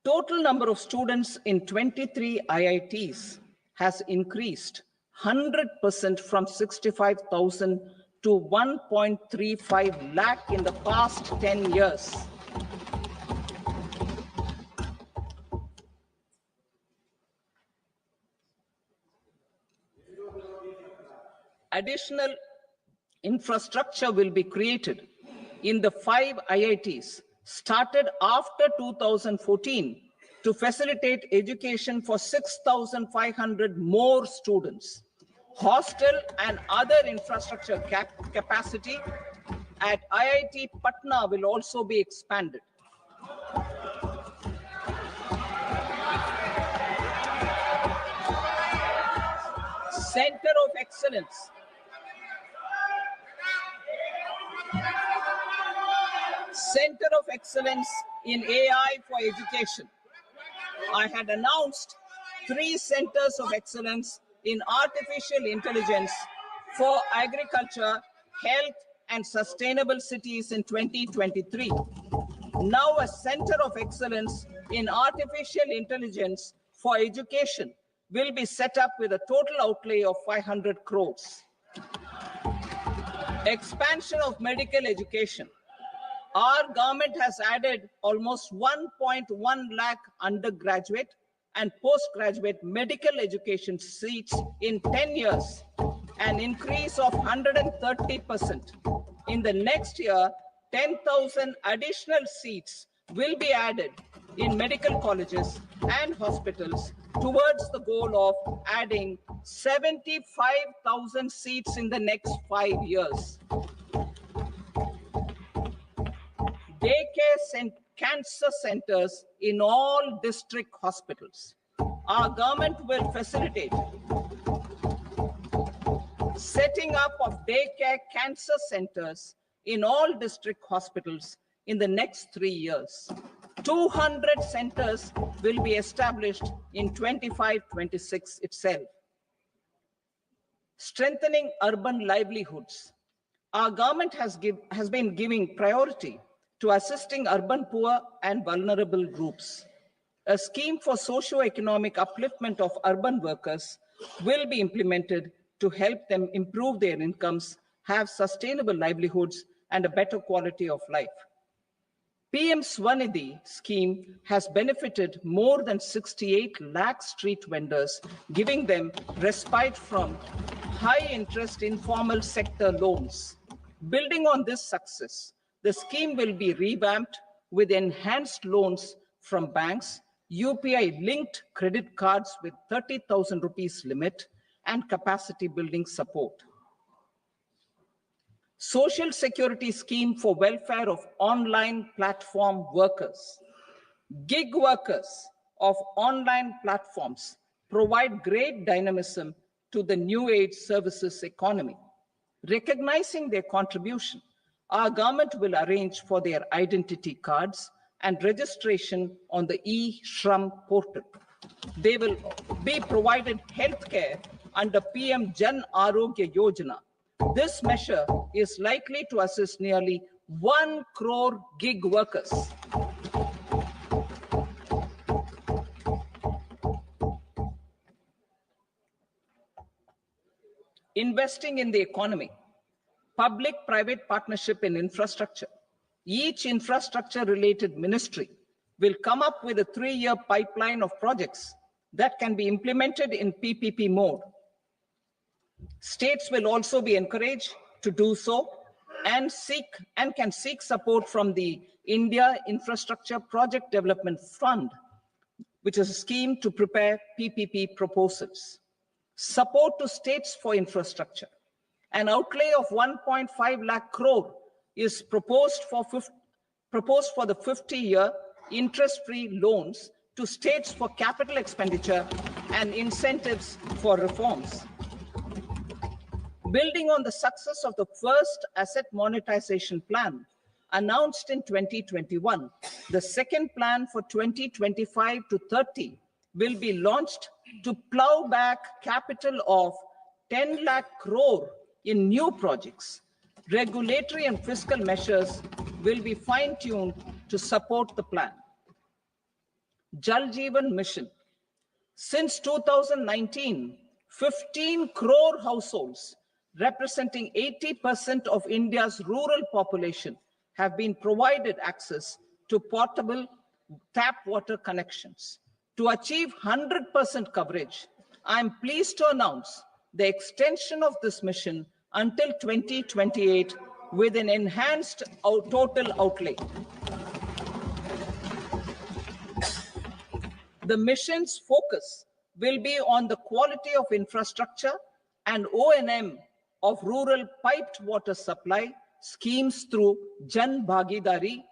Total number of students in 23 IITs has increased 100% from 65,000 to 1.35 lakh in the past 10 years. Additional infrastructure will be created in the 5 IITs started after 2014 to facilitate education for 6,500 more students. Hostel and other infrastructure capacity at IIT Patna will also be expanded. Center of Excellence. Center of Excellence in AI for Education. I had announced 3 centers of excellence in artificial intelligence for agriculture, health, and sustainable cities in 2023. Now a center of excellence in artificial intelligence for education will be set up with a total outlay of 500 crores. Expansion of medical education. Our government has added almost 1.1 lakh undergraduate and postgraduate medical education seats in 10 years, an increase of 130%. In the next year, 10,000 additional seats will be added in medical colleges and hospitals towards the goal of adding 75,000 seats in the next 5 years. Daycare cancer centers in all district hospitals. Our government will facilitate setting up of daycare cancer centers in all district hospitals in the next 3 years. 200 centers will be established in 25-26 itself. Strengthening urban livelihoods. Our government has been giving priority to assisting urban poor and vulnerable groups. A scheme for socio-economic upliftment of urban workers will be implemented to help them improve their incomes, have sustainable livelihoods, and a better quality of life. PM Swanidhi scheme has benefited more than 68 lakh street vendors, giving them respite from high-interest informal sector loans. Building on this success, the scheme will be revamped with enhanced loans from banks, UPI-linked credit cards with 30,000 rupees limit, and capacity building support. Social Security Scheme for welfare of online platform workers. Gig workers of online platforms provide great dynamism to the new age services economy. Recognizing their contribution, our government will arrange for their identity cards and registration on the e-Shram portal. They will be provided healthcare under PM Jan Arogya Yojana. This measure is likely to assist nearly 1 crore gig workers. Investing in the economy. Public-private partnership in infrastructure. Each infrastructure-related ministry will come up with a 3-year pipeline of projects that can be implemented in PPP mode. States will also be encouraged to do so and can seek support from the India Infrastructure Project Development Fund, which is a scheme to prepare PPP proposals. Support to states for infrastructure. An outlay of 1.5 lakh crore is proposed for the 50-year interest-free loans to states for capital expenditure and incentives for reforms. Building on the success of the first asset monetization plan announced in 2021, the second plan for 2025 to 30 will be launched to plow back capital of 10 lakh crore in new projects. Regulatory and fiscal measures will be fine-tuned to support the plan. Jal Jeevan Mission. Since 2019, 15 crore households representing 80% of India's rural population have been provided access to portable tap water connections. To achieve 100% coverage, I am pleased to announce the extension of this mission until 2028 with an enhanced total outlay. The mission's focus will be on the quality of infrastructure and O&M of rural piped water supply schemes through Jan Bhagidari.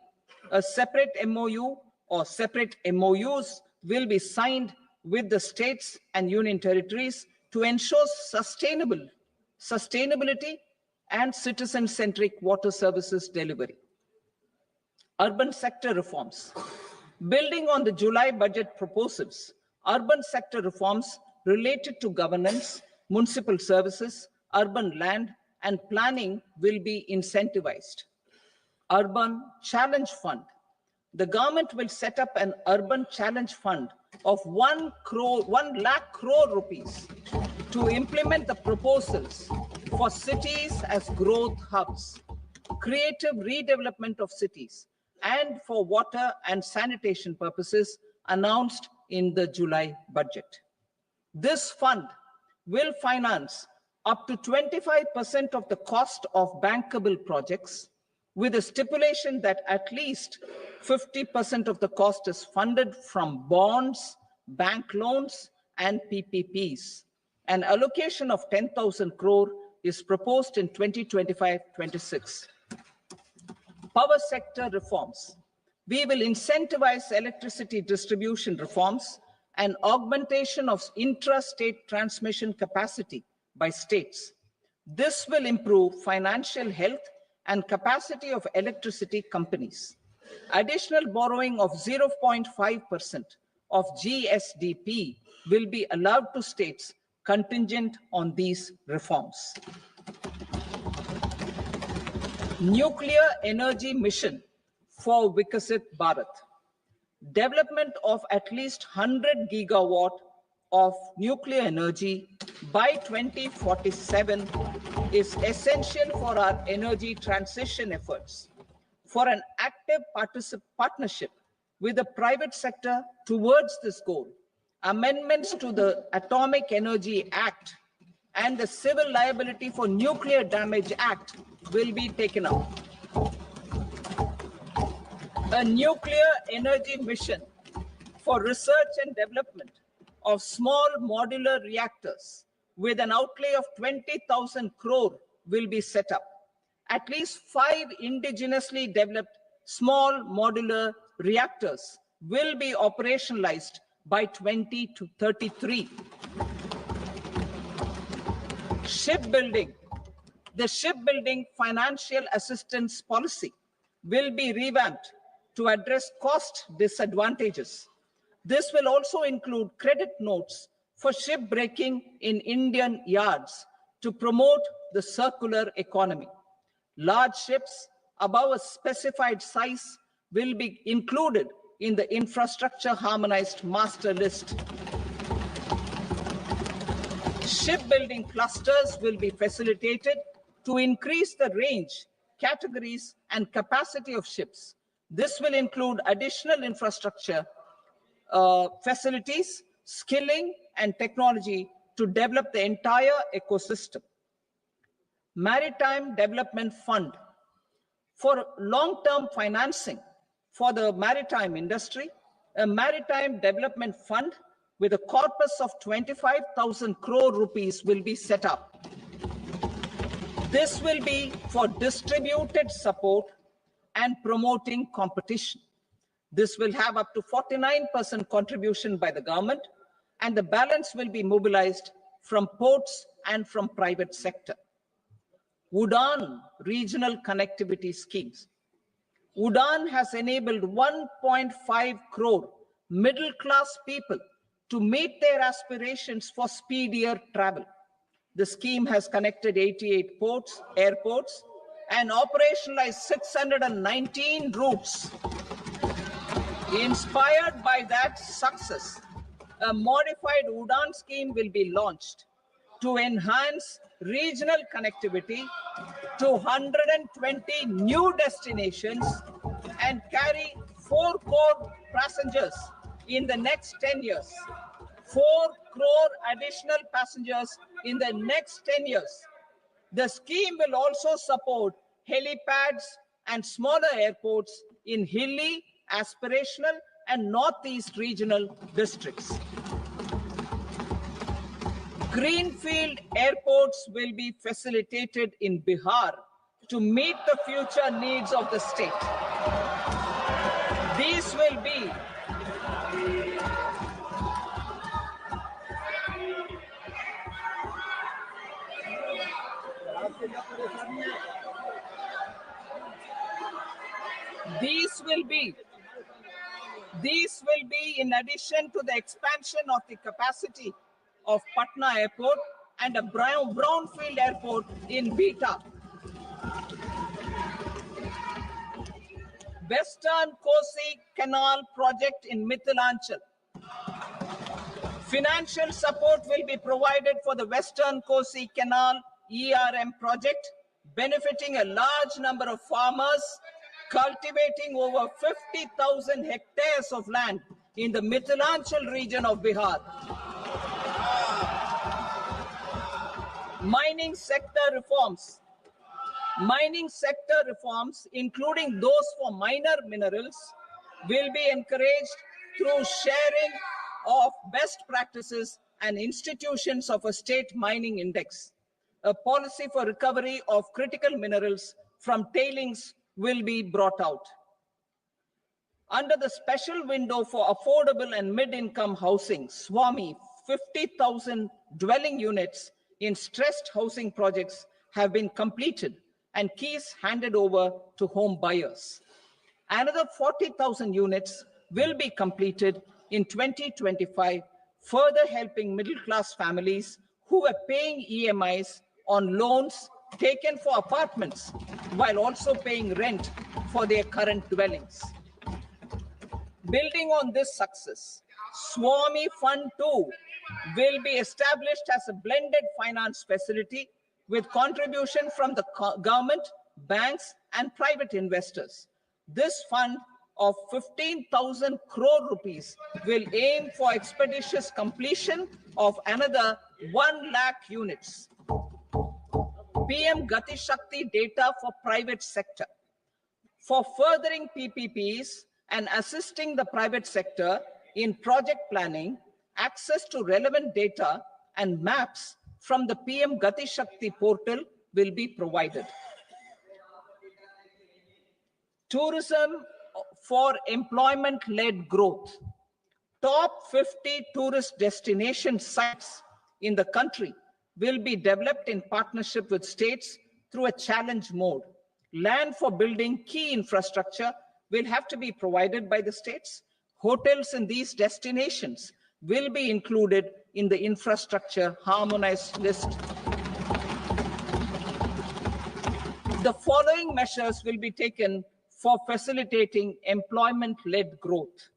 A separate MOU or separate MOUs will be signed with the states and union territories to ensure sustainability and citizen-centric water services delivery. Urban sector reforms. Building on the July budget proposals, urban sector reforms related to governance, municipal services, urban land, and planning will be incentivized. Urban Challenge Fund. The government will set up an Urban Challenge Fund of 1 lakh crore rupees to implement the proposals for cities as growth hubs, creative redevelopment of cities, and for water and sanitation purposes announced in the July budget. This fund will finance up to 25% of the cost of bankable projects, with a stipulation that at least 50% of the cost is funded from bonds, bank loans, and PPPs. An allocation of 10,000 crore is proposed in 2025-26. Power sector reforms. We will incentivize electricity distribution reforms and augmentation of intra-state transmission capacity by states. This will improve financial health and capacity of electricity companies. Additional borrowing of 0.5% of GSDP will be allowed to states contingent on these reforms. Nuclear energy mission for Vikasit Bharat. Development of at least 100 gigawatt of nuclear energy by 2047 is essential for our energy transition efforts. For an active partnership with the private sector towards this goal, amendments to the Atomic Energy Act and the Civil Liability for Nuclear Damage Act will be taken up. A nuclear energy mission for research and development of small modular reactors with an outlay of 20,000 crore will be set up. At least 5 indigenously developed small modular reactors will be operationalized by 2033. Shipbuilding. The shipbuilding financial assistance policy will be revamped to address cost disadvantages. This will also include credit notes for shipbreaking in Indian yards to promote the circular economy. Large ships above a specified size will be included in the infrastructure harmonized master list. Shipbuilding clusters will be facilitated to increase the range, categories, and capacity of ships. This will include additional infrastructure, facilities, skilling, and technology to develop the entire ecosystem. Maritime Development Fund. For long-term financing for the maritime industry, a Maritime Development Fund with a corpus of 25,000 crore rupees will be set up. This will be for distributed support and promoting competition. This will have up to 49% contribution by the government, and the balance will be mobilized from ports and from private sector. UDAN regional connectivity schemes. UDAN has enabled 1.5 crore middle-class people to meet their aspirations for speedier travel. The scheme has connected 88 ports, airports, and operationalized 619 routes. Inspired by that success, a modified UDAN scheme will be launched to enhance regional connectivity to 120 new destinations and carry 4 crore passengers in the next 10 years. 4 crore additional passengers in the next 10 years. The scheme will also support helipads and smaller airports in hilly, aspirational, and northeast regional districts. Greenfield airports will be facilitated in Bihar to meet the future needs of the state. These will be in addition to the expansion of the capacity of Patna Airport and a brownfield airport in Beta. Western Kosi Canal project in Mithilanchal. Financial support will be provided for the Western Kosi Canal ERM project, benefiting a large number of farmers cultivating over 50,000 hectares of land in the Mithilanchal region of Bihar. Mining sector reforms. Mining sector reforms, including those for minor minerals, will be encouraged through sharing of best practices and institutions of a state mining index. A policy for recovery of critical minerals from tailings will be brought out. Under the special window for affordable and mid-income housing, SWAMI, 50,000 dwelling units in stressed housing projects have been completed and keys handed over to home buyers. Another 40,000 units will be completed in 2025, further helping middle-class families who are paying EMIs on loans taken for apartments while also paying rent for their current dwellings. Building on this success, Swami Fund 2 will be established as a blended finance facility with contribution from the government, banks, and private investors. This fund of 15,000 crore rupees will aim for expeditious completion of another 1 lakh units. PM Gati Shakti data for private sector. For furthering PPPs and assisting the private sector in project planning, access to relevant data and maps from the PM Gati Shakti portal will be provided. Tourism for employment-led growth. Top 50 tourist destination sites in the country will be developed in partnership with states through a challenge mode. Land for building key infrastructure will have to be provided by the states. Hotels in these destinations will be included in the infrastructure harmonized list. The following measures will be taken for facilitating employment-led growth.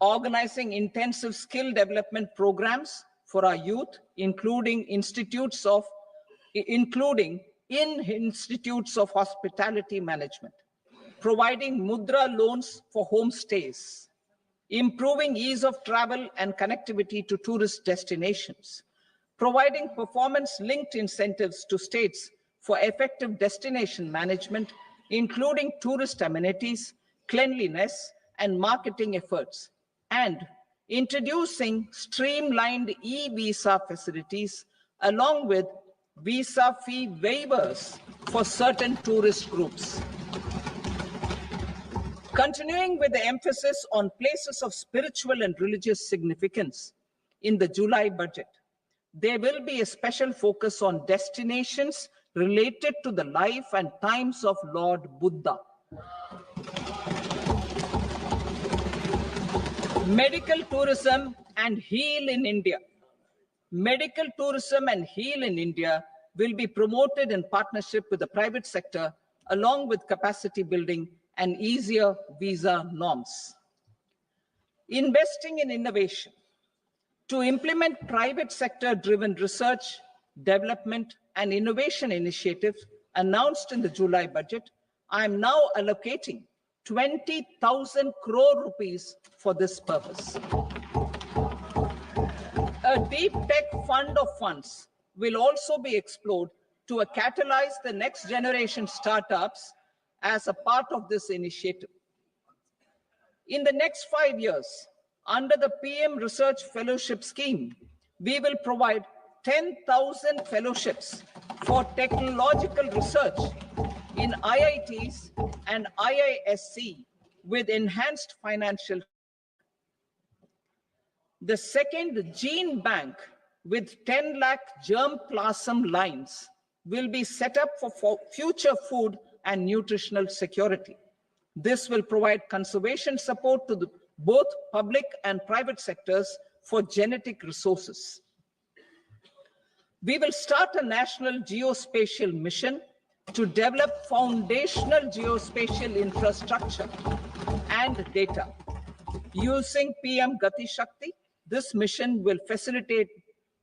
Organizing intensive skill development programs for our youth, including in institutes of hospitality management. Providing mudra loans for homestays. Improving ease of travel and connectivity to tourist destinations. Providing performance-linked incentives to states for effective destination management, including tourist amenities, cleanliness, and marketing efforts. And introducing streamlined e-visa facilities along with visa fee waivers for certain tourist groups. Continuing with the emphasis on places of spiritual and religious significance, in the July budget, there will be a special focus on destinations related to the life and times of Lord Buddha. Medical tourism and heal in India. Medical tourism and heal in India will be promoted in partnership with the private sector, along with capacity building and easier visa norms. Investing in innovation. To implement private sector-driven research, development, and innovation initiatives announced in the July budget, I am now allocating 20,000 crore rupees for this purpose. A deep tech fund of funds will also be explored to catalyze the next generation startups as a part of this initiative. In the next 5 years, under the PM Research Fellowship Scheme, we will provide 10,000 fellowships for technological research in IITs and IISc with enhanced financial. The second gene bank with 10 lakh germplasm lines will be set up for future food and nutritional security. This will provide conservation support to both public and private sectors for genetic resources. We will start a national geospatial mission to develop foundational geospatial infrastructure and data. Using PM Gati Shakti, this mission will facilitate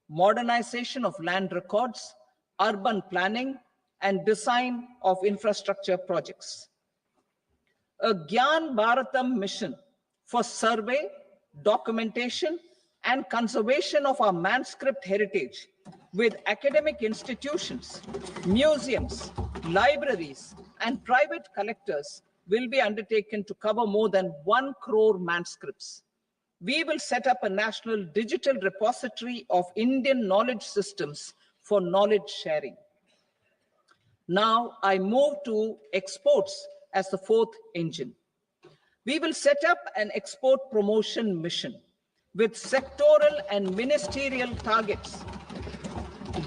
modernization of land records, urban planning, and design of infrastructure projects. A Gyan Bharatam mission for survey, documentation, and conservation of our manuscript heritage with academic institutions, museums, libraries, and private collectors will be undertaken to cover more than 1 crore manuscripts. We will set up a national digital repository of Indian knowledge systems for knowledge sharing. Now I move to exports as the fourth engine. We will set up an export promotion mission with sectoral and ministerial targets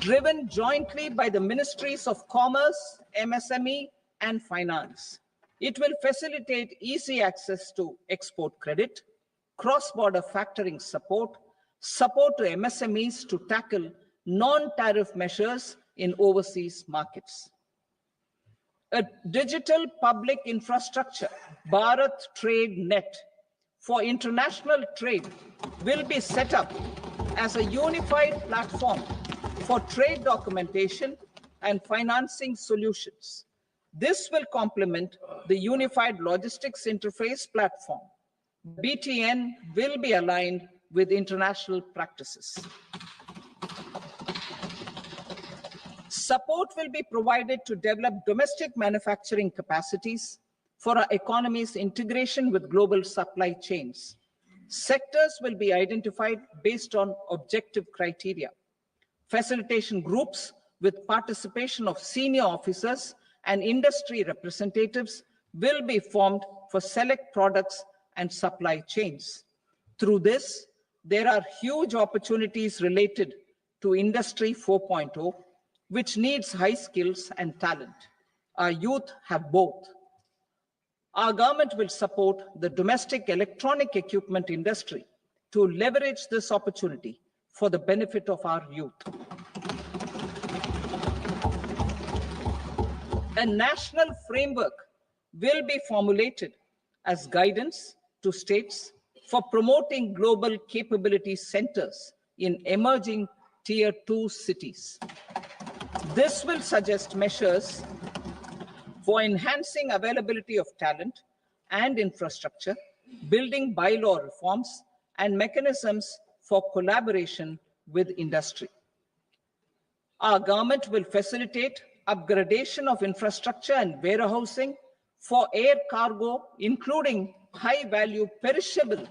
driven jointly by the Ministries of Commerce, MSME, and Finance. It will facilitate easy access to export credit, cross-border factoring support, support to MSMEs to tackle non-tariff measures in overseas markets. A digital public infrastructure, Bharat Trade Net, for international trade will be set up as a unified platform for trade documentation and financing solutions. This will complement the Unified Logistics Interface platform. BTN will be aligned with international practices. Support will be provided to develop domestic manufacturing capacities for our economy's integration with global supply chains. Sectors will be identified based on objective criteria. Facilitation groups with participation of senior officers and industry representatives will be formed for select products and supply chains. Through this, there are huge opportunities related to Industry 4.0, which needs high skills and talent. Our youth have both. Our government will support the domestic electronic equipment industry to leverage this opportunity for the benefit of our youth. A national framework will be formulated as guidance to states for promoting global capability centers in emerging Tier 2 cities. This will suggest measures for enhancing availability of talent and infrastructure, building bylaw reforms, and mechanisms for collaboration with industry. Our government will facilitate upgradation of infrastructure and warehousing for air cargo, including high-value perishable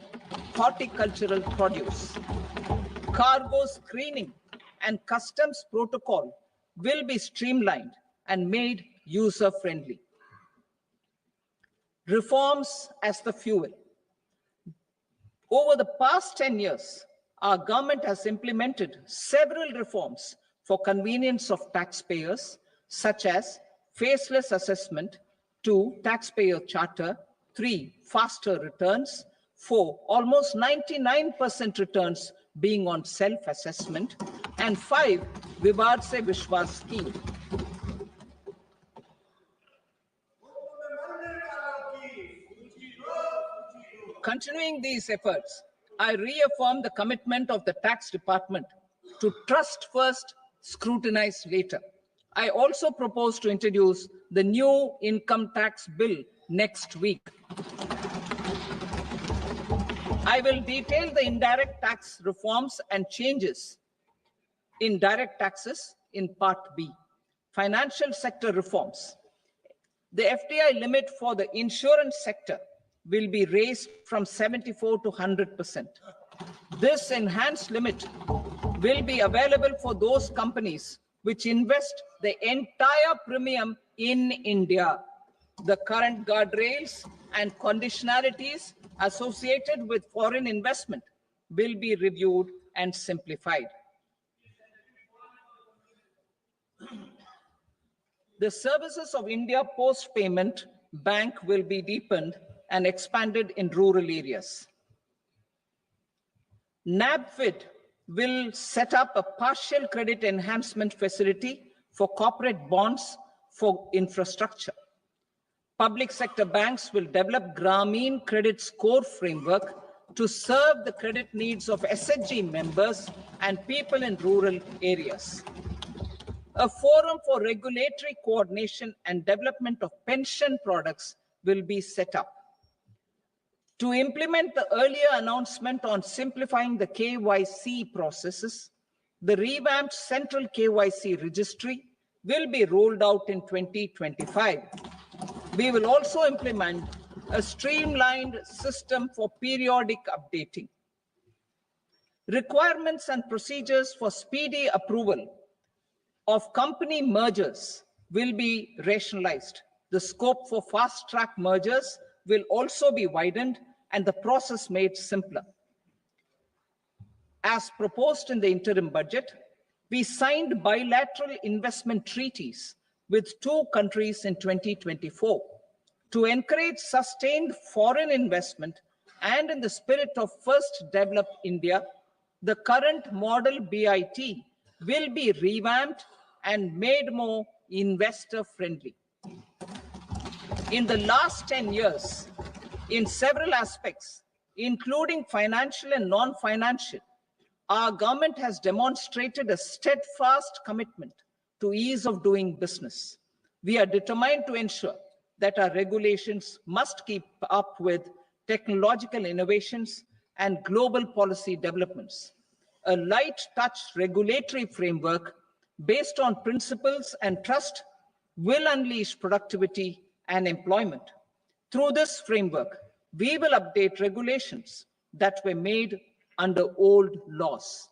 horticultural produce. Cargo screening and customs protocol will be streamlined and made user-friendly. Reforms as the fuel. Over the past 10 years, our government has implemented several reforms for convenience of taxpayers, such as faceless assessment, 2, taxpayer charter, 3, faster returns, 4, almost 99% returns being on self-assessment, and 5, Vivad Se Vishwas scheme. Continuing these efforts, I reaffirm the commitment of the tax department to trust first, scrutinize later. I also propose to introduce the new income tax bill next week. I will detail the indirect tax reforms and changes in direct taxes in Part B. Financial sector reforms. The FDI limit for the insurance sector will be raised from 74 to 100%. This enhanced limit will be available for those companies which invest the entire premium in India. The current guardrails and conditionalities associated with foreign investment will be reviewed and simplified. The services of India Post Payment Bank will be deepened and expanded in rural areas. NABFID will set up a partial credit enhancement facility for corporate bonds for infrastructure. Public sector banks will develop Grameen Credit Score framework to serve the credit needs of SHG members and people in rural areas. A forum for regulatory coordination and development of pension products will be set up. To implement the earlier announcement on simplifying the KYC processes, the revamped central KYC registry will be rolled out in 2025. We will also implement a streamlined system for periodic updating. Requirements and procedures for speedy approval of company mergers will be rationalized. The scope for fast-track mergers will also be widened and the process made simpler. As proposed in the interim budget, we signed bilateral investment treaties with 2 countries in 2024 To encourage sustained foreign investment and in the spirit of first develop India, the current model BIT will be revamped and made more investor friendly. In the last 10 years, in several aspects, including financial and non-financial, our government has demonstrated a steadfast commitment to ease of doing business. We are determined to ensure that our regulations must keep up with technological innovations and global policy developments. A light touch regulatory framework based on principles and trust will unleash productivity and employment. Through this framework, we will update regulations that were made under old laws.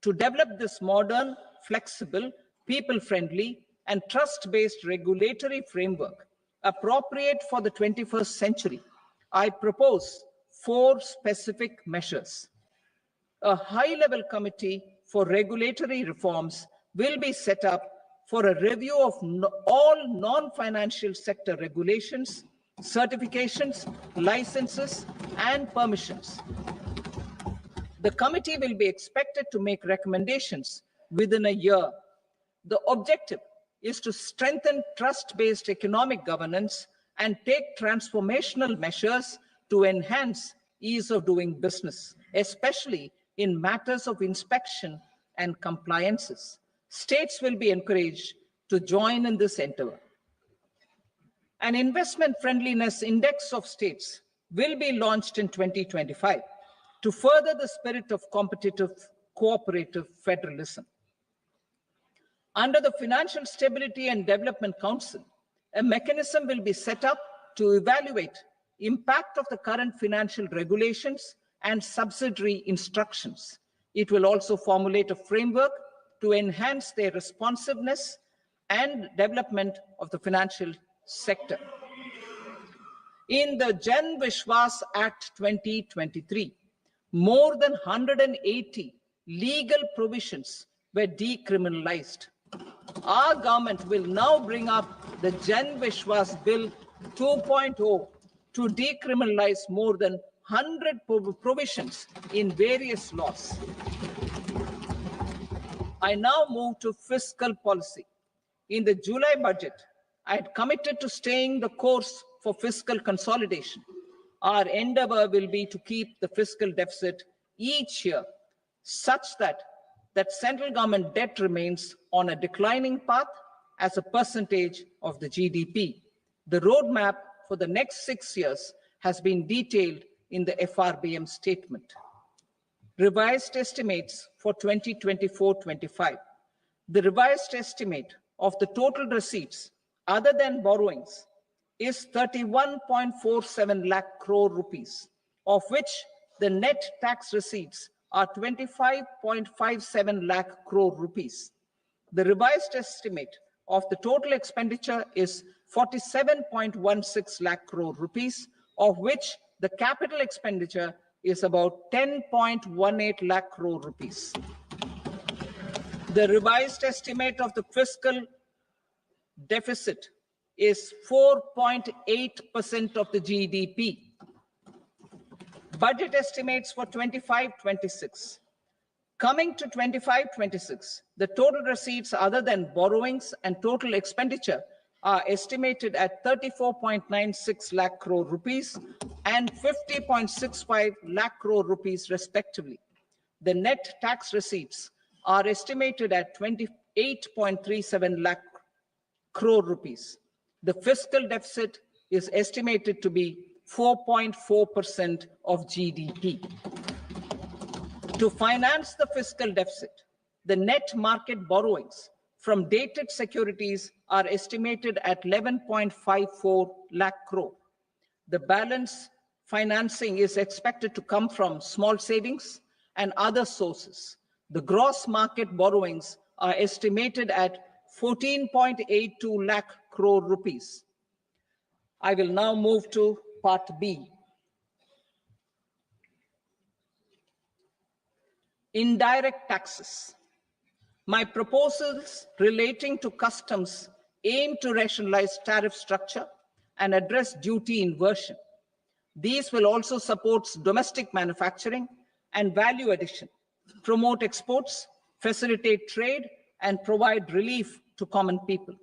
To develop this modern, flexible, people-friendly, and trust-based regulatory framework appropriate for the 21st century, I propose 4 specific measures. A high-level committee for regulatory reforms will be set up for a review of all non-financial sector regulations, certifications, licenses, and permissions. The committee will be expected to make recommendations within a year. The objective is to strengthen trust-based economic governance and take transformational measures to enhance ease of doing business, especially in matters of inspection and compliances. States will be encouraged to join in this endeavor. An investment friendliness index of states will be launched in 2025 to further the spirit of competitive, cooperative federalism. Under the Financial Stability and Development Council, a mechanism will be set up to evaluate impact of the current financial regulations and subsidiary instructions. It will also formulate a framework to enhance their responsiveness and development of the financial sector. In the Jan Vishwas Act 2023, more than 180 legal provisions were decriminalized. Our government will now bring up the Jan Vishwas Bill 2.0 to decriminalize more than 100 provisions in various laws. I now move to fiscal policy. In the July budget, I had committed to staying the course for fiscal consolidation. Our endeavor will be to keep the fiscal deficit each year such that central government debt remains on a declining path as a percentage of the GDP. The roadmap for the next 6 years has been detailed in the FRBM statement. Revised estimates for 2024-25. The revised estimate of the total receipts other than borrowings is 31.47 lakh crore rupees, of which the net tax receipts are 25.57 lakh crore rupees. The revised estimate of the total expenditure is 47.16 lakh crore rupees, of which the capital expenditure is about 10.18 lakh crore rupees. The revised estimate of the fiscal deficit is 4.8% of the GDP. Budget estimates for 25-26. Coming to 25-26, the total receipts other than borrowings and total expenditure are estimated at 34.96 lakh crore rupees and 50.65 lakh crore rupees respectively. The net tax receipts are estimated at 28.37 lakh crore rupees. The fiscal deficit is estimated to be 4.4% of GDP. To finance the fiscal deficit, the net market borrowings from dated securities are estimated at 11.54 lakh crore. The balance financing is expected to come from small savings and other sources. The gross market borrowings are estimated at 14.82 lakh crore rupees. I will now move to Part B. Indirect taxes. My proposals relating to customs aim to rationalize tariff structure, and address duty inversion. These will also support domestic manufacturing and value addition, promote exports, facilitate trade, and provide relief to common people.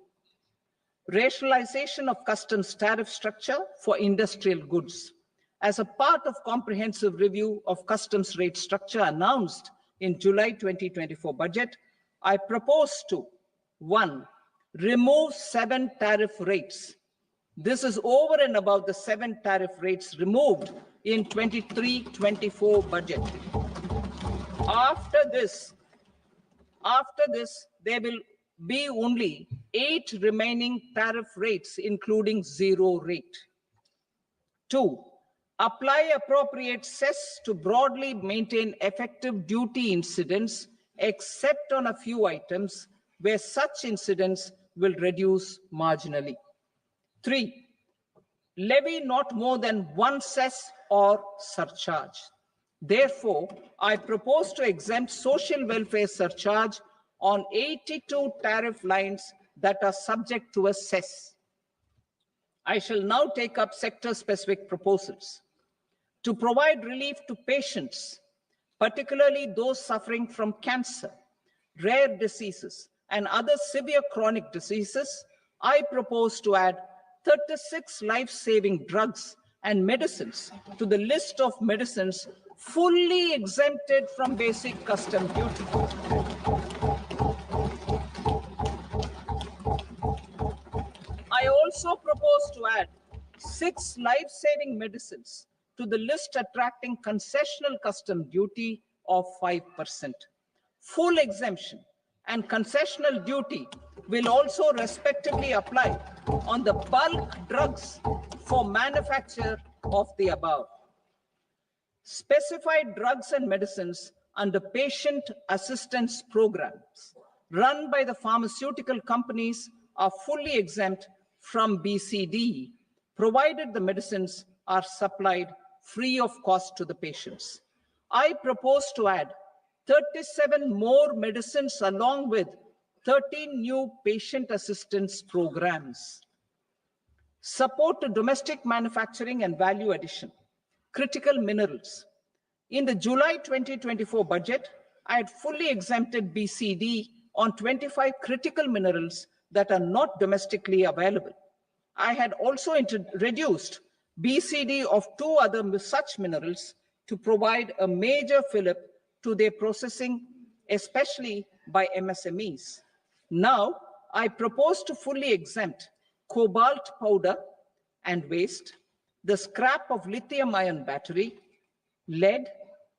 Rationalization of customs tariff structure for industrial goods. As a part of comprehensive review of customs rate structure announced in July 2024 budget, I propose to 1. Remove 7 tariff rates. This is over and above the 7 tariff rates removed in 23-24 budget. After this, there will be only 8 remaining tariff rates, including 0 rate. 2. Apply appropriate cess to broadly maintain effective duty incidence, except on a few items where such incidence will reduce marginally. 3. Levy not more than 1 cess or surcharge. Therefore, I propose to exempt social welfare surcharge on 82 tariff lines that are subject to a cess. I shall now take up sector-specific proposals. To provide relief to patients, particularly those suffering from cancer, rare diseases, and other severe chronic diseases, I propose to add 36 life-saving drugs and medicines to the list of medicines fully exempted from basic custom duty. I also propose to add 6 life-saving medicines to the list attracting concessional custom duty of 5%. Full exemption and concessional duty will also respectively apply on the bulk drugs for manufacture of the above. Specified drugs and medicines under patient assistance programs run by the pharmaceutical companies are fully exempt from BCD, provided the medicines are supplied free of cost to the patients. I propose to add 37 more medicines along with 13 new patient assistance programs. Support to domestic manufacturing and value addition. Critical minerals. In the July 2024 budget, I had fully exempted BCD on 25 critical minerals that are not domestically available. I had also reduced BCD of 2 other such minerals to provide a major fillip to their processing, especially by MSMEs. Now, I propose to fully exempt cobalt powder and waste, the scrap of lithium-ion battery, lead,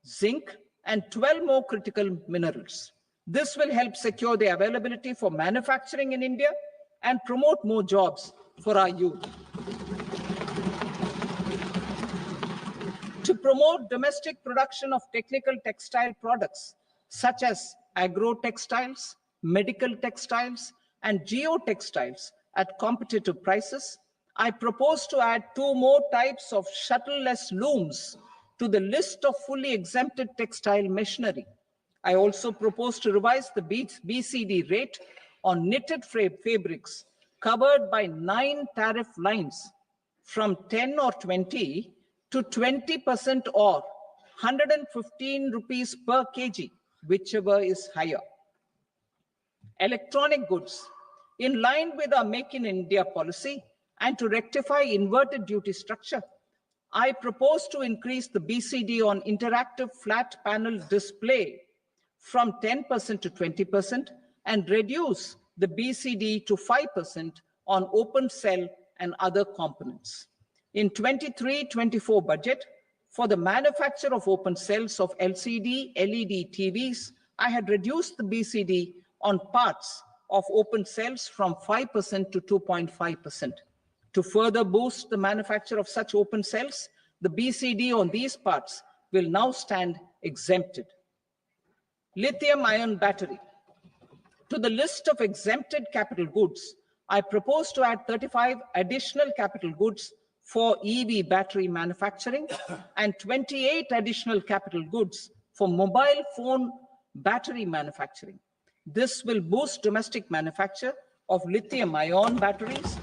zinc, and 12 more critical minerals. This will help secure the availability for manufacturing in India and promote more jobs for our youth. To promote domestic production of technical textile products such as agro-textiles, medical textiles, and geotextiles at competitive prices, I propose to add 2 more types of shuttle-less looms to the list of fully exempted textile machinery. I also propose to revise the BCD rate on knitted fabrics covered by 9 tariff lines from 10 or 20 to 20% or 115 rupees per kg, whichever is higher. Electronic goods. In line with our Make in India policy and to rectify inverted duty structure, I propose to increase the BCD on interactive flat panel display from 10% to 20% and reduce the BCD to 5% on open cell and other components. In 23-24 budget, for the manufacture of open cells of LCD, LED TVs, I had reduced the BCD on parts of open cells from 5% to 2.5%. To further boost the manufacture of such open cells, the BCD on these parts will now stand exempted. Lithium-ion battery. To the list of exempted capital goods, I propose to add 35 additional capital goods for EV battery manufacturing and 28 additional capital goods for mobile phone battery manufacturing. This will boost domestic manufacture of lithium-ion batteries,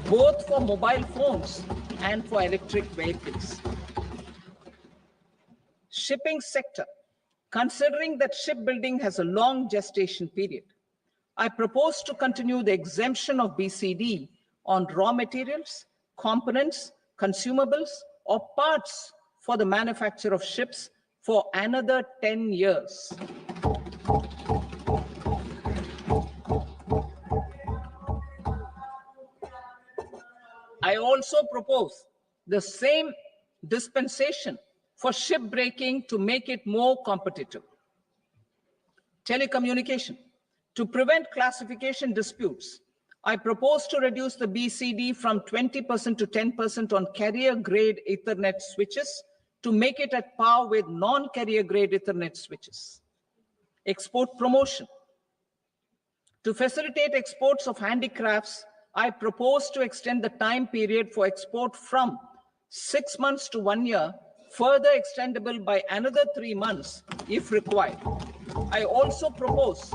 both for mobile phones and for electric vehicles. Shipping sector. Considering that shipbuilding has a long gestation period, I propose to continue the exemption of BCD on raw materials, components, consumables, or parts for the manufacture of ships for another 10 years. I also propose the same dispensation for shipbreaking to make it more competitive. Telecommunication. To prevent classification disputes, I propose to reduce the BCD from 20% to 10% on carrier-grade Ethernet switches to make it at par with non-carrier-grade Ethernet switches. Export promotion. To facilitate exports of handicrafts, I propose to extend the time period for export from 6 months to 1 year, further extendable by another 3 months if required. I also propose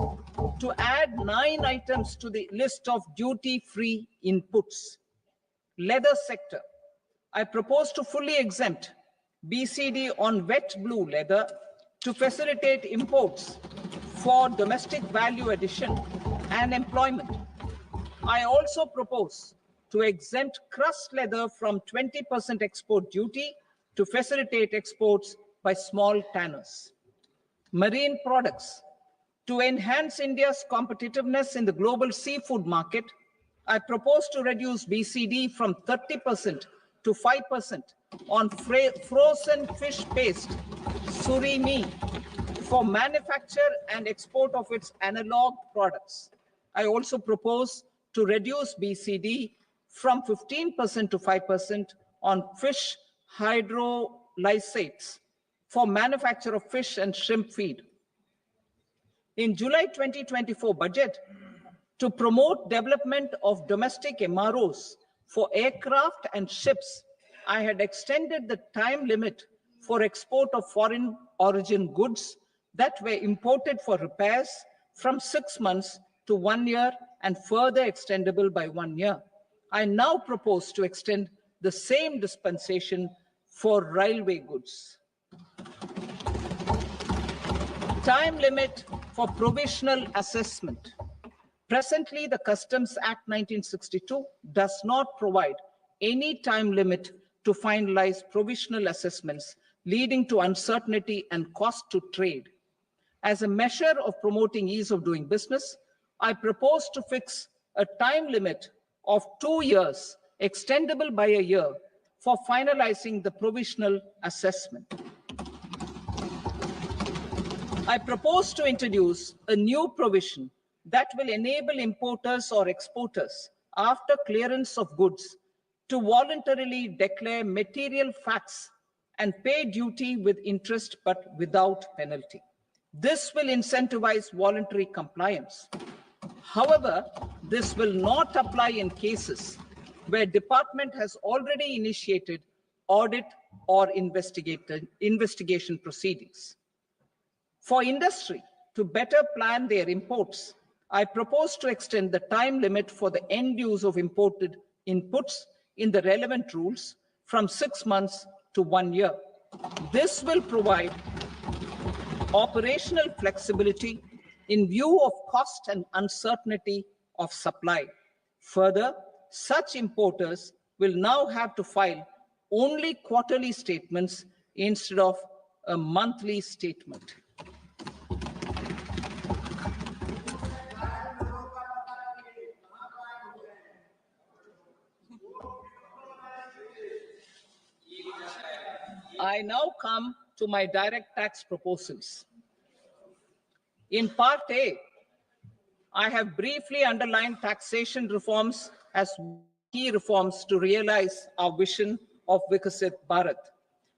to add 9 items to the list of duty-free inputs. Leather sector. I propose to fully exempt BCD on wet blue leather to facilitate imports for domestic value addition and employment. I also propose to exempt crust leather from 20% export duty to facilitate exports by small tanners. Marine products. To enhance India's competitiveness in the global seafood market, I propose to reduce BCD from 30% to 5% on frozen fish paste, surimi, for manufacture and export of its analog products. I also propose to reduce BCD from 15% to 5% on fish hydrolysates for manufacture of fish and shrimp feed. In July 2024 budget, to promote development of domestic MROs for aircraft and ships, I had extended the time limit for export of foreign origin goods that were imported for repairs from 6 months to 1 year and further extendable by 1 year. I now propose to extend the same dispensation for railway goods. Time limit for provisional assessment. Presently, the Customs Act 1962 does not provide any time limit to finalize provisional assessments, leading to uncertainty and cost to trade. As a measure of promoting ease of doing business, I propose to fix a time limit of 2 years, extendable by a year, for finalizing the provisional assessment. I propose to introduce a new provision that will enable importers or exporters, after clearance of goods, to voluntarily declare material facts and pay duty with interest but without penalty. This will incentivize voluntary compliance. However, this will not apply in cases where department has already initiated audit or investigation proceedings. For industry to better plan their imports, I propose to extend the time limit for the end use of imported inputs in the relevant rules from 6 months to 1 year. This will provide operational flexibility in view of cost and uncertainty of supply. Further, such importers will now have to file only quarterly statements instead of a monthly statement. I now come to my direct tax proposals. In Part A, I have briefly underlined taxation reforms as key reforms to realize our vision of Vikasit Bharat.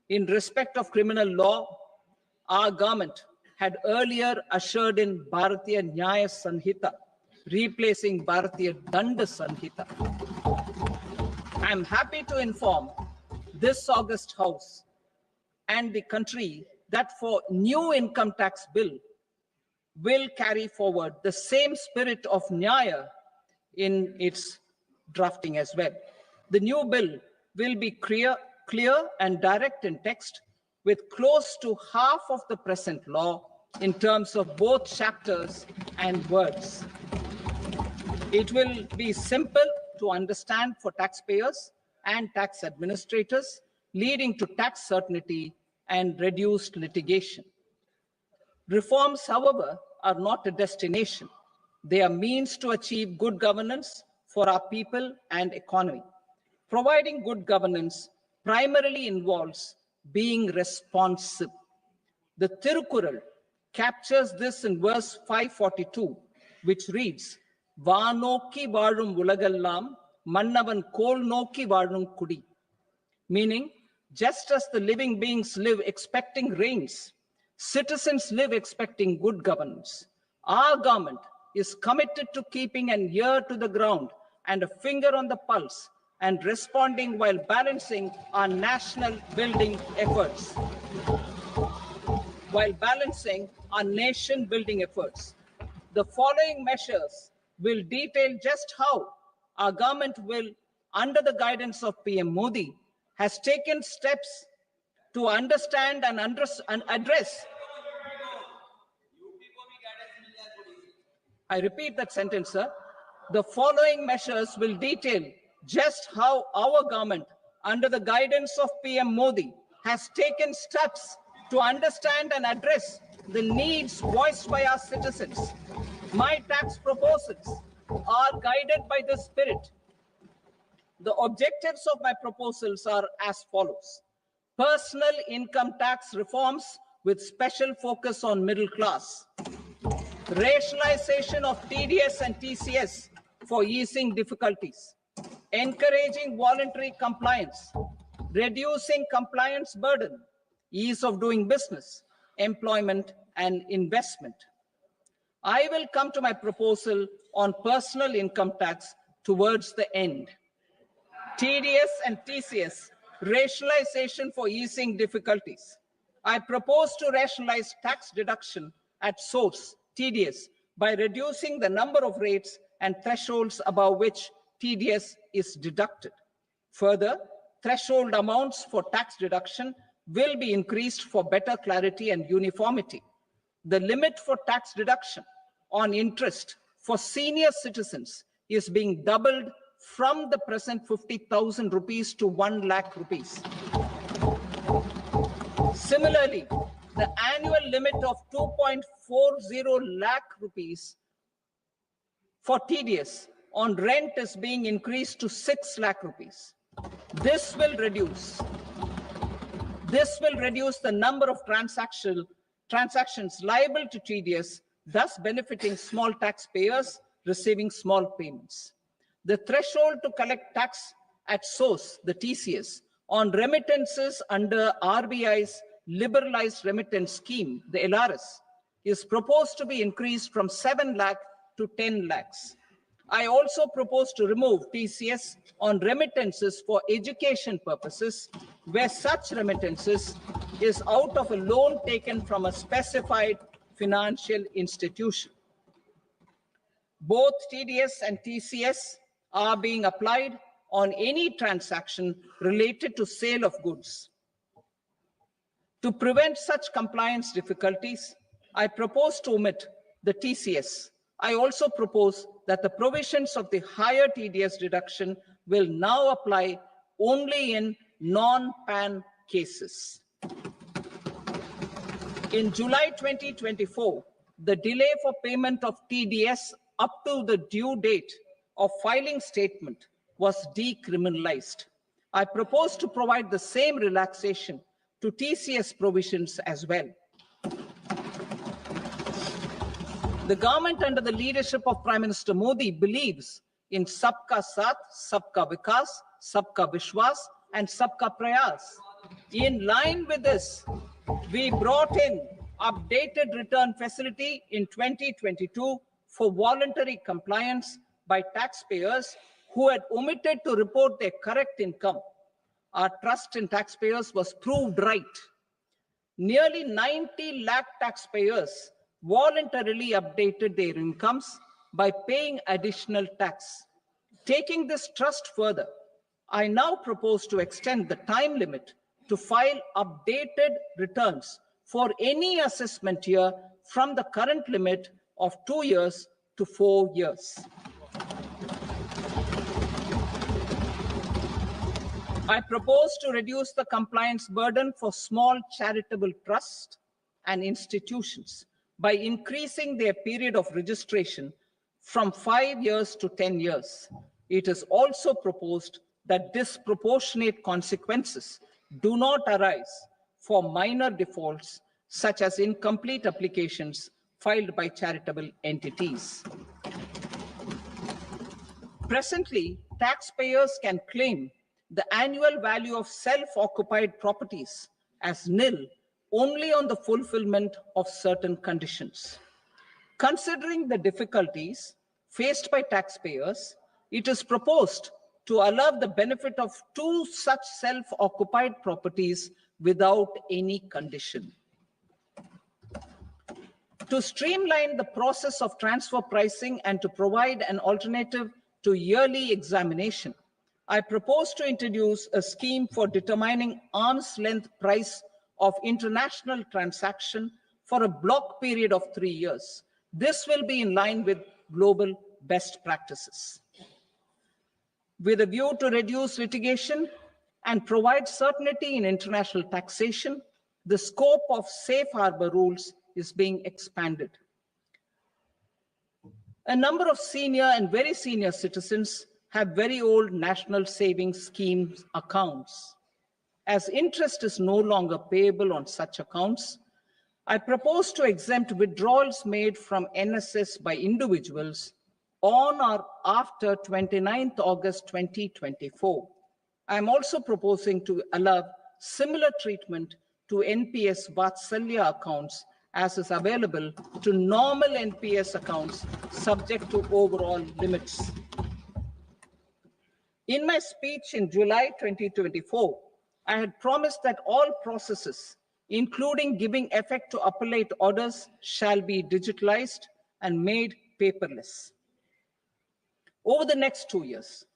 In respect of criminal law, our government had earlier ushered in Bharatiya Nyaya Sanhita, replacing Bharatiya Danda Sanhita. I am happy to inform this august House and the country that for new income tax bill will carry forward the same spirit of Nyaya in its drafting as well. The new bill will be clear and direct in text, with close to half of the present law in terms of both chapters and words. It will be simple to understand for taxpayers and tax administrators, leading to tax certainty and reduced litigation. Reforms, however, are not a destination. They are means to achieve good governance for our people and economy. Providing good governance primarily involves being responsive. The Tirukural captures this in verse 542, which reads, "Vaanokki vaazhum ulagallam, mannavan kol nokki vaazhum kudi," meaning, just as the living beings live expecting rains, citizens live expecting good governance. Our government is committed to keeping an ear to the ground and a finger on the pulse and responding while balancing our national building efforts. Nation building efforts. The following measures will detail just how our government will, under the guidance of PM Modi, has taken steps to understand and address. I repeat that sentence, sir. The following measures will detail just how our government, under the guidance of PM Modi, has taken steps to understand and address the needs voiced by our citizens. My tax proposals are guided by this spirit. The objectives of my proposals are as follows. Personal income tax reforms with special focus on middle class. Rationalization of TDS and TCS for easing difficulties. Encouraging voluntary compliance. Reducing compliance burden. Ease of doing business, employment, and investment. I will come to my proposal on personal income tax towards the end. TDS and TCS, rationalization for easing difficulties. I propose to rationalize tax deduction at source, TDS, by reducing the number of rates and thresholds above which TDS is deducted. Further, threshold amounts for tax deduction will be increased for better clarity and uniformity. The limit for tax deduction on interest for senior citizens is being doubled from the present 50,000 rupees to 1 lakh rupees. Similarly, the annual limit of 2.40 lakh rupees for TDS on rent is being increased to 6 lakh rupees. This will reduce the number of transactions liable to TDS, thus benefiting small taxpayers receiving small payments. The threshold to collect tax at source, the TCS, on remittances under RBI's liberalized remittance scheme, the LRS, is proposed to be increased from 7 lakh to 10 lakhs. I also propose to remove TCS on remittances for education purposes, where such remittances is out of a loan taken from a specified financial institution. Both TDS and TCS are being applied on any transaction related to sale of goods. To prevent such compliance difficulties, I propose to omit the TCS. I also propose that the provisions of the higher TDS deduction will now apply only in non-PAN cases. In July 2024, the delay for payment of TDS up to the due date of filing statement was decriminalized. I propose to provide the same relaxation to TCS provisions as well. The government under the leadership of Prime Minister Modi believes in Sabka Saath, Sabka Vikas, Sabka Vishwas, and Sabka Prayas. In line with this, we brought in updated return facility in 2022 for voluntary compliance by taxpayers who had omitted to report their correct income. Our trust in taxpayers was proved right. Nearly 90 lakh taxpayers voluntarily updated their incomes by paying additional tax. Taking this trust further, I now propose to extend the time limit to file updated returns for any assessment year from the current limit of 2 years to 4 years. I propose to reduce the compliance burden for small charitable trusts and institutions by increasing their period of registration from 5 years to 10 years. It is also proposed that disproportionate consequences do not arise for minor defaults, such as incomplete applications filed by charitable entities. Presently, taxpayers can claim the annual value of self-occupied properties as nil only on the fulfillment of certain conditions. Considering the difficulties faced by taxpayers, it is proposed to allow the benefit of 2 such self-occupied properties without any condition. To streamline the process of transfer pricing and to provide an alternative to yearly examination, I propose to introduce a scheme for determining arm's length price of international transaction for a block period of 3 years. This will be in line with global best practices. With a view to reduce litigation and provide certainty in international taxation, the scope of safe harbor rules is being expanded. A number of senior and very senior citizens have very old national savings schemes accounts. As interest is no longer payable on such accounts, I propose to exempt withdrawals made from NSS by individuals on or after 29th August 2024. I am also proposing to allow similar treatment to NPS Vatsalya accounts as is available to normal NPS accounts subject to overall limits. In my speech in July 2024, I had promised that all processes, including giving effect to appellate orders, shall be digitalized and made paperless over the next 2 years.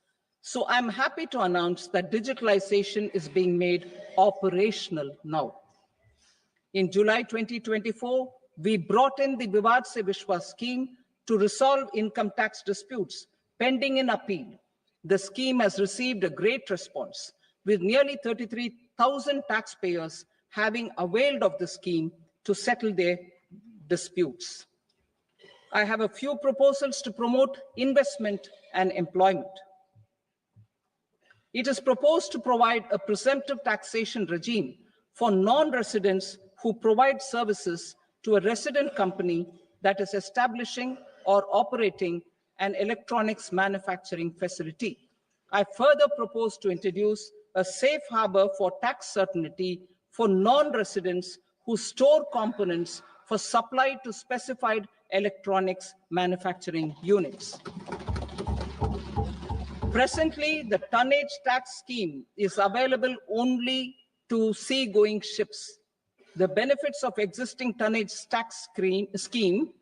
So I'm happy to announce that digitalization is being made operational now. In July 2024, we brought in the Vivad Se Vishwas scheme to resolve income tax disputes pending in appeal. The scheme has received a great response, with nearly 33,000 taxpayers having availed of the scheme to settle their disputes. I have a few proposals to promote investment and employment. It is proposed to provide a presumptive taxation regime for non-residents who provide services to a resident company that is establishing or operating an electronics manufacturing facility. I further propose to introduce a safe harbor for tax certainty for non-residents who store components for supply to specified electronics manufacturing units. Presently, the tonnage tax scheme is available only to sea-going ships. The benefits of existing tonnage tax scheme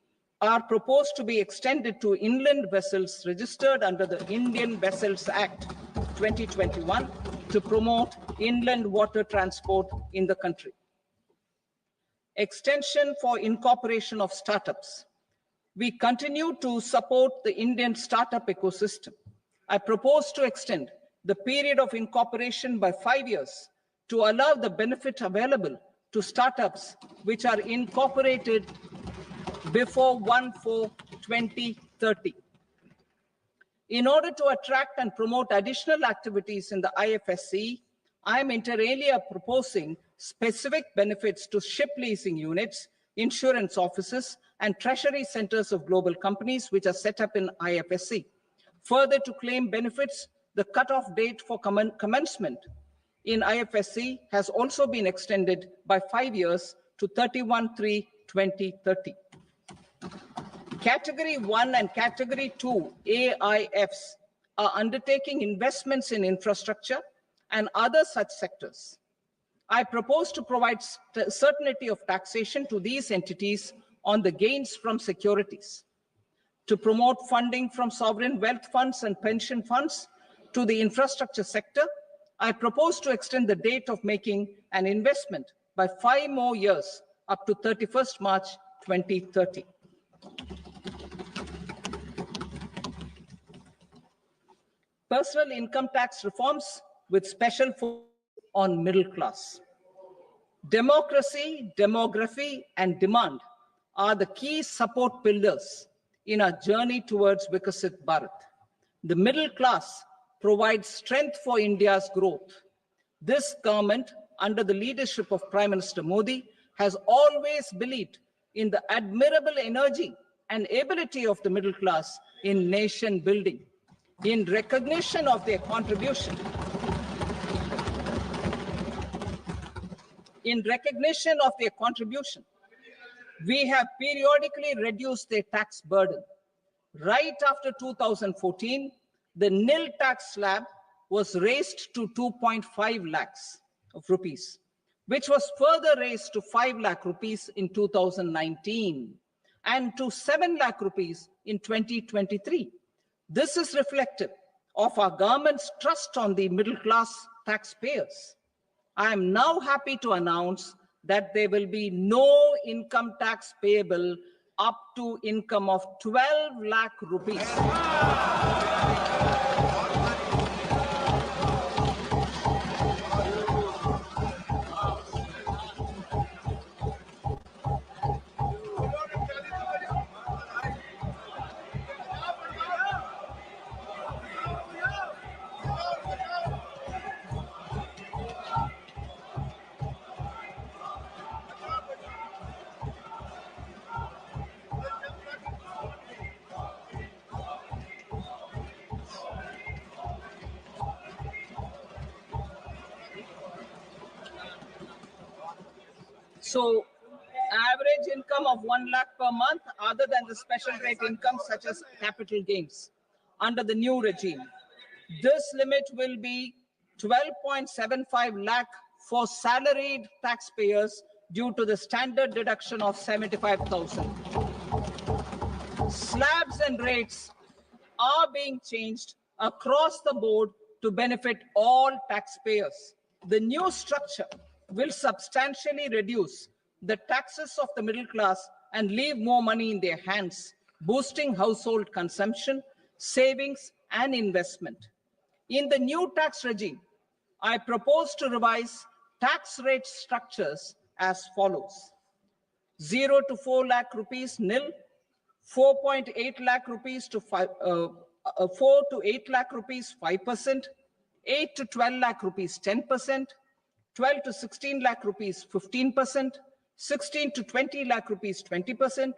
are proposed to be extended to inland vessels registered under the Indian Vessels Act 2021 to promote inland water transport in the country. Extension for incorporation of startups. We continue to support the Indian startup ecosystem. I propose to extend the period of incorporation by 5 years to allow the benefit available to startups which are incorporated before 1/4/2030. In order to attract and promote additional activities in the IFSC, I am inter alia proposing specific benefits to ship leasing units, insurance offices, and treasury centers of global companies which are set up in IFSC. Further, to claim benefits, the cutoff date for commencement in IFSC has also been extended by 5 years to 31/3/2030. Category 1 and Category 2 AIFs are undertaking investments in infrastructure and other such sectors. I propose to provide certainty of taxation to these entities on the gains from securities. to promote funding from sovereign wealth funds and pension funds to the infrastructure sector, I propose to extend the date of making an investment by 5 more years up to 31st March 2030. Personal income tax reforms with special focus on middle class. Democracy, demography, and demand are the key support pillars in our journey towards Vikasit Bharat. The middle class provides strength for India's growth. This government, under the leadership of Prime Minister Modi, has always believed in the admirable energy and ability of the middle class in nation building. In recognition of their contribution, we have periodically reduced their tax burden. Right after 2014, the nil tax slab was raised to 2.5 lakhs of rupees, which was further raised to 5 lakh rupees in 2019 and to 7 lakh rupees in 2023. This is reflective of our government's trust on the middle class taxpayers. I am now happy to announce that there will be no income tax payable up to income of 12 lakh rupees. So, average income of 1 lakh per month, other than the special rate income such as capital gains, under the new regime. This limit will be 12.75 lakh for salaried taxpayers due to the standard deduction of 75,000. Slabs and rates are being changed across the board to benefit all taxpayers. The new structure will substantially reduce the taxes of the middle class and leave more money in their hands, boosting household consumption, savings, and investment. In the new tax regime, I propose to revise tax rate structures as follows: 0 to 4 lakh rupees nil, 4.8 lakh rupees to 4 to 8 lakh rupees 5%, 8 to 12 lakh rupees 10%, 12 to 16 lakh rupees 15%, 16 to 20 lakh rupees 20%,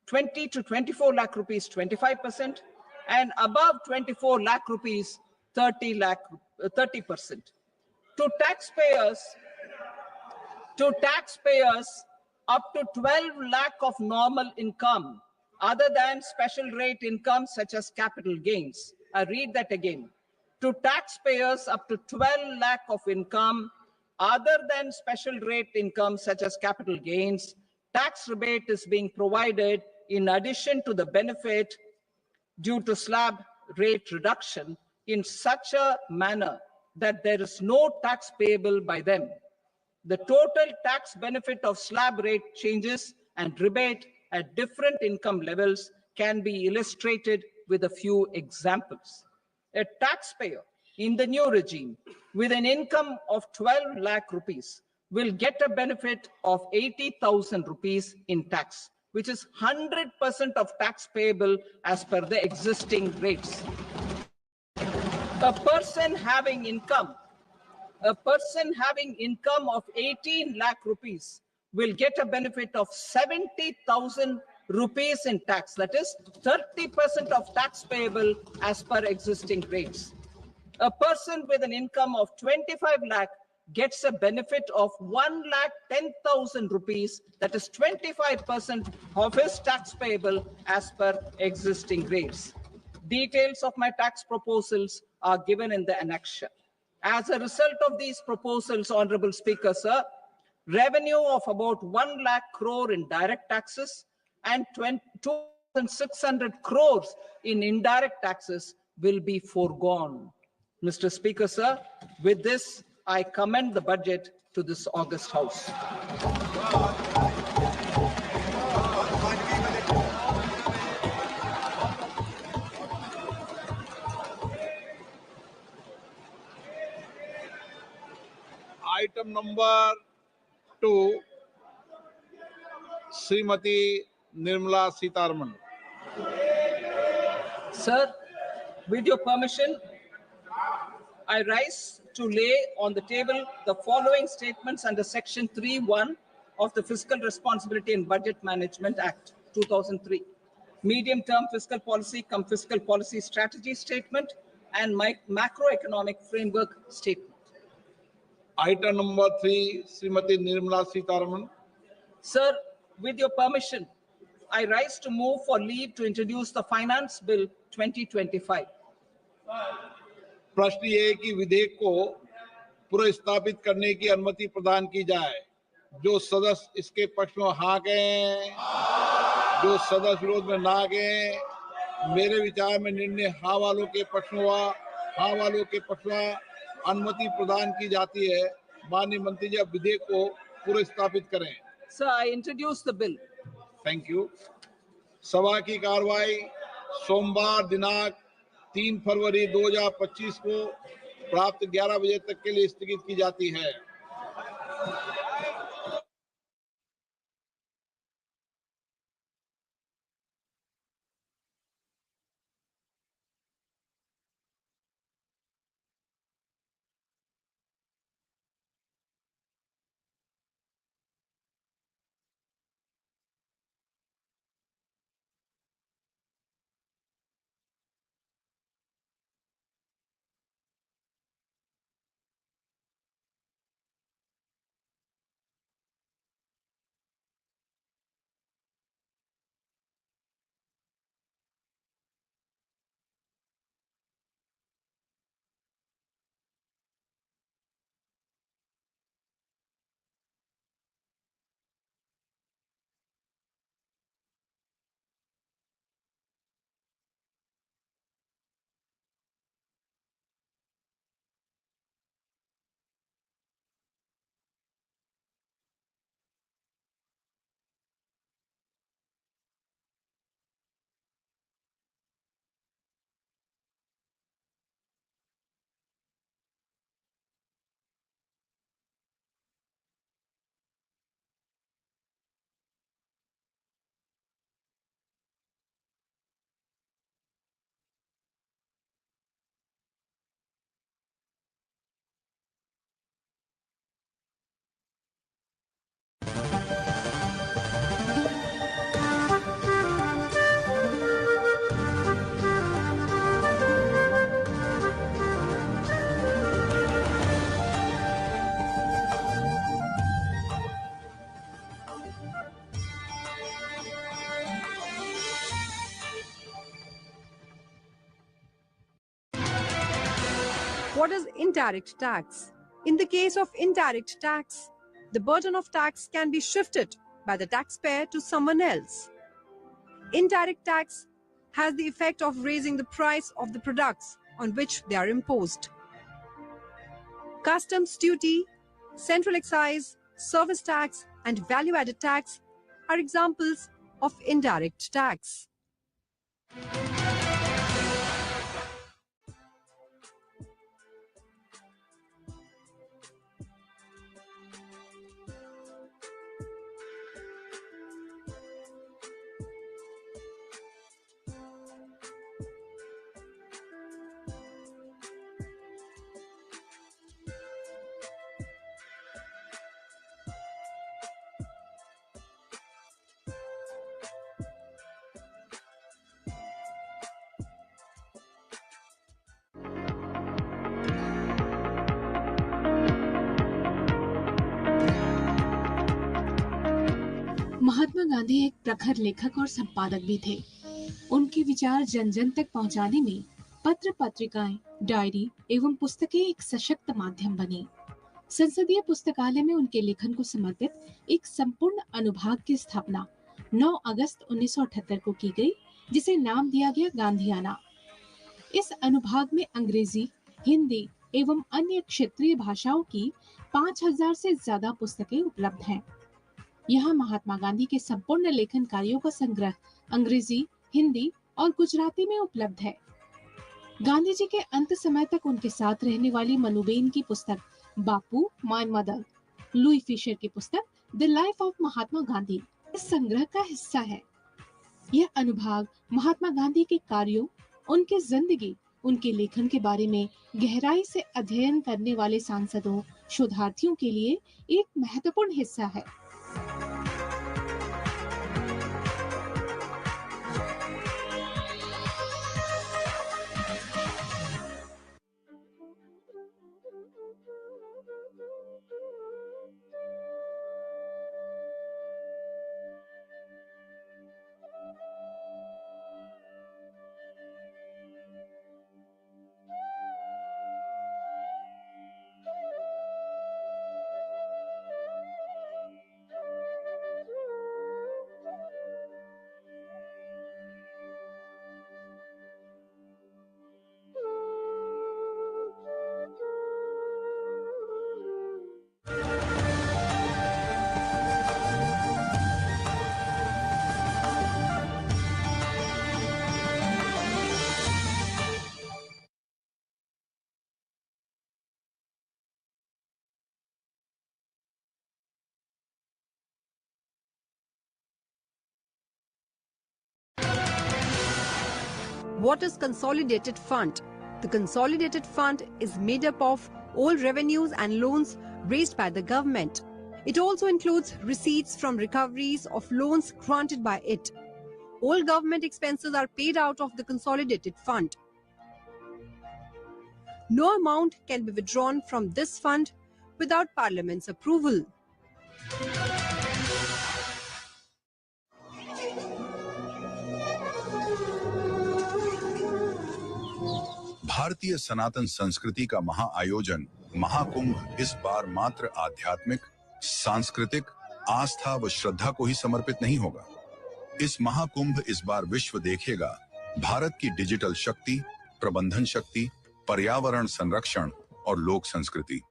20 to 24 lakh rupees 25%, and above 24 lakh rupees 30%. To taxpayers up to 12 lakh of normal income, other than special rate income such as capital gains. I read that again. To taxpayers up to 12 lakh of income, other than special rate income such as capital gains, tax rebate is being provided in addition to the benefit due to slab rate reduction in such a manner that there is no tax payable by them. The total tax benefit of slab rate changes and rebate at different income levels can be illustrated with a few examples. A taxpayer in the new regime with an income of 12 lakh rupees will get a benefit of 80,000 rupees in tax, which is 100% of tax payable as per the existing rates. A person having income of 18 lakh rupees will get a benefit of 70,000 rupees in tax. That is 30% of tax payable as per existing rates. A person with an income of 25 lakh gets a benefit of 1,10,000 rupees. That is 25% of his tax payable as per existing rates. Details of my tax proposals are given in the annexure. As a result of these proposals, Honorable Speaker, sir, revenue of about 1 lakh crore in direct taxes and 600 crores in indirect taxes will be foregone. Mr. Speaker, sir, with this, I commend the budget to this august House. Item number 2, Srimati Nirmala Sitharaman. Sir, with your permission, I rise to lay on the table the following statements under Section 3(1) of the Fiscal Responsibility and Budget Management Act 2003, medium-term fiscal policy cum fiscal policy strategy statement and macroeconomic framework statement. Item number 3, Srimati Nirmala Sitharaman. Sir, with your permission, I rise to move for leave to introduce the Finance Bill 2025. प्रश्न ये है कि विधेयक को पुनर्स्थापित करने की अनुमति प्रदान की जाए। जो सदस्य इसके पक्ष में हाँ कहें, जो सदस्य विरोध में ना कहें। मेरे विचार में निर्णय हाँ वालों के पक्ष में हुआ, हाँ वालों के पक्ष में अनुमति प्रदान की जाती है। माननीय मंत्री जी, अब विधेयक को पुनर्स्थापित करें। Sir, I introduce the bill. Thank you. सभा की कार्रवाई सोमवार दिनांक 3 फरवरी 2025 को प्राप्त 11 बजे तक के लिए स्थगित की जाती है। What is indirect tax? In the case of indirect tax, the burden of tax can be shifted by the taxpayer to someone else. Indirect tax has the effect of raising the price of the products on which they are imposed. Customs duty, central excise, service tax, and value-added tax are examples of indirect tax. Mahatma Gandhi एक प्रखर लेखक और संपादक भी थे। उनके विचार जन जन तक पहुंचाने में पत्र पत्रिकाएं, डायरी एवं पुस्तकें एक सशक्त माध्यम बनी। संसदीय पुस्तकालय में उनके लेखन को समर्पित एक संपूर्ण अनुभाग की स्थापना 9 अगस्त 1978 को की गई, जिसे नाम दिया गया गांधीयाना। इस अनुभाग में अंग्रेजी, हिंदी एवं अन्य क्षेत्रीय भाषाओं की 5000 से ज्यादा पुस्तकें उपलब्ध हैं। यहाँ महात्मा गांधी के संपूर्ण लेखन कार्यों का संग्रह अंग्रेजी, हिंदी और गुजराती में उपलब्ध है। गांधी जी के अंत समय तक उनके साथ रहने वाली मनुबेन की पुस्तक बापू माय मदर, लुई फिशर की पुस्तक the life of Mahatma Gandhi इस संग्रह का हिस्सा है। यह अनुभाग महात्मा गांधी के कार्यों, उनकी जिंदगी, उनके लेखन के बारे में गहराई से अध्ययन करने वाले सांसदों, शोधार्थियों के लिए एक महत्वपूर्ण हिस्सा है। What is Consolidated Fund? The Consolidated Fund is made up of all revenues and loans raised by the government. It also includes receipts from recoveries of loans granted by it. All government expenses are paid out of the Consolidated Fund. No amount can be withdrawn from this fund without Parliament's approval. भारतीय सनातन संस्कृति का महाआयोजन महाकुंभ इस बार मात्र आध्यात्मिक, सांस्कृतिक, आस्था व श्रद्धा को ही समर्पित नहीं होगा। इस महाकुंभ इस बार विश्व देखेगा भारत की डिजिटल शक्ति, प्रबंधन शक्ति, पर्यावरण संरक्षण और लोक संस्कृति।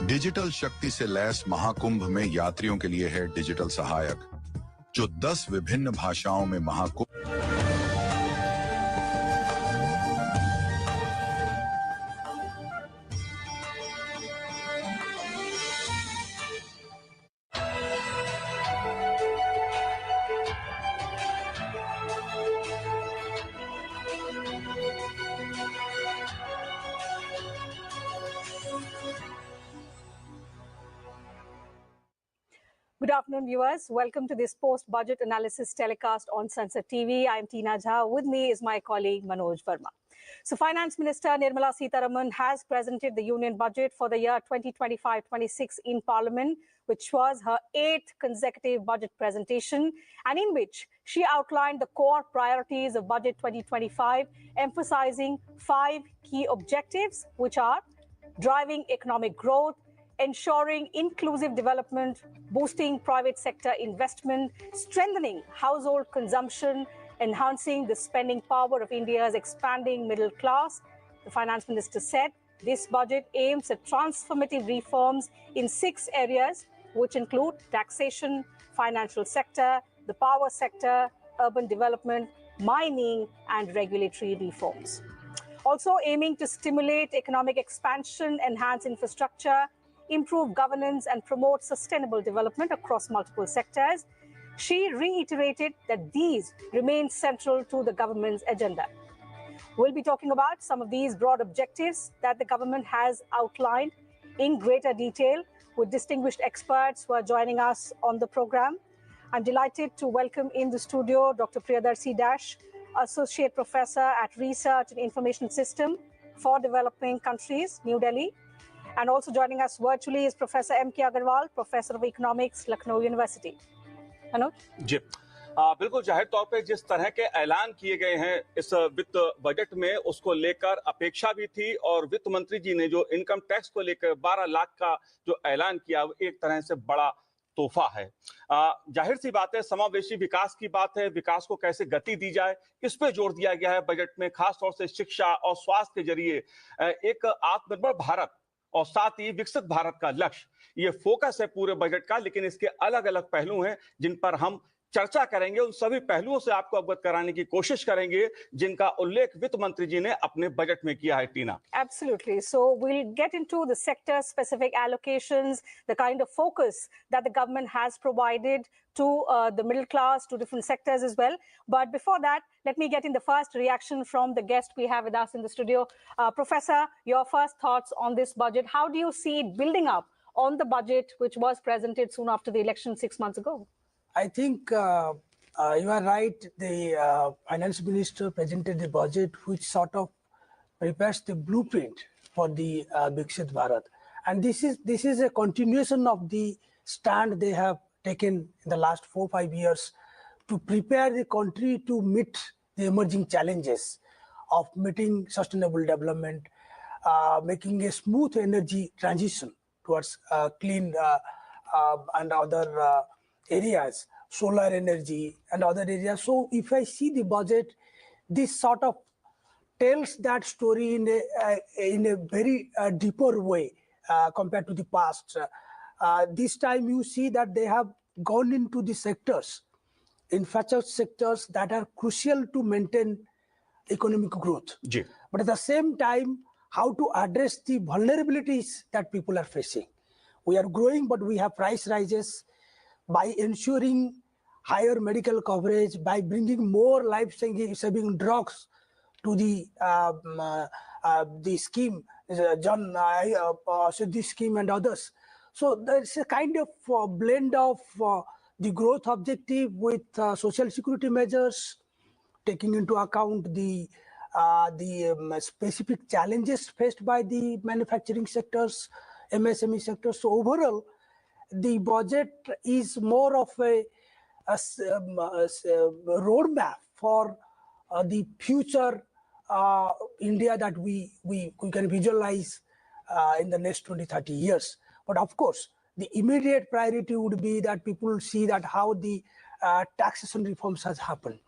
डिजिटल शक्ति से लैस महाकुंभ में यात्रियों के लिए है डिजिटल सहायक, जो 10 विभिन्न भाषाओं में Mahakumbh Good afternoon, viewers. Welcome to this post-budget analysis telecast on Sansad TV. I am Tina Jha. With me is my colleague Manoj Verma. So, Finance Minister Nirmala Sitharaman has presented the Union Budget for the year 2025-26 in Parliament, which was her 8th consecutive budget presentation, and in which she outlined the core priorities of Budget 2025, emphasizing 5 key objectives, which are driving economic growth, ensuring inclusive development, boosting private sector investment, strengthening household consumption, enhancing the spending power of India's expanding middle class. The Finance Minister said this budget aims at transformative reforms in 6 areas, which include taxation, financial sector, the power sector, urban development, mining, and regulatory reforms. Also aiming to stimulate economic expansion, enhance infrastructure, improve governance and promote sustainable development across multiple sectors. She reiterated that these remain central to the government's agenda. We'll be talking about some of these broad objectives that the government has outlined in greater detail with distinguished experts who are joining us on the program. I'm delighted to welcome in the studio Dr. Priyadarshi Dash, Associate Professor at Research and Information System for Developing Countries, New Delhi. And also joining us virtually is Professor M.K. Agarwal, Professor of Economics, Lucknow University. अनुज? जी बिल्कुल, जाहिर तौर पे जिस तरह के ऐलान किए गए हैं इस वित्त बजट में, उसको लेकर अपेक्षा भी थी, और वित्त मंत्री जी ने जो इनकम टैक्स को लेकर 12 लाख का जो ऐलान किया, वो एक तरह से बड़ा तोहफा है। जाहिर सी बात है, समावेशी विकास की बात है, विकास को कैसे गति दी जाए, इस पे जोर दिया गया है बजट में, खासतौर से शिक्षा और स्वास्थ्य के जरिए एक आत्मनिर्भर भारत और साथ ही विकसित भारत का लक्ष्य, ये फोकस है पूरे बजट का। लेकिन इसके अलग अलग पहलू हैं जिन पर हम चर्चा करेंगे, उन सभी पहलुओं से आपको अवगत कराने की कोशिश करेंगे जिनका उल्लेख वित्त मंत्री जी ने अपने बजट में किया है। टीना, Absolutely. So we'll get into the sector specific allocations, the kind of focus that the government has provided to the middle class, to different sectors as well. But before that, let me get in the first reaction from the guest we have with us in the studio. Professor, your first thoughts on this budget. How do you see it building up on the budget which was presented soon after the election 6 months ago? I think you are right. The finance minister presented the budget which sort of prepares the blueprint for the Viksit Bharat. And this is a continuation of the stand they have taken in the last 4-5 years to prepare the country to meet the emerging challenges of meeting sustainable development, making a smooth energy transition towards clean and other areas, solar energy and other areas. So if I see the budget, this sort of tells that story in a very deeper way compared to the past. This time you see that they have gone into the sectors, infrastructure sectors that are crucial to maintain economic growth. जी. But at the same time, how to address the vulnerabilities that people are facing. We are growing, but we have price rises. By ensuring higher medical coverage, by bringing more life-saving drugs to the scheme, John Siddhi scheme and others. So there's a kind of blend of the growth objective with social security measures, taking into account the specific challenges faced by the manufacturing sectors, MSME sectors. So overall, the budget is more of a roadmap for the future India that we can visualize in the next 20-30 years. But of course, the immediate priority would be that people see that how the taxation reforms has happened.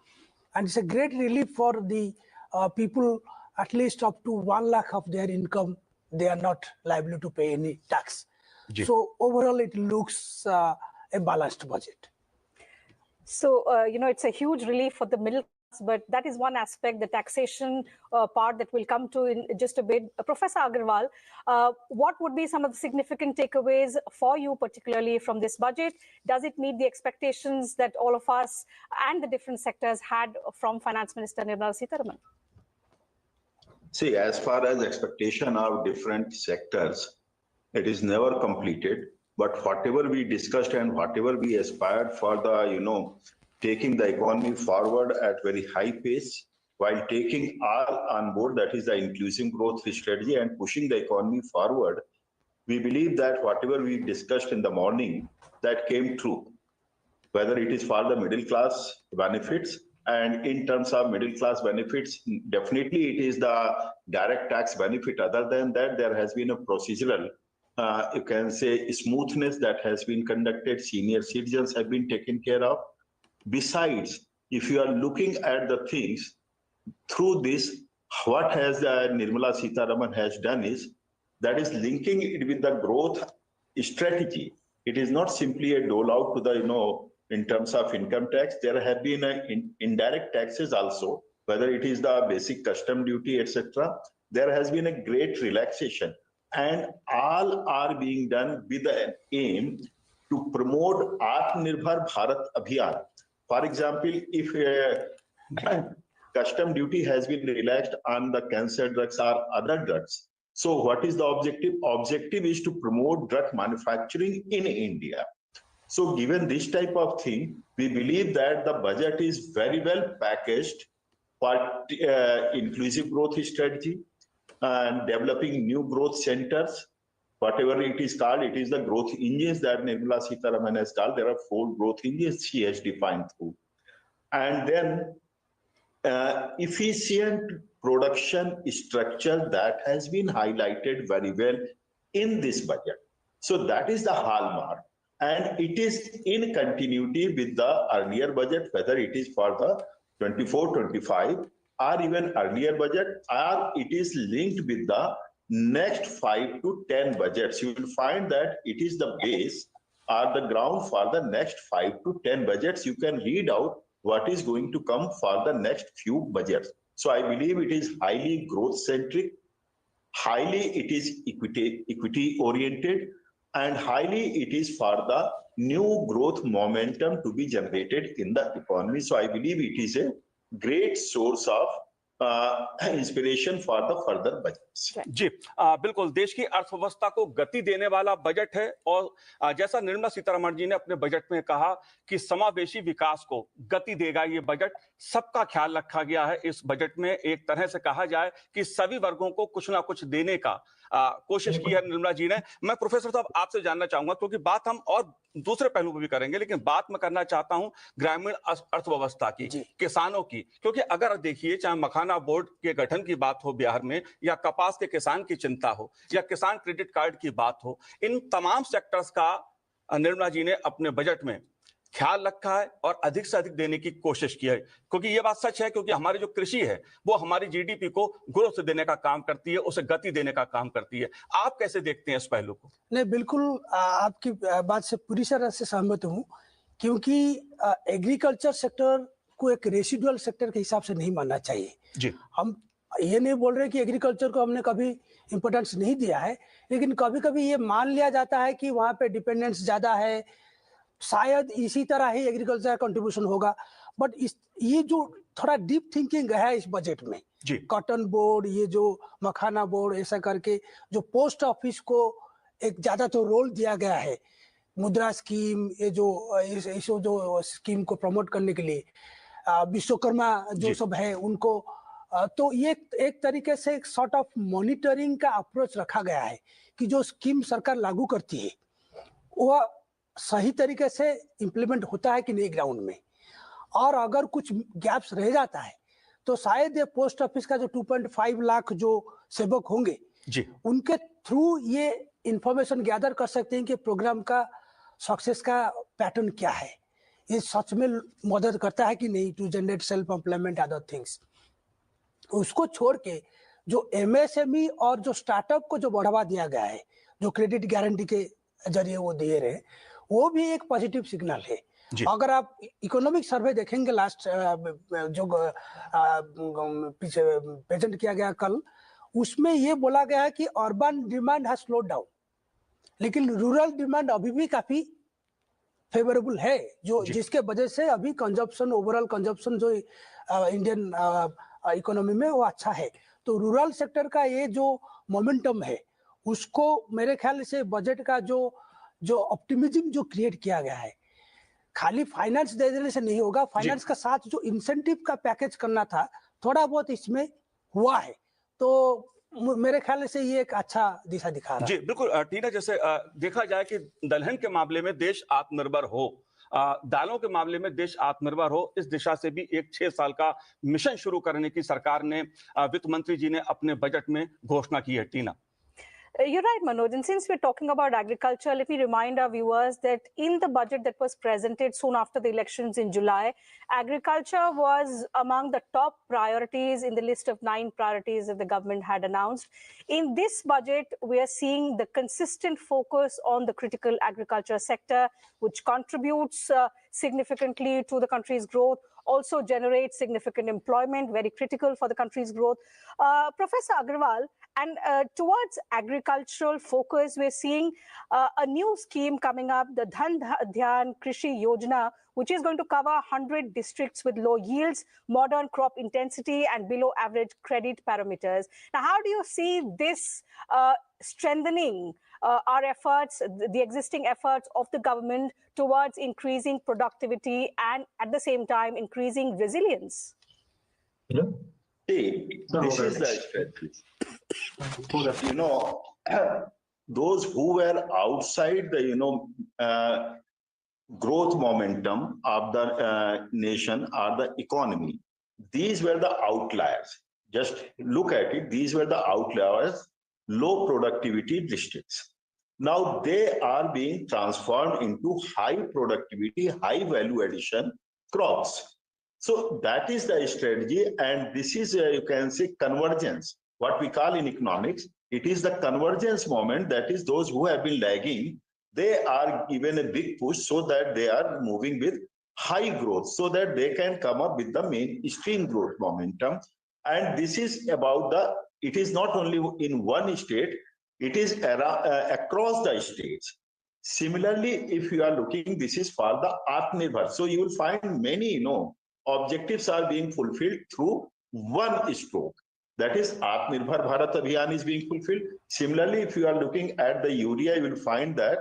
And it's a great relief for the people, at least up to 1 lakh of their income, they are not liable to pay any tax. So overall, it looks a balanced budget. So, it's a huge relief for the middle class, but that is one aspect, the taxation part that we'll come to in just a bit. Professor Agarwal, what would be some of the significant takeaways for you, particularly from this budget? Does it meet the expectations that all of us and the different sectors had from Finance Minister Nirmala Sitharaman? See, as far as expectation of different sectors, it is never completed, but whatever we discussed and whatever we aspired for the, taking the economy forward at very high pace, while taking all on board, that is the inclusive growth strategy and pushing the economy forward, we believe that whatever we discussed in the morning, that came true, whether it is for the middle class benefits. And in terms of middle class benefits, definitely it is the direct tax benefit. Other than that, there has been a procedural you can say smoothness that has been conducted. Senior citizens have been taken care of. Besides, if you are looking at the things through this, what has Nirmala Sitharaman has done is that is linking it with the growth strategy. It is not simply a dole out to the in terms of income tax. There have been indirect taxes also, whether it is the basic custom duty, etc. There has been a great relaxation. And all are being done with an aim to promote Atmanirbhar Bharat Abhiyan. For example, if custom duty has been relaxed on the cancer drugs or other drugs, so what is the objective? Objective is to promote drug manufacturing in India. So given this type of thing, we believe that the budget is very well packaged for inclusive growth strategy and developing new growth centers, whatever it is called, it is the growth engines that Nirmala Sitharaman has called. There are 4 growth engines she has defined through. And then efficient production structure that has been highlighted very well in this budget. So that is the hallmark. And it is in continuity with the earlier budget, whether it is for the 24-25 or even earlier budget, or it is linked with the next 5 to 10 budgets. You will find that it is the base or the ground for the next 5 to 10 budgets. You can read out what is going to come for the next few budgets. So I believe it is highly growth centric, highly it is equity oriented, and highly it is for the new growth momentum to be generated in the economy. So I believe it is a great source of inspiration for the further budgets. जी बिल्कुल, देश की अर्थव्यवस्था को गति देने वाला budget है और जैसा निर्मला सीतारमण जी ने अपने बजट में कहा कि समावेशी विकास को गति देगा ये बजट। सबका ख्याल रखा गया है इस बजट में। एक तरह से कहा जाए कि सभी वर्गों को कुछ ना कुछ देने का कोशिश की है निर्मला जी ने। मैं प्रोफेसर साहब आपसे जानना चाहूंगा, क्योंकि बात हम और दूसरे पहलू पर भी करेंगे, लेकिन बात मैं करना चाहता हूं ग्रामीण अर्थव्यवस्था की, किसानों की। क्योंकि अगर देखिए, चाहे मखाना बोर्ड के गठन की बात हो बिहार में, या कपास के किसान की चिंता हो, या किसान क्रेडिट कार्ड की बात हो, इन तमाम सेक्टर्स का निर्मला जी ने अपने बजट में ख्याल रखा है और अधिक से अधिक देने की कोशिश की है। क्योंकि ये बात सच है, क्योंकि हमारी जो कृषि है वो हमारी जीडीपी को ग्रोथ देने का काम करती है, उसे गति देने का काम करती है। आप कैसे देखते हैं इस पहलू को? नहीं, बिल्कुल आपकी बात से पूरी तरह से सहमत हूँ, क्योंकि एग्रीकल्चर सेक्टर को एक रेसिडुअल सेक्टर के हिसाब से नहीं मानना चाहिए। जी, हम ये नहीं बोल रहे कि एग्रीकल्चर को हमने कभी इंपोर्टेंस नहीं दिया है, लेकिन कभी कभी ये मान लिया जाता है कि वहाँ पे डिपेंडेंस ज्यादा है, शायद इसी तरह ही एग्रीकल्चर कंट्रीब्यूशन होगा। बट ये जो थोड़ा डीप थिंकिंग है इस बजट में, कॉटन बोर्ड, ये जो मखाना बोर्ड, ऐसा करके जो पोस्ट ऑफिस को एक ज्यादा तो रोल दिया गया है, मुद्रा स्कीम, ये जो स्कीम को प्रमोट करने के लिए विश्वकर्मा जो सब है उनको, तो ये एक तरीके से एक सॉर्ट ऑफ मॉनिटरिंग का अप्रोच रखा गया है कि जो स्कीम सरकार लागू करती है वह सही तरीके से इम्प्लीमेंट होता है कि नहीं ग्राउंड में, और अगर कुछ गैप्स रह जाता है तो शायद ये पोस्ट ऑफिस का जो 2.5 लाख जो सेवक होंगे जी, उनके थ्रू ये इंफॉर्मेशन गैदर कर सकते हैं कि प्रोग्राम का सक्सेस का पैटर्न क्या है, ये सच में मदद करता है कि नहीं to generate self employment other things. उसको छोड़ के जो एमएसएमई और जो स्टार्टअप को जो बढ़ावा दिया गया है, जो क्रेडिट गारंटी के जरिए वो दे रहे हैं, वो भी एक पॉजिटिव सिग्नल है। अगर आप इकोनॉमिक सर्वे देखेंगे लास्ट जो पीछे प्रेजेंट किया गया कल, उसमें ये बोला गया है कि urban demand has slowed down, लेकिन रूरल डिमांड अभी भी काफी फेवरेबल है, जो जिसके वजह से अभी कंजप्शन, ओवरऑल कंजप्शन जो इंडियन इकोनॉमी में वो अच्छा है। तो रूरल सेक्टर का ये जो मोमेंटम है, उसको मेरे ख्याल से बजट का जो ऑप्टिमिज्म जो क्रिएट किया गया है, खाली फाइनेंस दे देने से नहीं होगा, फाइनेंस का साथ जो इंसेंटिव का पैकेज करना था थोड़ा बहुत इसमें हुआ है, तो मेरे ख्याल से ये एक अच्छा दिशा दिखा रहा है। जी बिल्कुल टीना, जैसे देखा जाए कि दलहन के मामले में देश आत्मनिर्भर हो, दालों के मामले में देश आत्मनिर्भर हो, इस दिशा से भी एक 6 साल का मिशन शुरू करने की सरकार ने, वित्त मंत्री जी ने अपने बजट में घोषणा की है। टीना, You're right, Manoj. And since we're talking about agriculture, let me remind our viewers that in the budget that was presented soon after the elections in July, agriculture was among the top priorities in the list of 9 priorities that the government had announced. In this budget, we are seeing the consistent focus on the critical agriculture sector, which contributes significantly to the country's growth, also generates significant employment, very critical for the country's growth. Professor Agrawal, and towards agricultural focus, we're seeing a new scheme coming up, the Dhan Dhyan Krishi Yojana, which is going to cover 100 districts with low yields, modern crop intensity, and below average credit parameters. Now, how do you see this strengthening our efforts, the existing efforts of the government towards increasing productivity and at the same time increasing resilience? This is the strategy. You know, those who were outside the growth momentum of the nation or the economy. These were the outliers. Just look at it. These were the outliers, low productivity districts. Now they are being transformed into high productivity, high value addition crops. So that is the strategy, and this is you can say convergence. What we call in economics, it is the convergence moment. That is, those who have been lagging, they are given a big push so that they are moving with high growth, so that they can come up with the mainstream growth momentum. And this is about it is not only in one state, it is across the states. Similarly, if you are looking, this is for the Atmanirbhar. So you will find many, objectives are being fulfilled through one stroke. That is, Atmanirbhar Bharat Abhiyan is being fulfilled. Similarly, if you are looking at the urea, you will find that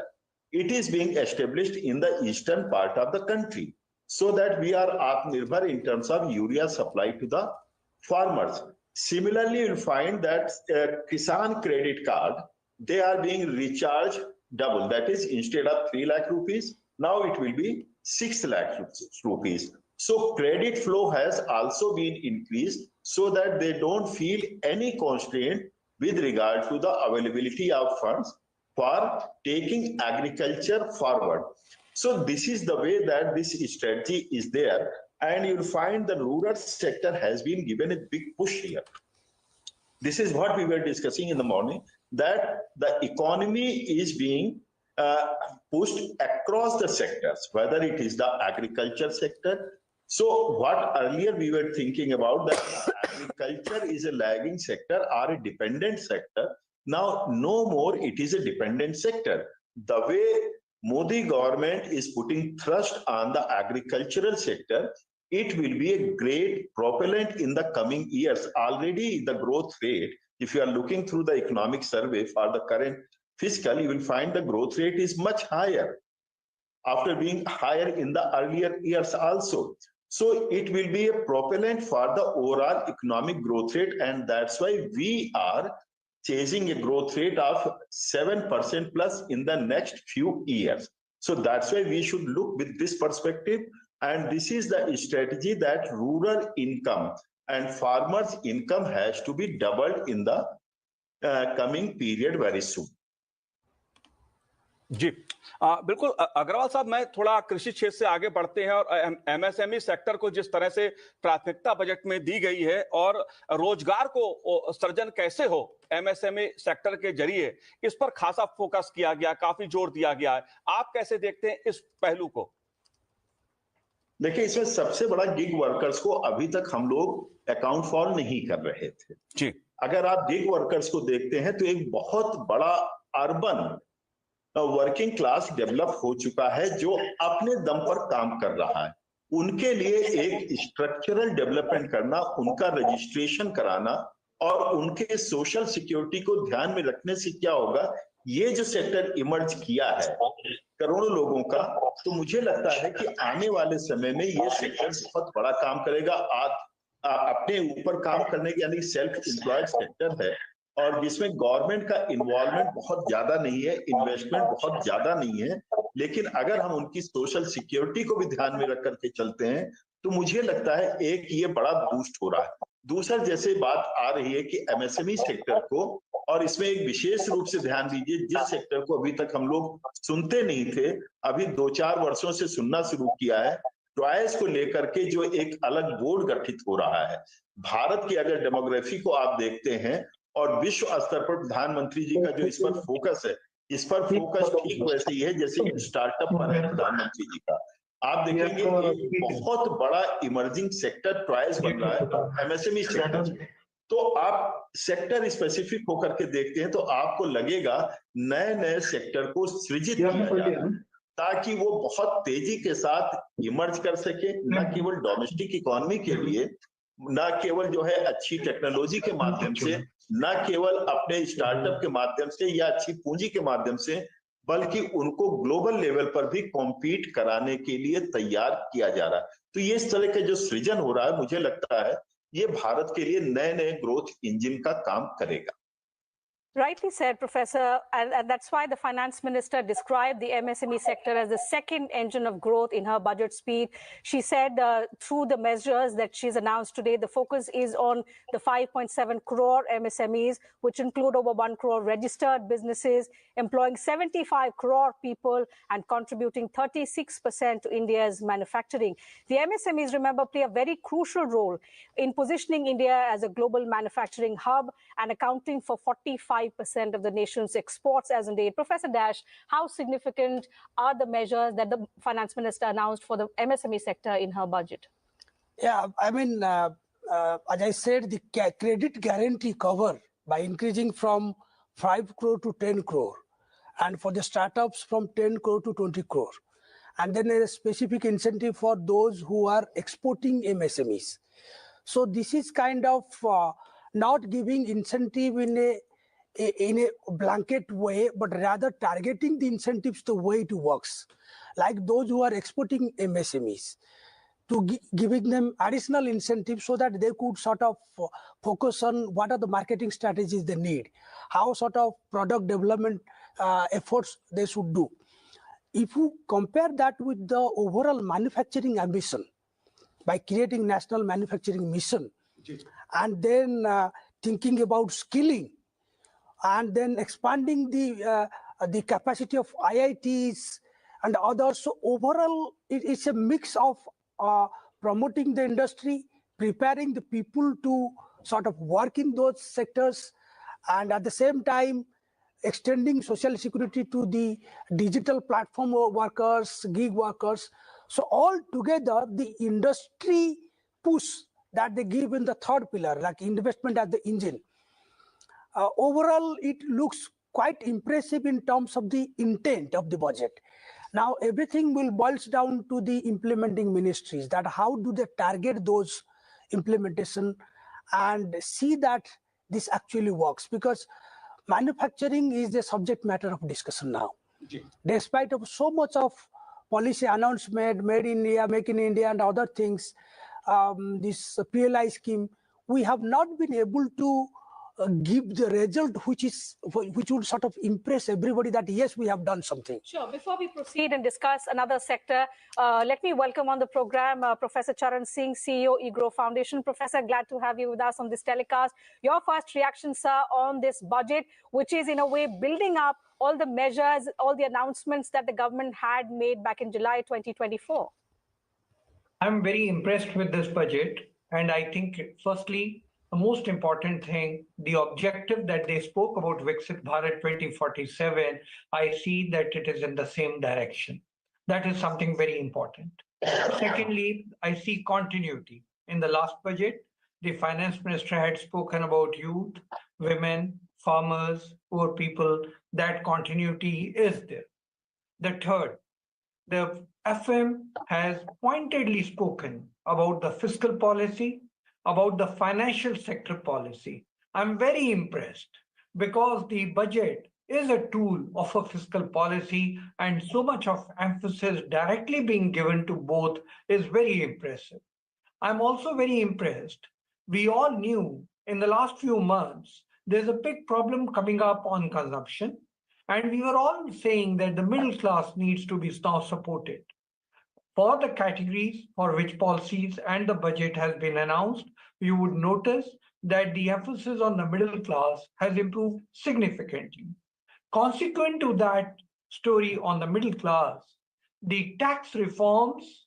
it is being established in the eastern part of the country, so that we are Atmanirbhar in terms of urea supply to the farmers. Similarly, you'll find that Kisan credit card, they are being recharged double. That is, instead of 3 lakh rupees, now it will be 6 lakh rupees. So credit flow has also been increased so that they don't feel any constraint with regard to the availability of funds for taking agriculture forward. So this is the way that this strategy is there, and you'll find the rural sector has been given a big push here. This is what we were discussing in the morning, that the economy is being pushed across the sectors, whether it is the agriculture sector. So what earlier we were thinking about, that agriculture is a lagging sector or a dependent sector, now no more it is a dependent sector. The way Modi government is putting thrust on the agricultural sector, it will be a great propellant in the coming years. Already the growth rate, if you are looking through the economic survey for the current fiscal, you will find the growth rate is much higher after being higher in the earlier years also. So it will be a propellant for the overall economic growth rate, and that's why we are chasing a growth rate of 7% plus in the next few years. So that's why we should look with this perspective, and this is the strategy that rural income and farmers' income has to be doubled in the coming period very soon. जी बिल्कुल अग्रवाल साहब, मैं थोड़ा कृषि क्षेत्र से आगे बढ़ते हैं और एमएसएमई सेक्टर को जिस तरह से प्राथमिकता बजट में दी गई है और रोजगार को सृजन कैसे हो एमएसएमई सेक्टर के जरिए, इस पर खासा फोकस किया गया, काफी जोर दिया गया है। आप कैसे देखते हैं इस पहलू को? देखिए, इसमें सबसे बड़ा गिग वर्कर्स को अभी तक हम लोग अकाउंट फॉर नहीं कर रहे थे जी। अगर आप गिग वर्कर्स को देखते हैं तो एक बहुत बड़ा अर्बन वर्किंग क्लास डेवलप हो चुका है जो अपने दम पर काम कर रहा है। उनके लिए एक स्ट्रक्चरल डेवलपमेंट करना, उनका रजिस्ट्रेशन कराना और उनके सोशल सिक्योरिटी को ध्यान में रखने से क्या होगा, ये जो सेक्टर इमर्ज किया है करोड़ों लोगों का, तो मुझे लगता है कि आने वाले समय में ये सेक्टर बहुत बड़ा काम करेगा। अपने ऊपर काम करने के, यानी सेल्फ एम्प्लॉयड सेक्टर है और जिसमें गवर्नमेंट का इन्वॉल्वमेंट बहुत ज्यादा नहीं है, इन्वेस्टमेंट बहुत ज्यादा नहीं है, लेकिन अगर हम उनकी सोशल सिक्योरिटी को भी ध्यान में रख करके चलते हैं तो मुझे लगता है एक ये बड़ा बूस्ट हो रहा है। दूसरा, जैसे बात आ रही है कि एमएसएमई सेक्टर को, और इसमें एक विशेष रूप से ध्यान दीजिए, जिस सेक्टर को अभी तक हम लोग सुनते नहीं थे, अभी 2-4 वर्षों से सुनना शुरू किया है, चॉइस को लेकर के जो एक अलग बोर्ड गठित हो रहा है। भारत की अगर डेमोग्राफी को आप देखते हैं और विश्व स्तर पर प्रधानमंत्री जी का जो इस पर फोकस है, इस पर फोकस ठीक वैसे ही है जैसे स्टार्टअप पर है प्रधानमंत्री जी का। आप देखेंगे एक बहुत बड़ा इमर्जिंग सेक्टर चॉइस बन रहा है एमएसएमई सेक्टर। तो आप सेक्टर स्पेसिफिक होकर के देखते हैं तो आपको लगेगा नए नए सेक्टर को सृजित किया जा रहा है ताकि वो बहुत तेजी के साथ इमर्ज कर सके, न केवल डोमेस्टिक इकोनॉमी के लिए, न केवल जो है अच्छी टेक्नोलॉजी के माध्यम से, न केवल अपने स्टार्टअप के माध्यम से या अच्छी पूंजी के माध्यम से, बल्कि उनको ग्लोबल लेवल पर भी कॉम्पीट कराने के लिए तैयार किया जा रहा है। तो ये इस तरह के जो सृजन हो रहा है, मुझे लगता है ये भारत के लिए नए नए ग्रोथ इंजन का काम करेगा। Rightly said, Professor, and that's why the finance minister described the MSME sector as the second engine of growth in her budget speech. She said through the measures that she's announced today, the focus is on the 5.7 crore MSMEs, which include over 1 crore registered businesses, employing 75 crore people and contributing 36% to India's manufacturing. The MSMEs, remember, play a very crucial role in positioning India as a global manufacturing hub and accounting for 45% of the nation's exports as on date. Professor Dash, how significant are the measures that the finance minister announced for the MSME sector in her budget? Yeah, I mean, as I said, the credit guarantee cover by increasing from 5 crore to 10 crore, and for the startups from 10 crore to 20 crore. And then a specific incentive for those who are exporting MSMEs. So this is kind of not giving incentive in a blanket way, but rather targeting the incentives the way it works. Like those who are exporting MSMEs, to giving them additional incentives so that they could sort of focus on what are the marketing strategies they need, how sort of product development efforts they should do. If you compare that with the overall manufacturing ambition by creating national manufacturing mission, and then thinking about skilling, and then expanding the capacity of IITs and others. So overall, it's a mix of promoting the industry, preparing the people to sort of work in those sectors, and at the same time, extending social security to the digital platform workers, gig workers. So all together, the industry push that they give in the third pillar, like investment as the engine, overall, it looks quite impressive in terms of the intent of the budget. Now, everything will boils down to the implementing ministries, that how do they target those implementation and see that this actually works, because manufacturing is the subject matter of discussion now. Despite of so much of policy announcement, made in India, make in India and other things, this PLI scheme, we have not been able to give the result which would sort of impress everybody that yes, we have done something. Sure. Before we proceed and discuss another sector, let me welcome on the program Professor Charan Singh, CEO, eGrow Foundation. Professor, glad to have you with us on this telecast. Your first reaction, sir, on this budget, which is in a way building up all the measures, all the announcements that the government had made back in July 2024. I'm very impressed with this budget. And I think, firstly, the most important thing, the objective that they spoke about, Viksit Bharat 2047, I see that it is in the same direction. That is something very important. Secondly, I see continuity. In the last budget, the finance minister had spoken about youth, women, farmers, poor people. That continuity is there. The third, the FM has pointedly spoken about the fiscal policy, about the financial sector policy. I'm very impressed because the budget is a tool of a fiscal policy, and so much of emphasis directly being given to both is very impressive. I'm also very impressed. We all knew in the last few months, there's a big problem coming up on consumption, and we were all saying that the middle class needs to be now supported. For the categories for which policies and the budget has been announced, you would notice that the emphasis on the middle class has improved significantly. Consequent to that story on the middle class, the tax reforms,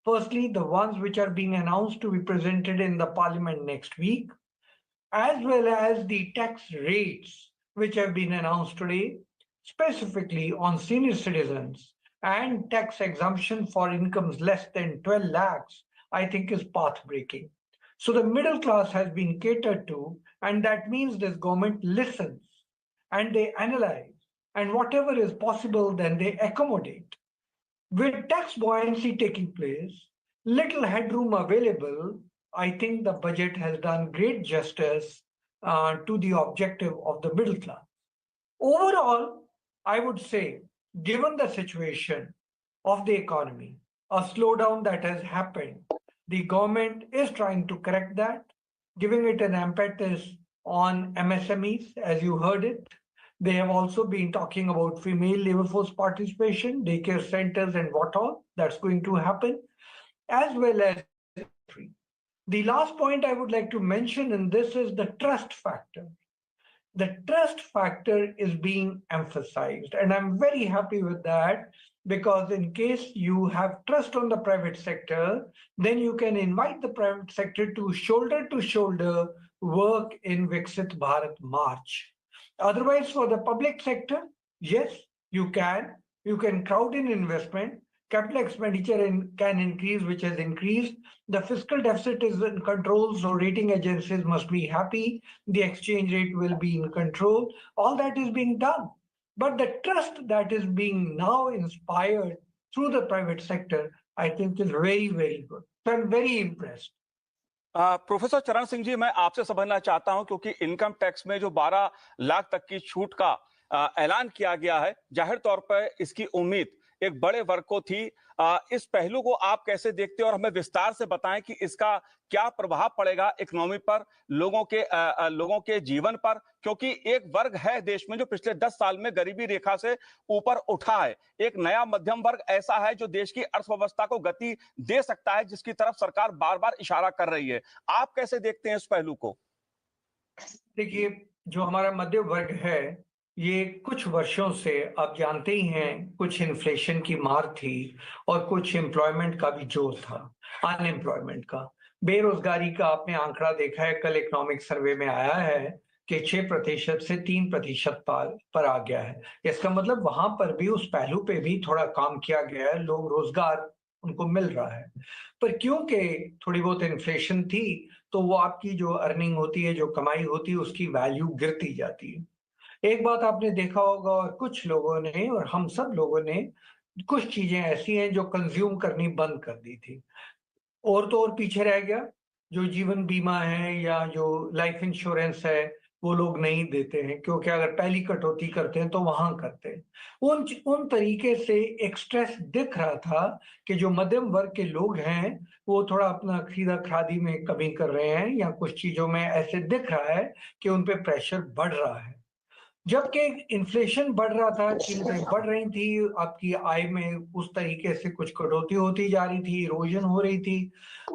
firstly, the ones which are being announced to be presented in the parliament next week, as well as the tax rates which have been announced today, specifically on senior citizens, and tax exemption for incomes less than 12 lakhs, I think is path-breaking. So the middle class has been catered to, and that means this government listens and they analyze, and whatever is possible, then they accommodate. With tax buoyancy taking place, little headroom available, I think the budget has done great justice to the objective of the middle class. Overall, I would say, given the situation of the economy, a slowdown that has happened, the government is trying to correct that, giving it an impetus on MSMEs, as you heard it. They have also been talking about female labor force participation, daycare centers and what all that's going to happen, as well as the last point I would like to mention in this is the trust factor. The trust factor is being emphasized, and I'm very happy with that, because in case you have trust on the private sector, then you can invite the private sector to shoulder work in Viksit Bharat March. Otherwise, for the public sector, yes, you can crowd in investment, capital expenditure can increase, which has increased. The fiscal deficit is in control, so rating agencies must be happy. The exchange rate will be in control. All that is being done. But the trust that is being now inspired through the private sector, I think is very, very good. So I'm very impressed. Professor चरण सिंह जी, मैं आपसे समझना चाहता हूं, क्योंकि income tax में जो 12 लाख तक की छूट का ऐलान किया गया है, जाहिर तौर पर इसकी उम्मीद एक बड़े वर्ग को थी। इस पहलू को आप कैसे देखते हैं और हमें विस्तार से बताएं कि इसका क्या प्रभाव पड़ेगा इकोनॉमी पर, लोगों के जीवन पर, क्योंकि एक वर्ग है देश में जो पिछले 10 साल में गरीबी रेखा से ऊपर उठा है। एक नया मध्यम वर्ग ऐसा है जो देश की अर्थव्यवस्था को गति दे सकता है, जिसकी तरफ सरकार बार बार इशारा कर रही है। आप कैसे देखते हैं इस पहलू को? देखिए, जो हमारा मध्य वर्ग है, ये कुछ वर्षों से आप जानते ही हैं, कुछ इन्फ्लेशन की मार थी और कुछ एम्प्लॉयमेंट का भी जोर था, अनएम्प्लॉयमेंट का, बेरोजगारी का आपने आंकड़ा देखा है। कल इकोनॉमिक सर्वे में आया है कि 6% से 3% पर आ गया है। इसका मतलब वहां पर भी, उस पहलू पे भी थोड़ा काम किया गया है, लोग रोजगार उनको मिल रहा है। पर क्योंकि थोड़ी बहुत इन्फ्लेशन थी, तो वो आपकी जो अर्निंग होती है, जो कमाई होती है, उसकी वैल्यू गिरती जाती है। एक बात आपने देखा होगा, और कुछ लोगों ने और हम सब लोगों ने, कुछ चीजें ऐसी हैं जो कंज्यूम करनी बंद कर दी थी। और तो और पीछे रह गया, जो जीवन बीमा है या जो लाइफ इंश्योरेंस है, वो लोग नहीं देते हैं, क्योंकि अगर पहली कटौती करते हैं तो वहां करते हैं। उन तरीके से एक स्ट्रेस दिख रहा था कि जो मध्यम वर्ग के लोग हैं वो थोड़ा अपना खरीदा खरादी में कमी कर रहे हैं, या कुछ चीजों में ऐसे दिख रहा है कि उन पे प्रेशर बढ़ रहा है। जबकि इन्फ्लेशन बढ़ रहा था, कीमतें बढ़ रही थी, आपकी आय में उस तरीके से कुछ कटौती होती जा रही थी, इरोजन हो रही थी,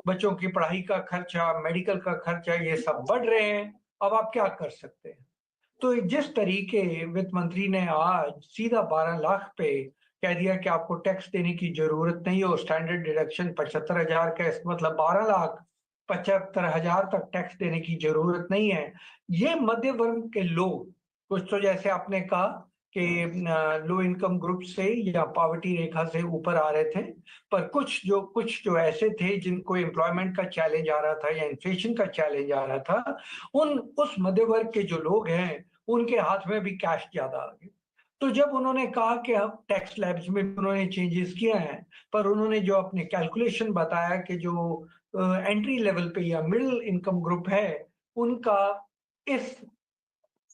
बच्चों की पढ़ाई का खर्चा, मेडिकल का खर्चा, ये सब बढ़ रहे हैं। अब आप क्या कर सकते हैं? तो जिस तरीके वित्त मंत्री ने आज सीधा 12 लाख पे कह दिया कि आपको टैक्स देने की जरूरत नहीं है, और स्टैंडर्ड डिडक्शन 75,000 का, इसका मतलब 12,75,000 तक टैक्स देने की जरूरत नहीं है। ये मध्य वर्ग के लोग, कुछ तो जैसे आपने कहा कि लो इनकम ग्रुप से या पॉवर्टी रेखा से ऊपर आ रहे थे, पर कुछ जो ऐसे थे जिनको एम्प्लॉयमेंट का चैलेंज आ रहा था या इन्फ्लेशन का चैलेंज आ रहा था, उस मध्य वर्ग के जो लोग हैं, उनके हाथ में भी कैश ज्यादा आ गया। तो जब उन्होंने कहा कि अब टैक्स स्लैब्स में उन्होंने चेंजेस किए हैं, पर उन्होंने जो अपने कैलकुलेशन बताया कि जो एंट्री लेवल पे या मिडिल इनकम ग्रुप है, उनका इस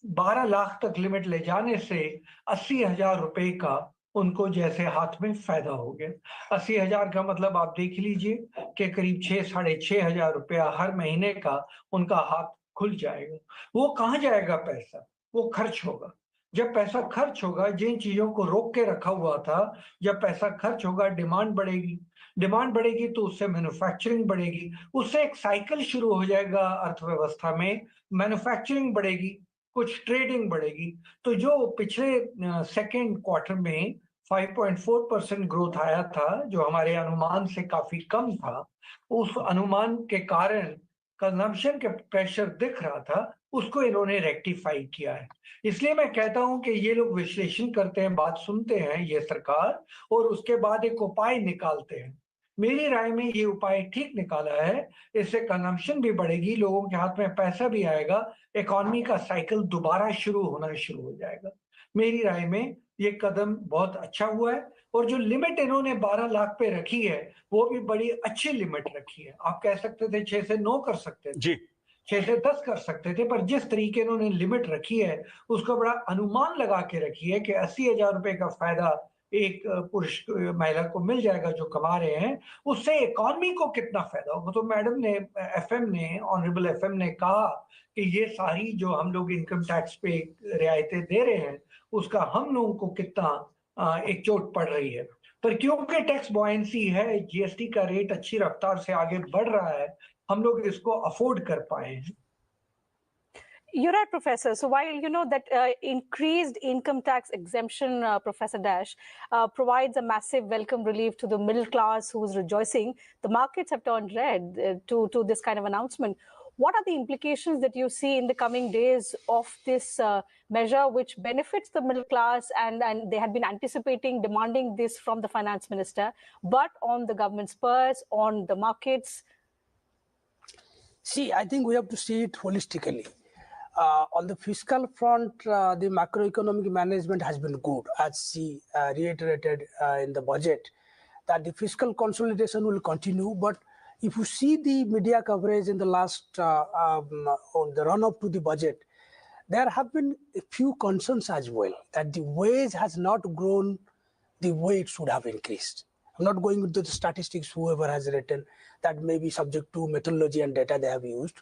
12 लाख तक लिमिट ले जाने से 80,000 रुपए का उनको जैसे हाथ में फायदा हो गया। 80,000 का मतलब आप देख लीजिए कि करीब 6-6,500 रुपया हर महीने का उनका हाथ खुल जाएगा। वो कहाँ जाएगा पैसा? वो खर्च होगा। जब पैसा खर्च होगा, जिन चीजों को रोक के रखा हुआ था, जब पैसा खर्च होगा, डिमांड बढ़ेगी तो उससे मैन्युफैक्चरिंग बढ़ेगी, उससे एक साइकिल शुरू हो जाएगा अर्थव्यवस्था में। मैन्युफैक्चरिंग बढ़ेगी, कुछ ट्रेडिंग बढ़ेगी। तो जो पिछले सेकेंड क्वार्टर में 5.4% ग्रोथ आया था, जो हमारे अनुमान से काफी कम था, उस अनुमान के कारण कंजम्पशन के प्रेशर दिख रहा था, उसको इन्होंने रेक्टिफाई किया है। इसलिए मैं कहता हूं कि ये लोग विश्लेषण करते हैं, बात सुनते हैं ये सरकार, और उसके बाद एक उपाय निकालते हैं। मेरी राय में ये उपाय ठीक निकाला है। इससे कंजम्पशन भी बढ़ेगी, लोगों के हाथ में पैसा भी आएगा, इकोनॉमी का साइकिल दोबारा शुरू हो जाएगा। मेरी राय में ये कदम बहुत अच्छा हुआ है। और जो लिमिट इन्होंने 12 लाख पे रखी है, वो भी बड़ी अच्छी लिमिट रखी है। आप कह सकते थे 6 से 9 कर सकते थे, 6 से 10 कर सकते थे, पर जिस तरीके इन्होंने लिमिट रखी है, उसको बड़ा अनुमान लगा के रखी है कि 80,000 रुपए का फायदा एक पुरुष महिला को मिल जाएगा जो कमा रहे हैं, उससे इकॉनमी को कितना फायदा होगा। तो मैडम ने ऑनरेबल एफएम ने कहा कि ये सारी जो हम लोग इनकम टैक्स पे रियायतें दे रहे हैं उसका हम लोगों को कितना एक चोट पड़ रही है। पर क्योंकि टैक्स बॉयंसी है, जीएसटी का रेट अच्छी रफ्तार से आगे बढ़ रहा है, हम लोग इसको अफोर्ड कर पाए हैं। You're right, Professor. So while you know that increased income tax exemption, Professor Dash, provides a massive welcome relief to the middle class who's rejoicing, the markets have turned red to this kind of announcement. What are the implications that you see in the coming days of this measure, which benefits the middle class, and they had been anticipating, demanding this from the finance minister, but on the government's purse, on the markets? See, I think we have to see it holistically. On the fiscal front, the macroeconomic management has been good, as she reiterated in the budget, that the fiscal consolidation will continue. But if you see the media coverage in the last, on the run-up to the budget, there have been a few concerns as well, that the wage has not grown the way it should have increased. I'm not going into the statistics, whoever has written, that may be subject to methodology and data they have used.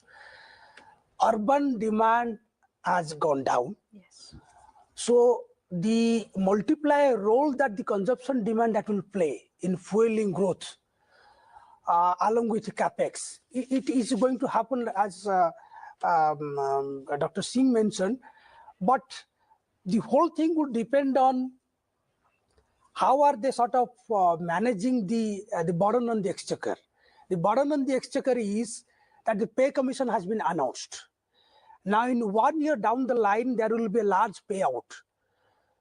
Urban demand has gone down. Yes. So the multiplier role that the consumption demand that will play in fueling growth, along with the capex, it is going to happen, as Dr. Singh mentioned. But the whole thing would depend on how are they sort of managing the burden on the exchequer. The burden on the exchequer is that the pay commission has been announced. Now, in 1 year down the line, there will be a large payout.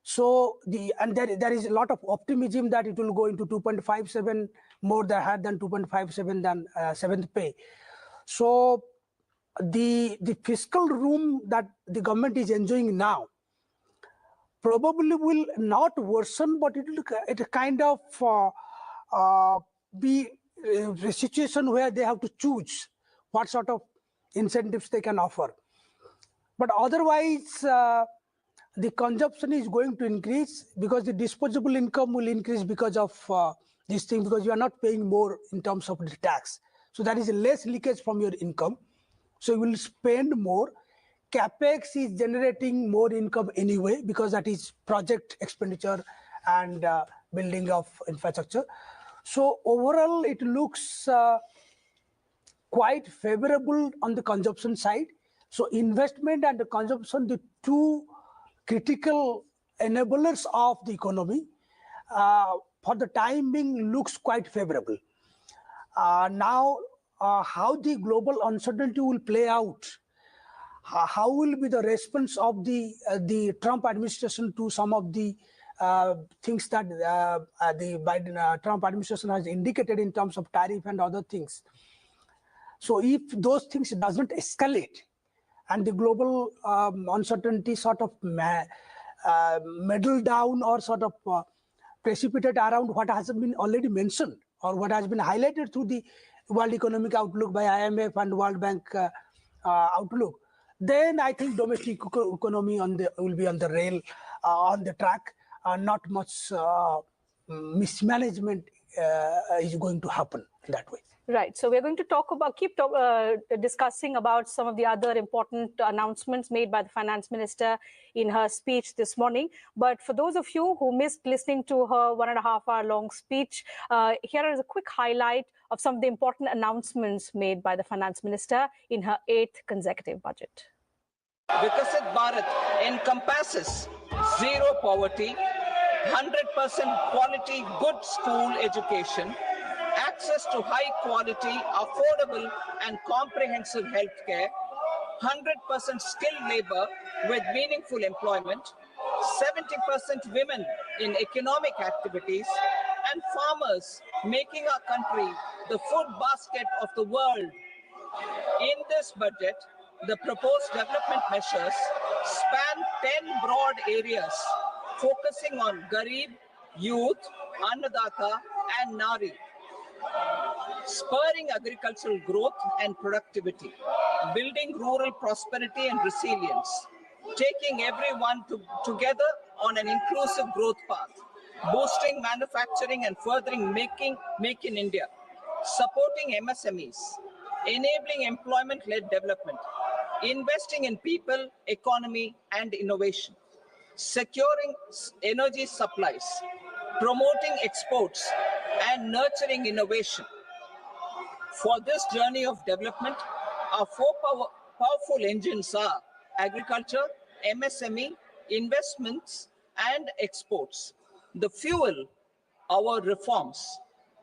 So there is a lot of optimism that it will go into 2.57 more than 2.57 than seventh pay. So the fiscal room that the government is enjoying now probably will not worsen, but it kind of be a situation where they have to choose what sort of incentives they can offer. But otherwise, the consumption is going to increase because the disposable income will increase because of this thing, because you are not paying more in terms of the tax. So there is less leakage from your income. So you will spend more. Capex is generating more income anyway, because that is project expenditure and building of infrastructure. So overall, it looks quite favorable on the consumption side. So investment and the consumption, the two critical enablers of the economy, for the time being looks quite favorable. Now, how the global uncertainty will play out, how will be the response of the Trump administration to some of the things that the Biden Trump administration has indicated in terms of tariff and other things. So if those things doesn't escalate, and the global uncertainty sort of meddle down or sort of precipitate around what has been already mentioned or what has been highlighted through the World Economic Outlook by IMF and World Bank outlook, then I think domestic economy will be on the rail, on the track. Not much mismanagement is going to happen in that way. Right. So we're going to keep discussing about some of the other important announcements made by the finance minister in her speech this morning. But for those of you who missed listening to her 1.5 hour long speech, here is a quick highlight of some of the important announcements made by the finance minister in her 8th consecutive budget. Vikasit Bharat encompasses zero poverty, 100% quality good school education, access to high quality, affordable and comprehensive healthcare, 100% skilled labor with meaningful employment, 70% women in economic activities, and farmers making our country the food basket of the world. In this budget, the proposed development measures span 10 broad areas, focusing on Garib, youth, Annadata, and Nari, spurring agricultural growth and productivity, building rural prosperity and resilience, taking everyone together on an inclusive growth path, boosting manufacturing and furthering Make in India, supporting MSMEs, enabling employment-led development, investing in people, economy, and innovation, securing energy supplies, promoting exports, and nurturing innovation. For this journey of development, our four powerful engines are agriculture, MSME, investments, and exports. The fuel, our reforms,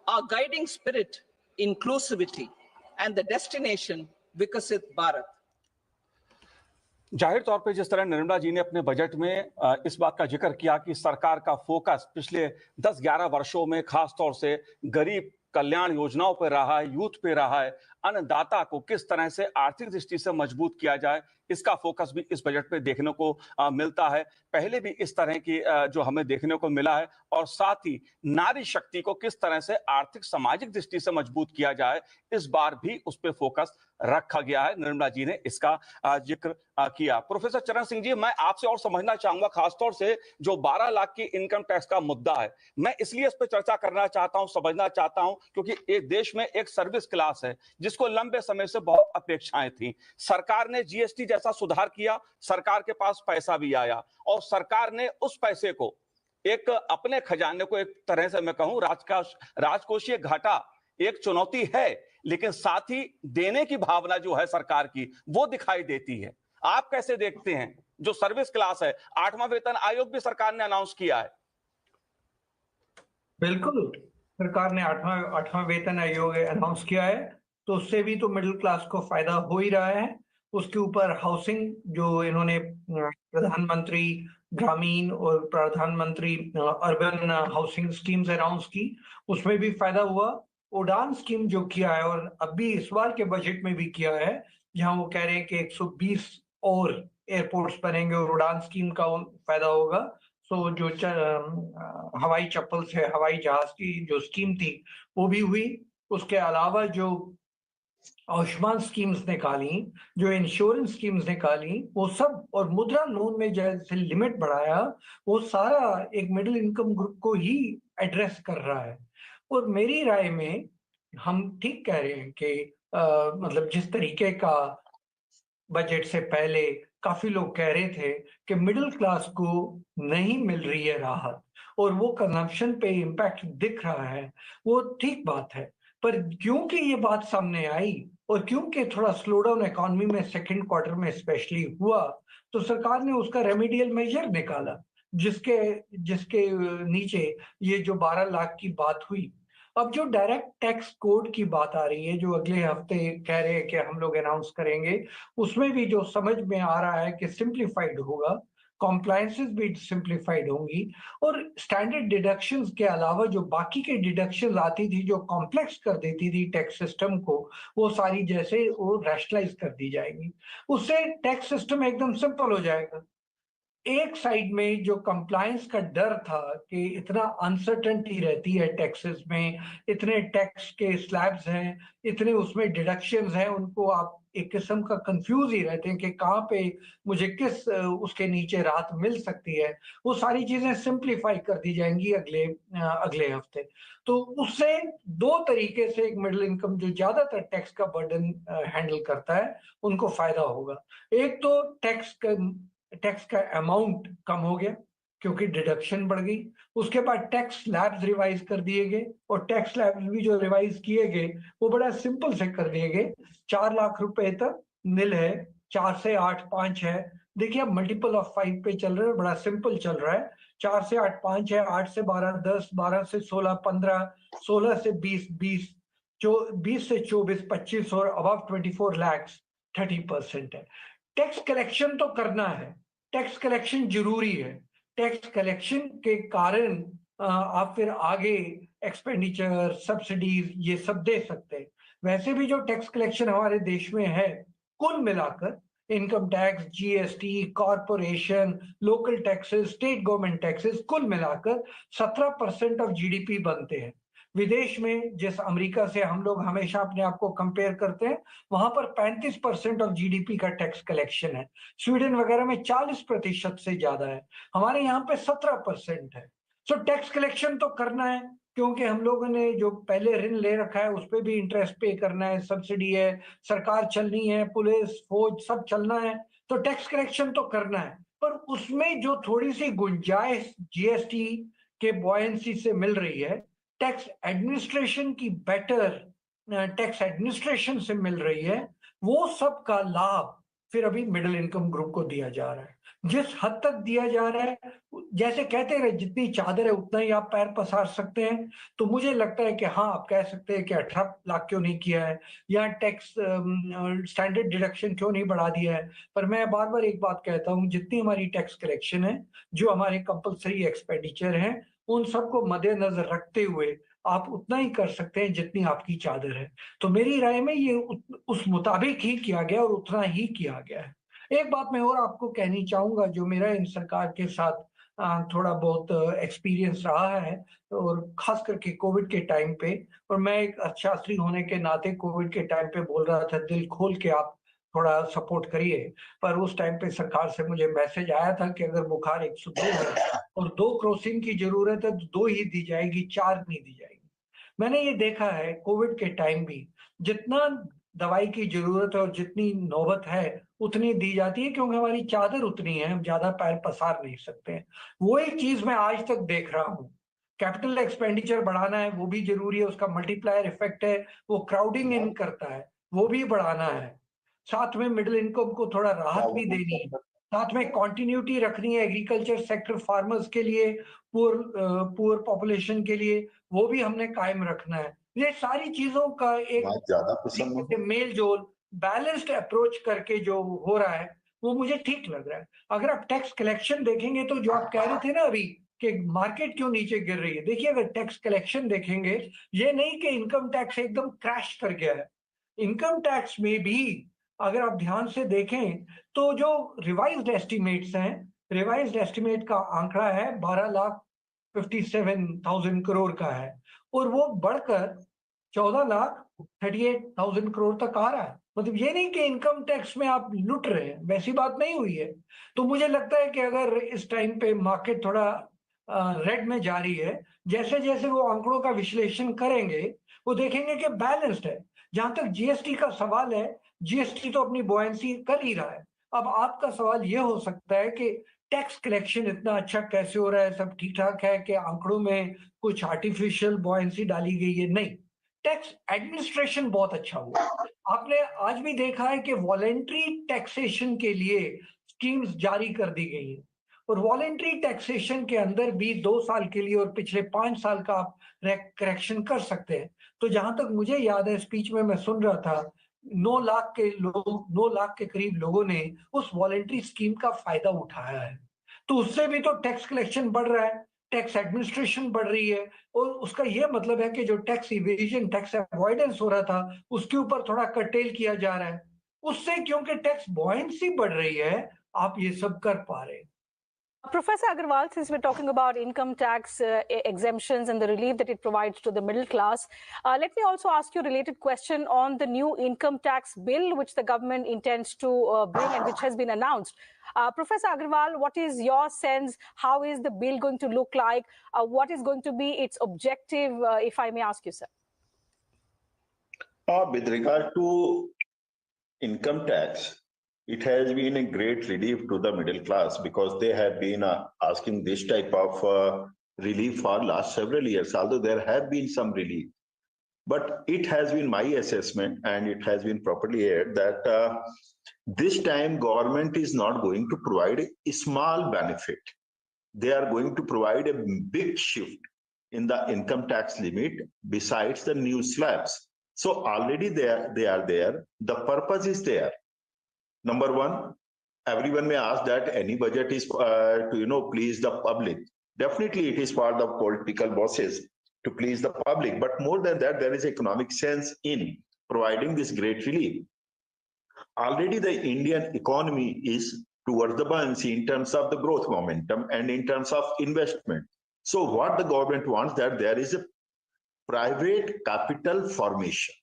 our guiding spirit, inclusivity, and the destination, Vikasit Bharat. जाहिर तौर पे जिस तरह निर्मला जी ने अपने budget में इस बात का जिक्र किया कि सरकार का फोकस पिछले 10-11 वर्षों में खास तौर से गरीब कल्याण योजनाओं पर रहा है, यूथ पे रहा है, अन्नदाता को किस तरह से आर्थिक दृष्टि से मजबूत किया जाए, इसका फोकस भी इस बजट पे देखने को मिलता है। पहले भी इस तरह की जो हमें देखने को मिला है, और साथ ही नारी शक्ति को किस तरह से आर्थिक सामाजिक दृष्टि से मजबूत किया जाए, इस बार भी उस पर फोकस रखा गया है। निर्मला जी ने इसका जिक्र किया। प्रोफेसर चरण सिंह जी, मैं आपसे और समझना चाहूंगा, खासतौर से जो 12 लाख की इनकम टैक्स का मुद्दा है, मैं इसलिए इस पर चर्चा करना चाहता हूं, समझना चाहता हूं, क्योंकि एक देश में एक सर्विस क्लास है जिसको लंबे समय से बहुत अपेक्षाएं थी। सरकार ने जीएसटी जैसा सुधार किया, सरकार के पास पैसा भी आया, और सरकार ने उस पैसे को एक अपने खजाने को, एक तरह से मैं कहूं राजकोषीय घाटा एक चुनौती है, लेकिन साथ ही देने की भावना जो है सरकार की, वो दिखाई देती है। आप कैसे देखते हैं जो सर्विस क्लास है? 8वां वेतन आयोग भी सरकार ने अनाउंस किया है। बिल्कुल, सरकार ने 8वां वेतन आयोग अनाउंस किया है, तो उससे भी तो मिडिल क्लास को फायदा हो ही रहा है। उसके ऊपर हाउसिंग जो इन्होंने प्रधानमंत्री ग्रामीण और प्रधानमंत्री अर्बन हाउसिंग स्कीम्स अनाउंस की, उसमें भी फायदा हुआ। उड़ान स्कीम जो किया है, और अभी इस बार के बजट में भी किया है, जहां वो कह रहे हैं कि 120 और एयरपोर्ट्स बनेंगे और उड़ान स्कीम का फायदा होगा। सो जो हवाई चप्पल से हवाई जहाज की जो स्कीम थी वो भी हुई। उसके अलावा जो आयुष्मान स्कीम्स निकाली, जो इंश्योरेंस स्कीम्स निकाली, वो सब, और मुद्रा लोन में जैसे लिमिट बढ़ाया, वो सारा एक मिडिल इनकम ग्रुप को ही एड्रेस कर रहा है। और मेरी राय में हम ठीक कह रहे हैं कि मतलब जिस तरीके का बजट से पहले काफी लोग कह रहे थे कि मिडिल क्लास को नहीं मिल रही है राहत और वो कंजम्पशन पे इम्पैक्ट दिख रहा है, वो ठीक बात है। पर क्योंकि ये बात सामने आई और क्योंकि थोड़ा स्लो डाउन इकोनॉमी में सेकंड क्वार्टर में स्पेशली हुआ, तो सरकार ने उसका रेमेडियल मेजर निकाला, जिसके नीचे ये जो 12 लाख की बात हुई। अब जो डायरेक्ट टैक्स कोड की बात आ रही है, जो अगले हफ्ते कह रहे हैं कि हम लोग अनाउंस करेंगे, उसमें भी जो समझ में आ रहा है कि सिंप्लीफाइड होगा, कॉम्प्लायंसेस भी सिंप्लीफाइड होंगी, और स्टैंडर्ड डिडक्शंस के अलावा जो बाकी के डिडक्शंस आती थी जो कॉम्प्लेक्स कर देती थी टैक्स सिस्टम को, वो सारी जैसे वो रैशनलाइज कर दी जाएगी। उससे टैक्स सिस्टम एकदम सिंपल हो जाएगा। एक साइड में जो कंप्लायंस का डर था कि इतना अनसर्टेनिटी रहती है टैक्सेस में, इतने टैक्स के स्लैब्स हैं, इतने उसमें डिडक्शंस हैं, उनको आप एक किस्म का कंफ्यूज ही रहते हैं कि कहाँ पे मुझे किस उसके नीचे राहत मिल सकती है। वो सारी चीजें सिंप्लीफाई कर दी जाएंगी अगले हफ्ते। तो उससे दो तरीके से एक मिडिल इनकम जो ज्यादातर टैक्स का बर्डन हैंडल करता है, उनको फायदा होगा। एक तो टैक्स का अमाउंट कम हो गया क्योंकि डिडक्शन बढ़ गई। उसके बाद टैक्स स्लैब्स रिवाइज कर दिए गए, और टैक्स स्लैब्स भी जो रिवाइज किए गए वो बड़ा सिंपल से कर दिए गए। 4 लाख रुपए तक नील है, 4 से 8 5 है। देखिए अब मल्टीपल ऑफ 5 पे चल रहा है, बड़ा सिंपल चल रहा है। 4 से 8 5 है, 8 से 12 10, 12 से 16 15, 16 से 20 20, 20 से 24 25 और अबव 24 लाख 30% है। टैक्स कलेक्शन तो करना है, टैक्स कलेक्शन जरूरी है। टैक्स कलेक्शन के कारण आप फिर आगे एक्सपेंडिचर, सब्सिडीज ये सब दे सकते हैं। वैसे भी जो टैक्स कलेक्शन हमारे देश में है, कुल मिलाकर income tax, GST, corporation, local taxes, state government taxes, कुल मिलाकर 17% ऑफ जीडीपी बनते हैं। विदेश में जिस अमेरिका से हम लोग हमेशा अपने आप को कंपेयर करते हैं, वहां पर 35% ऑफ जीडीपी का टैक्स कलेक्शन है। स्वीडन वगैरह में 40% से ज्यादा है, हमारे यहाँ पे 17% है। सो टैक्स कलेक्शन तो करना है, क्योंकि हम लोगों ने जो पहले ऋण ले रखा है उस पे भी इंटरेस्ट पे करना है, सब्सिडी है, सरकार चलनी है, पुलिस फौज सब चलना है, तो टैक्स कलेक्शन तो करना है। पर उसमें जो थोड़ी सी गुंजाइश जीएसटी के बॉयंसी से मिल रही है, टैक्स एडमिनिस्ट्रेशन की बेटर टैक्स एडमिनिस्ट्रेशन से मिल रही है, वो सब का लाभ फिर अभी मिडिल इनकम ग्रुप को दिया जा रहा है। जिस हद तक दिया जा रहा है, जैसे कहते हैं जितनी चादर है उतना ही आप पैर पसार सकते हैं, तो मुझे लगता है कि हाँ, आप कह सकते हैं कि 18 लाख क्यों नहीं किया है, या टैक्स स्टैंडर्ड डिडक्शन क्यों नहीं बढ़ा दिया है। पर मैं बार बार एक बात कहता हूँ, जितनी हमारी टैक्स कलेक्शन है, जो हमारे कंपल्सरी एक्सपेंडिचर हैं, उन सबको मद्देनजर रखते हुए आप उतना ही कर सकते हैं जितनी आपकी चादर है। तो मेरी राय में ये उस मुताबिक ही किया गया और उतना ही किया गया है। एक बात मैं और आपको कहनी चाहूंगा, जो मेरा इन सरकार के साथ थोड़ा बहुत एक्सपीरियंस रहा है, और खास करके कोविड के टाइम पे, और मैं एक अर्थशास्त्री होने के नाते कोविड के टाइम पे बोल रहा था दिल खोल के आप थोड़ा सपोर्ट करिए, पर उस टाइम पे सरकार से मुझे मैसेज आया था कि अगर बुखार 102 है और 2 क्रॉसिंग की जरूरत है तो 2 ही दी जाएगी, 4 नहीं दी जाएगी। मैंने ये देखा है कोविड के टाइम भी, जितना दवाई की जरूरत है और जितनी नौबत है उतनी दी जाती है, क्योंकि हमारी चादर उतनी है, हम ज्यादा पैर पसार नहीं सकते हैं। वो एक चीज मैं आज तक देख रहा हूँ। कैपिटल एक्सपेंडिचर बढ़ाना है, वो भी जरूरी है, उसका मल्टीप्लायर इफेक्ट है, वो क्राउडिंग इन करता है, वो भी बढ़ाना है। साथ में मिडिल इनकम को थोड़ा राहत भी देनी है, साथ में कॉन्टिन्यूटी रखनी है एग्रीकल्चर सेक्टर, फार्मर्स के लिए, पुअर पॉपुलेशन के लिए, वो भी हमने कायम रखना है। ये सारी चीजों का एक मेल जोल, बैलेंस्ड अप्रोच करके जो हो रहा है, वो मुझे ठीक लग रहा है। अगर आप टैक्स कलेक्शन देखेंगे तो जो आप कह रहे थे ना अभी कि मार्केट क्यों नीचे गिर रही है, देखिए अगर टैक्स कलेक्शन देखेंगे, ये नहीं कि इनकम टैक्स एकदम क्रैश कर गया है। इनकम टैक्स में भी अगर आप ध्यान से देखें तो जो रिवाइज्ड एस्टिमेट्स हैं, रिवाइज्ड एस्टिमेट का आंकड़ा है 12,57,000 करोड़ का है, और वो बढ़कर 14,38,000 करोड़ तक आ रहा है। मतलब ये नहीं कि इनकम टैक्स में आप लुट रहे हैं, वैसी बात नहीं हुई है। तो मुझे लगता है कि अगर इस टाइम पे मार्केट थोड़ा रेड में जा रही है, जैसे जैसे वो आंकड़ों का विश्लेषण करेंगे वो देखेंगे कि बैलेंस्ड है। जहां तक जीएसटी का सवाल है, जीएसटी तो अपनी बॉयंसी कर ही रहा है। अब आपका सवाल ये हो सकता है कि टैक्स कलेक्शन इतना अच्छा कैसे हो रहा है, सब ठीक ठाक है कि आंकड़ों में कुछ आर्टिफिशियल बॉयंसी डाली गई है? नहीं, टैक्स एडमिनिस्ट्रेशन बहुत अच्छा हुआ। आपने आज भी देखा है कि वॉलेंट्री टैक्सेशन के लिए स्कीम्स जारी कर दी गई है, और वॉलेंट्री टैक्सेशन के अंदर भी 2 साल के लिए और पिछले 5 साल का आप करेक्शन कर सकते हैं। तो जहां तक मुझे याद है, स्पीच में मैं सुन रहा था 9 लाख के करीब लोगों ने उस वॉलेंट्री स्कीम का फायदा उठाया है। तो उससे भी तो टैक्स कलेक्शन बढ़ रहा है, टैक्स एडमिनिस्ट्रेशन बढ़ रही है, और उसका यह मतलब है कि जो टैक्स इवेजन, टैक्स अवॉइडेंस हो रहा था, उसके ऊपर थोड़ा कर्टेल किया जा रहा है। उससे क्योंकि टैक्स बॉयंसी बढ़ रही है, आप ये सब कर पा रहे हैं। Professor Agarwal, since we're talking about income tax exemptions and the relief that it provides to the middle class, let me also ask you a related question on the new income tax bill which the government intends to bring and which has been announced. Professor Agarwal, what is your sense? How is the bill going to look like? What is going to be its objective, if I may ask you, sir? With regard to income tax, it has been a great relief to the middle class because they have been asking this type of relief for last several years, although there have been some relief. But it has been my assessment, and it has been properly aired, that this time government is not going to provide a small benefit. They are going to provide a big shift in the income tax limit besides the new slabs. So already they are there. The purpose is there. Number one, everyone may ask that any budget is to please the public. Definitely it is for the political bosses to please the public, but more than that, there is economic sense in providing this great relief. Already the Indian economy is towards the buoyancy in terms of the growth momentum and in terms of investment. So what the government wants, that there is a private capital formation.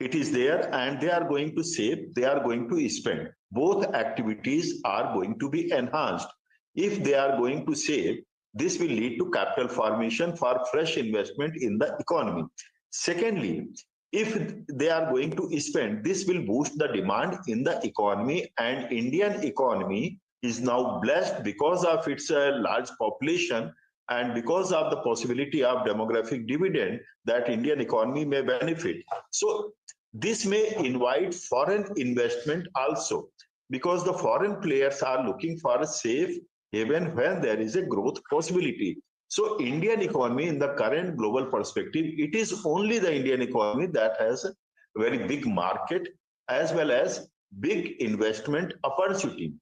It is there, and they are going to save, they are going to spend. Both activities are going to be enhanced. If they are going to save, This will lead to capital formation for fresh investment in the economy. Secondly, if they are going to spend, this will boost the demand in the economy, and Indian economy is now blessed because of its large population and because of the possibility of demographic dividend that Indian economy may benefit. So this may invite foreign investment also, because the foreign players are looking for a safe haven when there is a growth possibility. So Indian economy in the current global perspective, it is only the Indian economy that has a very big market as well as big investment opportunity.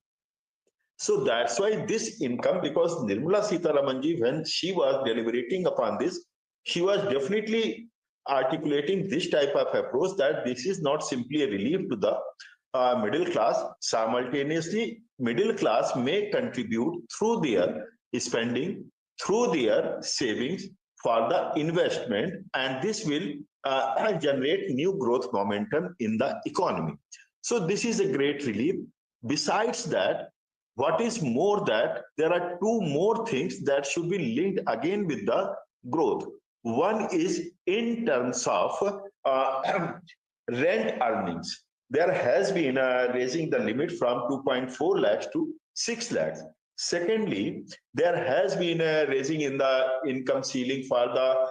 So that's why this income, because Nirmala Sitharaman ji, when she was deliberating upon this, she was definitely articulating this type of approach, that this is not simply a relief to the middle class. Simultaneously, middle class may contribute through their spending, through their savings for the investment, and this will generate new growth momentum in the economy. So this is a great relief. Besides that, what is more, that there are two more things that should be linked again with the growth. One is in terms of rent earnings. There has been raising the limit from 2.4 lakhs to 6 lakhs. Secondly, there has been a raising in the income ceiling for the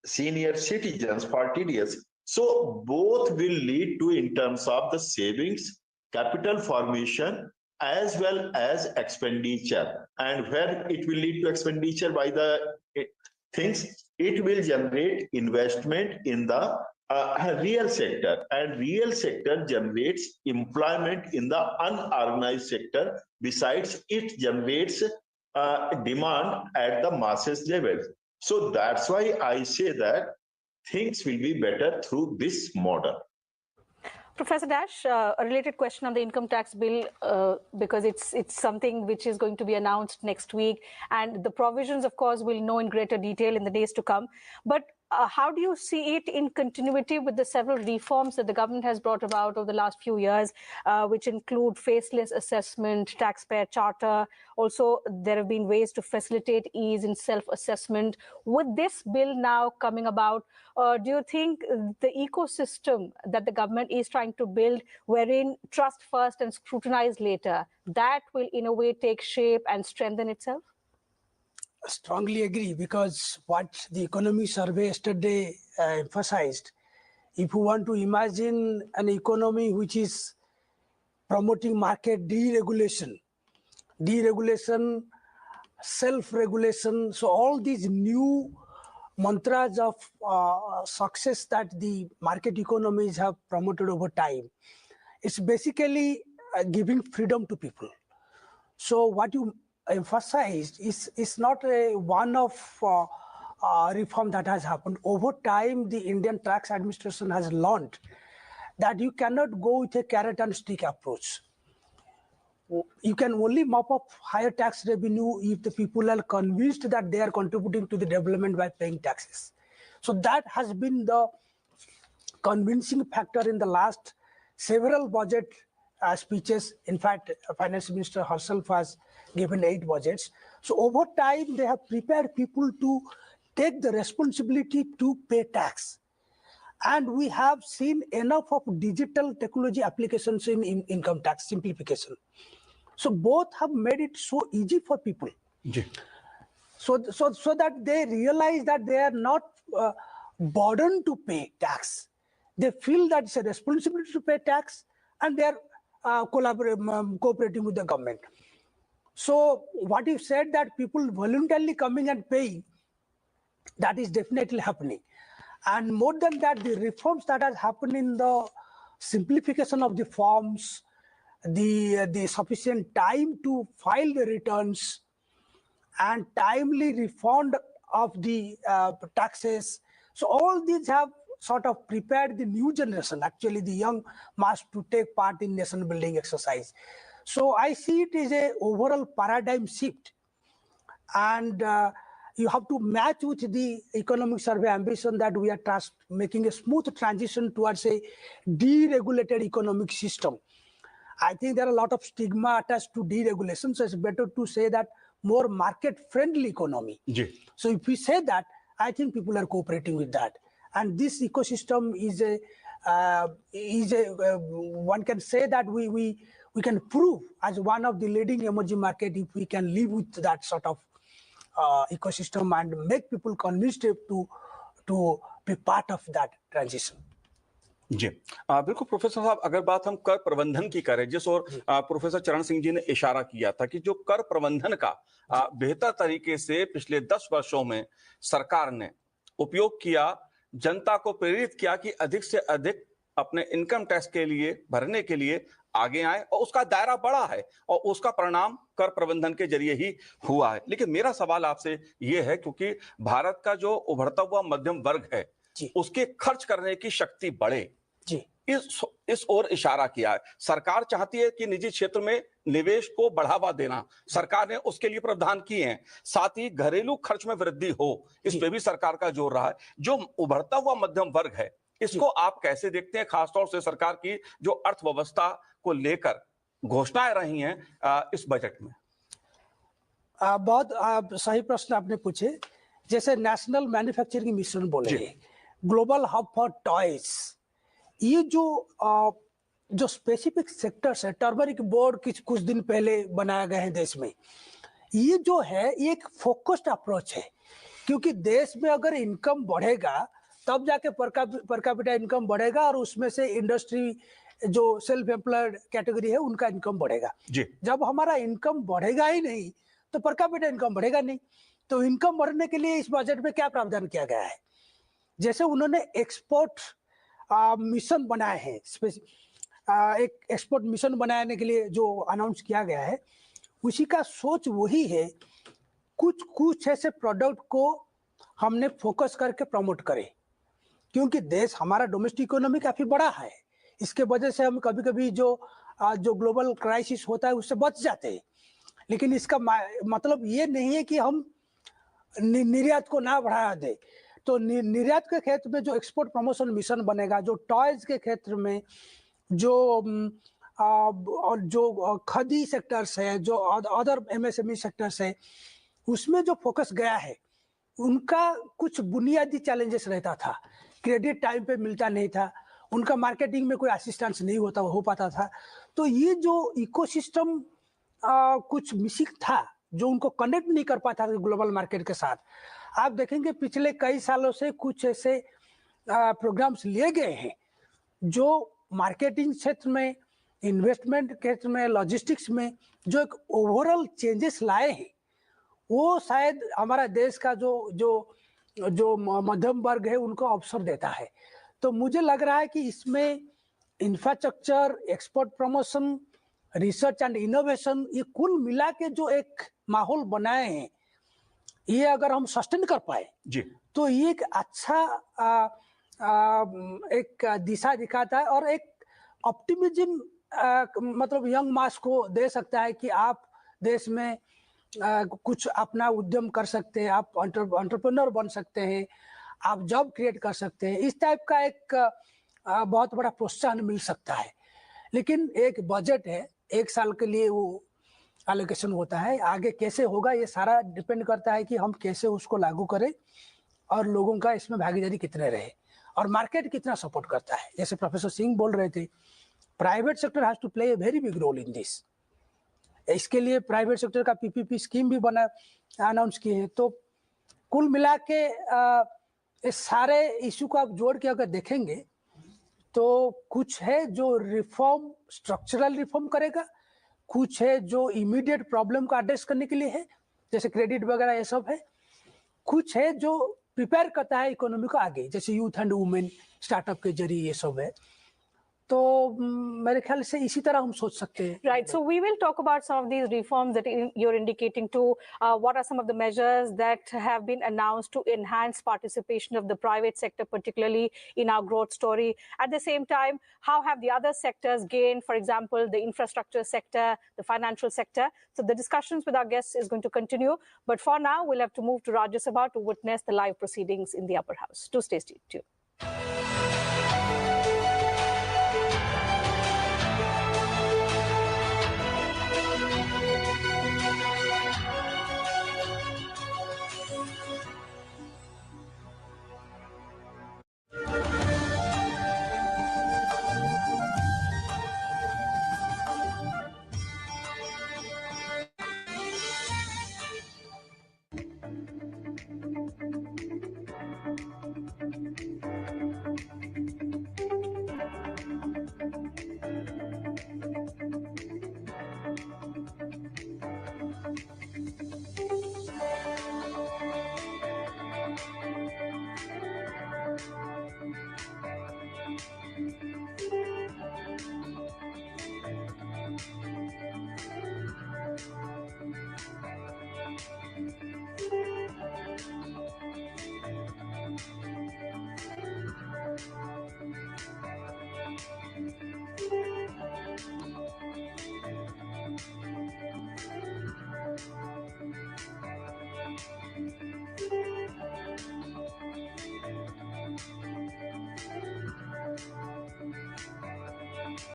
senior citizens for TDS. So both will lead to, in terms of the savings, capital formation, as well as expenditure. And where it will lead to expenditure by the things, it will generate investment in the real sector, and real sector generates employment in the unorganized sector. Besides, it generates demand at the masses level. So that's why I say that things will be better through this model. Professor Dash, a related question on the income tax bill, because it's something which is going to be announced next week, and the provisions, of course, we'll know in greater detail in the days to come. But how do you see it in continuity with the several reforms that the government has brought about over the last few years, which include faceless assessment, taxpayer charter? Also, there have been ways to facilitate ease in self-assessment. With this bill now coming about, do you think the ecosystem that the government is trying to build, wherein trust first and scrutinize later, that will in a way take shape and strengthen itself? I strongly agree, because what the economy survey yesterday emphasized, if you want to imagine an economy which is promoting market deregulation, self-regulation, so all these new mantras of success that the market economies have promoted over time, it's basically giving freedom to people. So what you emphasized is not a one-off reform that has happened. Over time, the Indian tax administration has learned that you cannot go with a carrot and stick approach. You can only mop up higher tax revenue if the people are convinced that they are contributing to the development by paying taxes. So that has been the convincing factor in the last several budget speeches. In fact, Finance Minister herself has given 8 budgets. So over time, they have prepared people to take the responsibility to pay tax. And we have seen enough of digital technology applications in income tax simplification. So both have made it so easy for people. So that they realize that they are not burdened to pay tax. They feel that it's a responsibility to pay tax, and they are cooperating with the government. So what you said, that people voluntarily coming and paying, that is definitely happening. And more than that, the reforms that has happened in the simplification of the forms, the sufficient time to file the returns, and timely refund of the taxes. So all these have sort of prepared the new generation, actually the young mass, to take part in nation building exercise. So I see it as a overall paradigm shift, and you have to match with the economic survey ambition that we are making a smooth transition towards a deregulated economic system. I think there are a lot of stigma attached to deregulation, so it's better to say that more market-friendly economy. Ji. So if we say that, I think people are cooperating with that, and this ecosystem is one can say that we can prove as one of the leading emerging market if we can live with that sort of ecosystem and make people convinced to be part of that transition. जी बिल्कुल professor साहब, अगर बात हम कर प्रबंधन की करें, जिस और प्रोफेसर चरण सिंह जी ने इशारा किया था कि जो कर प्रबंधन का बेहतर तरीके से पिछले 10 वर्षों में सरकार ने उपयोग किया, जनता को प्रेरित किया कि अधिक से अधिक अपने इनकम टैक्स के लिए भरने के लिए आगे आए, और उसका दायरा बड़ा है और उसका परिणाम कर प्रबंधन के जरिए ही हुआ है। लेकिन मेरा सवाल आपसे ये है, क्योंकि भारत का जो उभरता हुआ मध्यम वर्ग है उसके खर्च करने की शक्ति बढ़े, इस ओर इशारा किया है। सरकार चाहती है कि निजी क्षेत्र में निवेश को बढ़ावा देना, सरकार ने उसके लिए प्रावधान किए हैं, साथ ही घरेलू खर्च में वृद्धि हो, इस पे भी सरकार का जोर रहा है। जो उभरता हुआ मध्यम वर्ग है, इसको आप कैसे देखते हैं, खासतौर से सरकार की जो अर्थव्यवस्था को लेकर घोषणाएं रही हैं इस बजट में? बहुत सही प्रश्न आपने पूछे। जैसे नेशनल मैन्युफैक्चरिंग मिशन बोले, ग्लोबल हब फॉर टॉयज, ये जो स्पेसिफिक सेक्टर्स है, टर्मरिक बोर्ड कुछ दिन पहले बनाया गया है देश में, ये जो है ये एक फोकस्ड अप्रोच है, क्योंकि देश में अगर इनकम बढ़ेगा तब जाके पर कैपिटा इनकम बढ़ेगा और उसमें से इंडस्ट्री जो सेल्फ एम्प्लॉयड कैटेगरी है उनका इनकम बढ़ेगा। जब हमारा इनकम बढ़ेगा ही नहीं तो पर कैपिटा इनकम बढ़ेगा नहीं। तो इनकम बढ़ने के लिए इस बजट में क्या प्रावधान किया गया है, जैसे उन्होंने एक्सपोर्ट मिशन बनाए हैं, एक एक्सपोर्ट मिशन बनाने के लिए जो अनाउंस किया गया है, उसी का सोच वही है, कुछ ऐसे प्रोडक्ट को हमने फोकस करके प्रमोट करें, क्योंकि देश हमारा डोमेस्टिक इकोनॉमी काफी बड़ा है, इसके वजह से हम कभी कभी जो ग्लोबल क्राइसिस होता है उससे बच जाते हैं। लेकिन इसका मतलब ये नहीं है कि हम निर्यात को ना बढ़ा दे। तो निर्यात के क्षेत्र में जो एक्सपोर्ट प्रमोशन मिशन बनेगा, जो टॉयज के क्षेत्र में जो खादी सेक्टर्स है, जो अदर MSME सेक्टर्स है, उसमें जो फोकस गया है, उनका कुछ बुनियादी चैलेंजेस रहता था, क्रेडिट टाइम पे मिलता नहीं था, उनका मार्केटिंग में कोई असिस्टेंस नहीं हो पाता था। तो ये जो इकोसिस्टम कुछ मिसिंग था, जो उनको कनेक्ट नहीं कर पाता था ग्लोबल मार्केट के साथ। आप देखेंगे पिछले कई सालों से कुछ ऐसे प्रोग्राम्स लिए गए हैं जो मार्केटिंग क्षेत्र में, इन्वेस्टमेंट क्षेत्र में, लॉजिस्टिक्स में जो एक ओवरऑल चेंजेस लाए हैं, वो शायद हमारा देश का जो मध्यम वर्ग है उनको अवसर देता है। तो मुझे लग रहा है कि इसमें infrastructure, export promotion, research and innovation, ये कुल मिला के जो एक माहौल बनाए हैं, ये अगर हम सस्टेन कर पाए तो ये एक अच्छा एक दिशा दिखाता है और एक ऑप्टिमिज्म मतलब यंग मास को दे सकता है कि आप देश में कुछ अपना उद्यम कर सकते हैं, आप एंटरप्रेन्योर बन सकते हैं, आप जॉब क्रिएट कर सकते हैं। इस टाइप का एक बहुत बड़ा प्रोत्साहन मिल सकता है। लेकिन एक बजट है, 1 साल के लिए वो एलोकेशन होता है, आगे कैसे होगा ये सारा डिपेंड करता है कि हम कैसे उसको लागू करें और लोगों का इसमें भागीदारी कितने रहे और मार्केट कितना सपोर्ट करता है। जैसे प्रोफेसर सिंह बोल रहे थे, private sector has to play a very big role in this. इसके लिए प्राइवेट सेक्टर का PPP स्कीम भी अनाउंस किए हैं। तो कुल मिला के इस सारे इशू को आप जोड़ के अगर देखेंगे तो कुछ है जो रिफॉर्म, स्ट्रक्चरल रिफॉर्म करेगा, कुछ है जो इमीडिएट प्रॉब्लम को एड्रेस करने के लिए है, जैसे क्रेडिट वगैरह ये सब है, कुछ है जो प्रिपेयर करता है इकोनॉमी को आगे, जैसे यूथ एंड वुमेन स्टार्टअप के जरिए ये सब है। तो मेरे ख्याल से इसी तरह हम सोच सकते हैं। Right. So we will talk about some of these reforms that you're indicating to. What are some of the measures that have been announced to enhance participation of the private sector, particularly in our growth story? At the same time, how have the other sectors gained, for example, the infrastructure sector, the financial sector? So the discussions with our guests is going to continue. But for now, we'll have to move to Rajya Sabha to witness the live proceedings in the upper house. Do stay tuned.